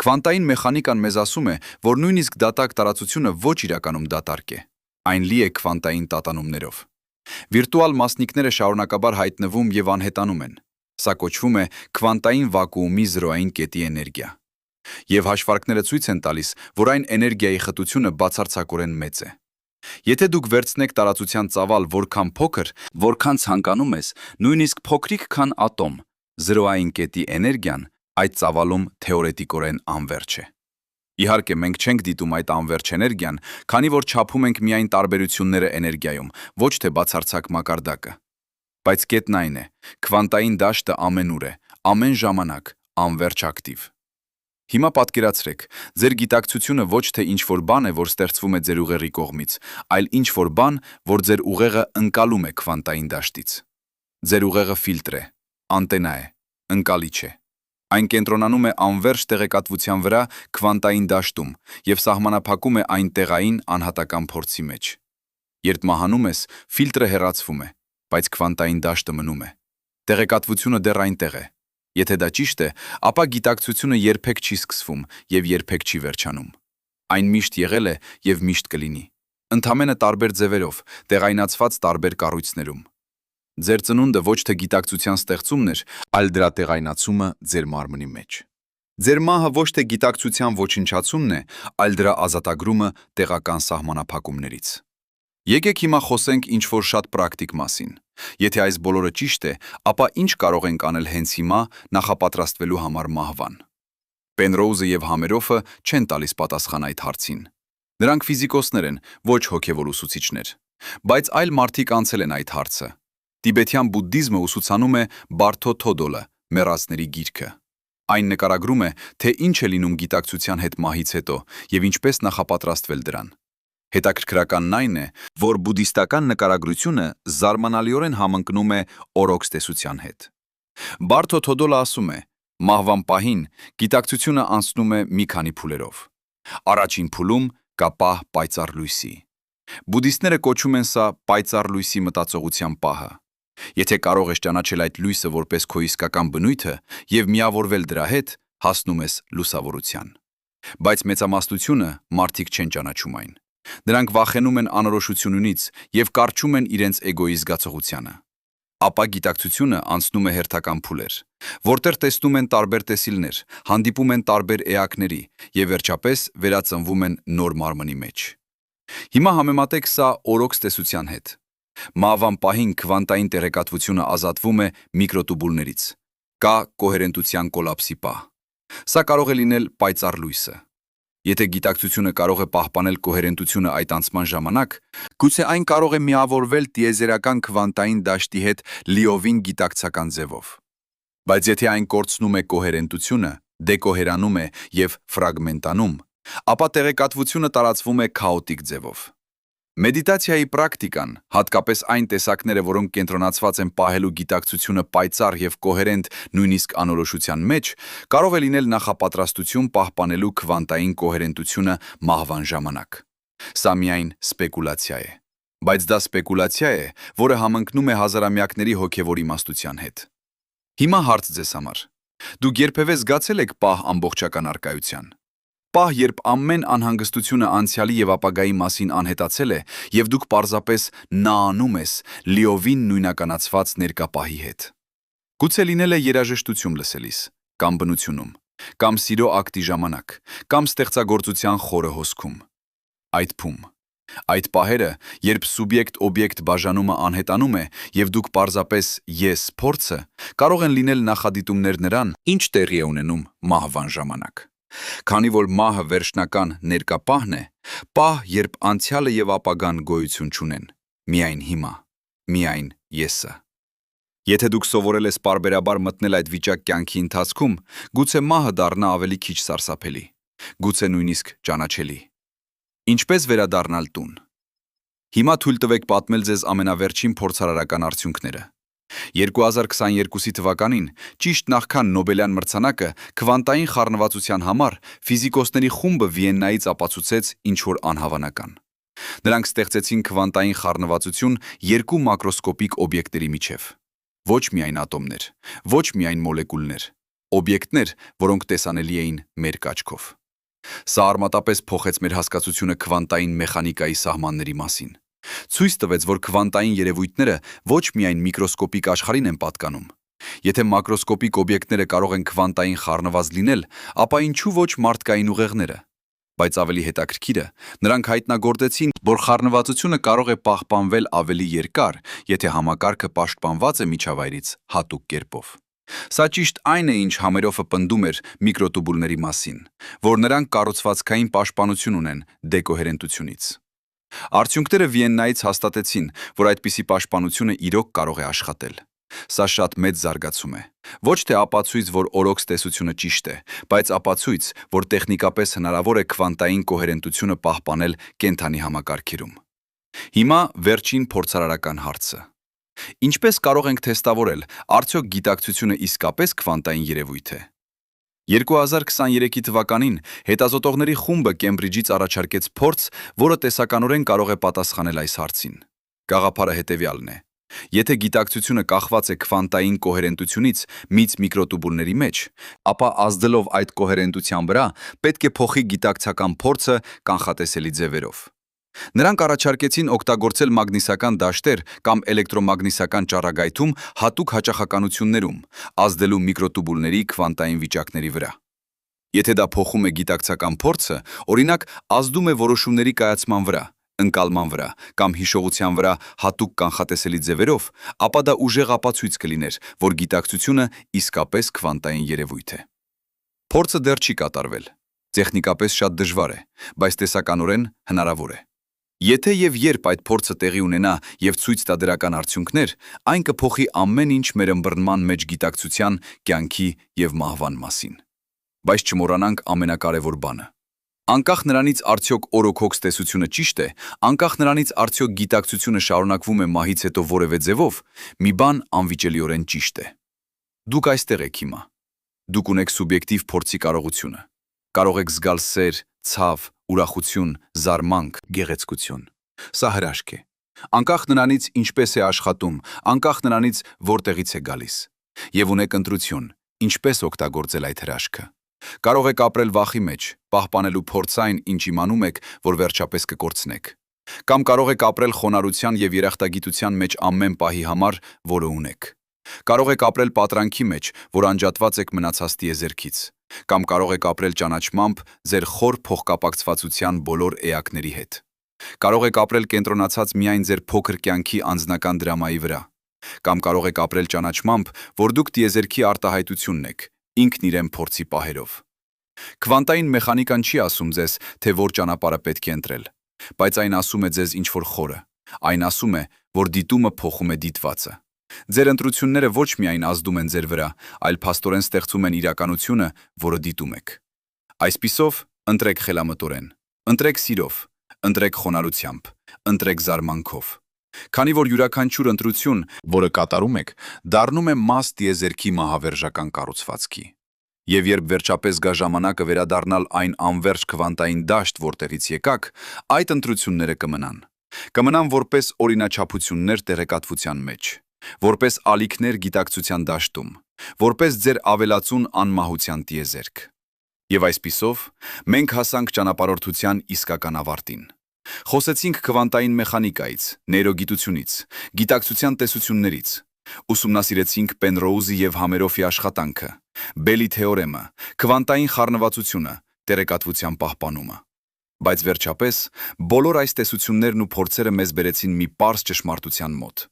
Քվանտային մեխանիկան մեզ ասում է, որ նույնիսկ դատարկ տարածությունը ոչ իրականում դատարկ է, այն լի է քվանտային տատանումներով։ Վիրտուալ մասնիկները շարունակաբար հայտնվում եւ անհետանում են։ Սա կոչվում է քվանտային վակուումի զրոյային կետի էներգիա։ Եվ հաշվարկները ցույց են տալիս, որ այն էներգիայի խտությունը բացարձակորեն մեծ է։ Եթե դուք վերցնեք տարածության ծավալ որքան փոքր, որքան ցանկանում ես, նույնիսկ փոքրիկ քան ատոմ, զրոյային կետի էներգիան այդ ծավալում թեորետիկորեն անվերջ է։ Իհարկե, մենք չենք դիտում այդ անվերջ էներգիան, քանի որ չափում ենք միայն տարբերությունները էներգիայում, ոչ թե բացարձակ մակարդակը։ Բայց կետն այն է, քվանտային դաշտը ամենուր է, ամեն ժամանակ, անվերջ ակտիվ։ Հիմա պատկերացրեք, ձեր գիտակցությունը ոչ թե ինչ-որ բան է, որ ստեղծվում է ձեր ուղեղի կողմից, այլ ինչ-որ բան, որ ձեր ուղեղը ընկալում է քվանտային դաշտից։ Ձեր ուղեղը ֆիլտր է, անտենա է, ընկալիչ է։ Այն կենտրոնանում է անվերջ տեղեկատվության վրա քվանտային դաշտում և սահմանափակում է այն տեղային անհատական փորձի մեջ։ Երբ մահանում ես, ֆիլտրը հեռացվում է, բայց քվանտային դաշտը մնում է։ Տեղեկատվությունը դեռ այնտեղ է։ Եթե դա ճիշտ է, ապա գիտակցությունը երբեք չի սկսվում և երբեք չի վերջանում։ Այն միշտ եղել է և միշտ կլինի։ Ընդամենը տարբեր ձևերով, տեղայնացված տարբեր կառույցներում։ Ձեր ծնունդը ոչ թե գիտակցության ստեղծումն էր, այլ դրա տեղայնացումը ձեր մարմնի մեջ։ Ձեր մահը ոչ թե գիտակցության ոչնչացումն է, այլ դրա ազատագրումը տեղական սահմանափակումներից։ Եկեք հիմա խոսենք ինչ-որ շատ պրակտիկ մասին։ Եթե այս բոլորը ճիշտ է, ապա ինչ կարող ենք անել հենց հիմա նախապատրաստվելու համար մահվան։ Պենրոուզը և Համերոֆը չեն տալիս պատասխան այդ հարցին։ Նրանք ֆիզիկոսներ են, ոչ հոգևոր ուսուցիչներ։ Բայց այլ մարդիկ անցել են այդ հարցը։ Տիբեթյան բուդդիզմը ուսուցանում է Բարթո Թոդոլը, մեռածների գիրքը։ Այն նկարագրում է, թե ինչ է լինում գիտակցության հետ մահից հետո և ինչպես նախապատրաստվել դրան։ Հետաքրքրականն այն է, որ բուդդիստական նկարագրությունը զարմանալիորեն համընկնում է օրոքս տեսության հետ։ Բարթո Թոդոլը ասում է. մահվան պահին գիտակցությունը անցնում է մի քանի փուլերով։ Առաջին փուլում կա պահ պայծառ լույսի։ Բուդդիստները կոչում են սա պայծառ լույսի մտածողության պահը։ Եթե կարող ես ճանաչել այդ լույսը որպես քո իսկական բնույթը և միավորվել դրա հետ, հասնում ես լուսավորության։ Բայց մեծամասնությունը մարդիկ չեն ճանաչում այն։ Նրանք վախենում են անորոշությունից և կարճում են իրենց էգոյի զգացողությանը։ Ապա գիտակցությունը անցնում է հերթական փուլեր, որտեղ տեսնում են տարբեր տեսիլներ, հանդիպում են տարբեր էակների և վերջապես վերածնվում են նոր մարմնի մեջ։ Հիմա համեմատեք սա օրոքս տեսության հետ։ Մահվան պահին քվանտային տեղեկատվությունը ազատվում է միկրոտուբուլներից։ Կա կոհերենտության կոլապսի պահ։ Սա կարող է լինել պայծառ լույսը։ Եթե գիտակցությունը կարող է պահպանել կոհերենտությունը այդ անցման ժամանակ, գուցե այն կարող է միավորվել տիեզերական քվանտային դաշտի հետ լիովին գիտակցական ձևով։ Բայց եթե այն կորցնում է կոհերենտությունը, դեկոհերանում է և ֆրագմենտանում, ապա տեղեկատվությունը տարածվում է քաոտիկ ձևով։ Մեդիտացիայի պրակտիկան, հատկապես այն տեսակները, որոնք կենտրոնացված են պահելու գիտակցությունը պայծառ և կոհերենտ նույնիսկ անորոշության մեջ, կարող է լինել նախապատրաստություն պահպանելու քվանտային կոհերենտությունը մահվան ժամանակ։ Սա միայն սպեկուլացիա է։ Բայց դա սպեկուլացիա է, որը համընկնում է հազարամյակների հոգևոր իմաստության հետ։ Հիմա հարց ձեզ համար։ Դուք երբևէ զգացել եք պահ ամբողջական առկայության։ Պահ, երբ ամեն անհանգստությունը անցյալի և ապագայի մասին անհետացել է, և դուք պարզապես նայում ես լիովին նույնականացված ներկա պահի հետ։ Գուցե լինել է երաժշտություն լսելիս, կամ բնությունում, կամ սիրո ակտի ժամանակ, կամ ստեղծագործության խորը հոսքում։ Այդ պահերը, երբ սուբյեկտ-օբյեկտ բաժանումը անհետանում է, և դուք պարզապես ես փորձը, կարող են լինել նախադիտումներ նրան, ինչ տեղի է ունենում մահվան ժամանակ։ Քանի որ մահը վերջնական ներկա պահն է, պահ, երբ անցյալը և ապագան գոյություն չունեն, միայն հիմա, միայն եսը։ Եթե դուք սովորել ես պարբերաբար մտնել այդ վիճակ կյանքի ընթացքում, գուցե մահը դառնա ավելի քիչ սարսափելի, գուցե նույնիսկ ճանաչելի։ Ինչպես վերադառնալ տուն։ Հիմա թույլ տվեք պատմել ձեզ ամենավերջին փորձարարական արդյունքները։ 2022 թվականին, ճիշտ նախքան Նոբելյան մրցանակը, քվանտային խառնվածության համար ֆիզիկոսների խումբը Վիեննայից ապացուցեց ինչ-որ անհավանական։ Նրանք ստեղծեցին քվանտային խառնվածություն երկու մակրոսկոպիկ օբյեկտների միջև։ Ոչ միայն ատոմներ, ոչ միայն մոլեկուլներ, օբյեկտներ, որոնք տեսանելի էին մեր կաչքով։ Սա արմատապես փոխեց մեր հասկացությունը քվանտային մեխանիկայի սահմանների մասին։ Ցույց տվեց, որ քվանտային երևույթները ոչ միայն միկրոսկոպիկ աշխարհին են պատկանում։ Եթե մակրոսկոպիկ օբյեկտները կարող են քվանտային խառնված լինել, ապա ինչու ոչ մարդկային ուղեղները։ Բայց ավելի հետաքրքիրը, նրանք հայտնագործեցին, որ խառնվածությունը կարող է պահպանվել ավելի երկար, եթե համակարգը պաշտպանված է միջավայրից հատուկ կերպով։ Սա ճիշտ այն է, ինչ Համերոֆը պնդում էր միկրոտուբուլների մասին, որ նրանք կառուցվածքային պաշտպանություն ունեն դեկոհերենտությունից։ Արդյունքները Վիեննայից հաստատեցին, որ այդպիսի պաշտպանությունը իրոք կարող է աշխատել։ Սա շատ մեծ զարգացում է։ Ոչ թե ապացույց, որ օրոքս տեսությունը ճիշտ է, բայց ապացույց, որ տեխնիկապես հնարավոր է քվանտային կոհերենտությունը պահպանել կենդանի համակարգերում։ Հիմա վերջին փորձարարական հարցը։ Ինչպես կարող ենք թեստավորել, արդյոք գիտակցությունը իսկապես քվանտային երևույթ է։ 2023 թվականին հետազոտողների խումբը Կեմբրիջից առաջարկեց փորձ, որը տեսականորեն կարող է պատասխանել այս հարցին։ Գաղափարը հետևյալն է. Եթե գիտակցությունը կախված է քվանտային կոհերենտությունից միծ միկրոտուբուլների մեջ, ապա ազդելով այդ կոհերենտության վրա պետք է փոխի գիտակցական փորձը կանխատեսելի ձևերով։ Նրանք առաջարկեցին օգտագործել մագնիսական դաշտեր կամ էլեկտրոմագնիսական ճառագայթում հատուկ հաճախականություններում, ազդելու միկրոտուբուլների քվանտային վիճակների վրա։ Եթե դա փոխում է գիտակցական փորձը, օրինակ ազդում է որոշումների կայացման վրա, ընկալման վրա կամ հիշողության վրա հատուկ կանխատեսելի ձևերով, ապա դա ուժեղ ապացույց կլիներ, որ գիտակցությունը իսկապես քվանտային երևույթ է։ Փորձը դեռ չի կատարվել։ Տեխնիկապես շատ դժվար է, բայց տեսականորեն հնարավոր է։ Եթե եւ երբ այդ փորձը տեղի ունենա եւ ցույց տա դրական արդյունքներ, այն կփոխի ամեն ինչ մեր ըմբռնման մեջ գիտակցության, կյանքի եւ մահվան մասին։ Բայց չմոռանանք ամենակարևոր բանը։ Անկախ նրանից արդյոք օրոքոքս տեսությունը ճիշտ է, անկախ նրանից արդյոք գիտակցությունը շարունակվում է մահից հետո որևէ ձևով, մի բան անվիճելիորեն ճիշտ է։ Դուք այստեղ եք հիմա։ Դուք ունեք սուբյեկտիվ փորձի կարողությունը։ Կարող եք զգալ սեր, ցավ, ուրախություն, զարմանք, գեղեցկություն։ Սա հրաշք է։ Անկախ նրանից ինչպես է աշխատում, անկախ նրանից որտեղից է գալիս։ Եվ ունեք ընտրություն, ինչպես օգտագործել այդ հրաշքը։ Կարող եք ապրել վախի մեջ, պահպանելու փորձ այն, ինչ իմանում եք, որ վերջապես կկորցնեք։ Կամ կարող եք ապրել խոնարհության եւ երախտագիտության մեջ ամեն պահի համար, որը ունեք։ Կարող եք ապրել պատրանքի մեջ, որ անջատված եք մնացած տիեզերքից։ Կամ կարող եք ապրել ճանաչմամբ ձեր խոր փոխկապակցվածության բոլոր էակների հետ։ Կարող եք ապրել կենտրոնացած միայն ձեր փոքր կյանքի անձնական դրամայի վրա։ Կամ կարող եք ապրել ճանաչմամբ, որ դուք տիեզերքի արտահայտությունն եք, ինքն իրեն փորձի պահերով։ Քվանտային մեխանիկան չի ասում ձեզ, թե որ ճանապարհը պետք է ընտրել, բայց այն ասում է ձեզ ինչ-որ խորը։ Այն ասում է, որ դիտումը փոխում է դիտվածը։ Ձեր ընտրությունները ոչ միայն ազդում են ձեր վրա, այլ փաստորեն ստեղծում են իրականությունը, որը դիտում եք։ Այսպիսով, ընտրեք խելամտորեն, ընտրեք սիրով, ընտրեք խոնարհությամբ, ընտրեք զարմանքով։ Քանի որ յուրաքանչյուր ընտրություն, որը կատարում եք, դառնում է մաս տիեզերքի մահավերժական կառուցվածքի։ Եվ երբ վերջապես գա ժամանակը վերադառնալ այն անվերջ քվանտային դաշտ, որտեղից եկաք, այդ ընտրությունները կմնան։ Կմնան որպես օրինաչափություններ տեղեկատվության մեջ, որպես ալիքներ գիտակցության դաշտում, որպես ձեր ավելացուն անմահության տիեզերք։ Եվ այսպիսով, մենք հասանք ճանապարհորդության իսկական ավարտին։ Խոսեցինք քվանտային մեխանիկայից, նեյրոգիտությունից, գիտակցության տեսություններից, ուսումնասիրեցինք Պենրոուզի եւ Համերոֆի աշխատանքը, Բելի թեորեմը, քվանտային խառնվածությունը, տեղեկատվության պահպանումը։ Բայց վերջապես, բոլոր այս տեսություններն ու փորձերը մեզ բերեցին մի պարզ ճշմարտության մոտ։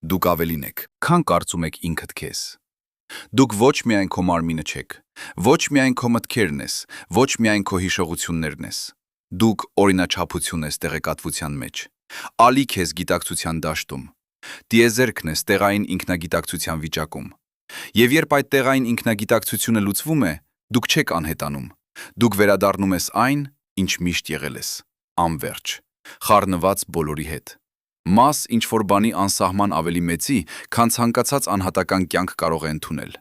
Դուք ավելին եք, քան կարծում եք ինքդ քեզ։ Դուք ոչ միայն քո մարմինը չեք, ոչ միայն քո մտքերն ես, ոչ միայն քո հիշողություններն ես։ Դուք օրինաչափություն ես տեղեկատվության մեջ, ալիք ես գիտակցության դաշտում, տիեզերքն ես տեղային ինքնագիտակցության վիճակում։ Եվ երբ այդ տեղային ինքնագիտակցությունը լուծվում է, դուք չեք անհետանում, դուք վերադառնում ես այն, ինչ միշտ եղել ես, անվերջ, խառնված բոլորի հետ։ Մաս ինչ-որ բանի անսահման ավելի մեծի, քան ցանկացած անհատական կյանք կարող է ընդունել։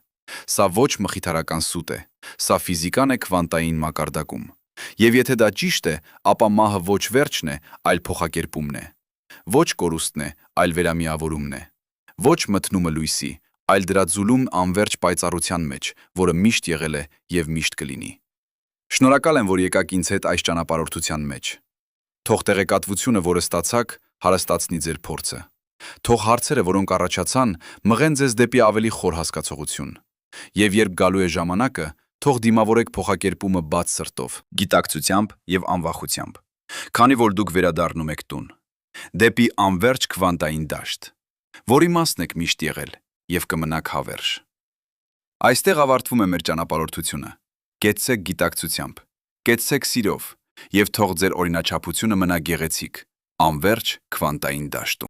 Սա ոչ մխիթարական սուտ է, սա ֆիզիկան է քվանտային մակարդակում։ Եվ եթե դա ճիշտ է, ապա մահը ոչ վերջն է, այլ փոխակերպումն է։ Ոչ կորուստն է, այլ վերամիավորումն է։ Ոչ մթնումը լույսի, այլ դրա ձուլում անverջ պայծառության մեջ, որը միշտ եղել է եւ միշտ կլինի։ Շնորհակալ եմ, որ եկաք ինձ հետ այս ճանապարհորդության մեջ։ Թող տեղեկատվությունը, որը ստացաք, հարստացնի ձեր փորձը։ Թող հարցերը, որոնք առաջացան, մղեն ձեզ դեպի ավելի խոր հասկացողություն։ Եվ երբ գալու է ժամանակը, թող դիմավորեք փոխակերպումը բաց սրտով, գիտակցությամբ եւ անվախությամբ։ Քանի որ դուք վերադառնում եք տուն, դեպի անverջ քվանտային դաշտ, որի մասն եք միշտ եղել եւ կմնաք հավերժ։ Այստեղ ավարտվում է մեր ճանապարհորդությունը։ Կեցցեք գիտակցությամբ, կեցցեք սիրով եւ թող ձեր օրինաչափությունը մնա գեղեցիկ, անverջ քվանտային դաշտում։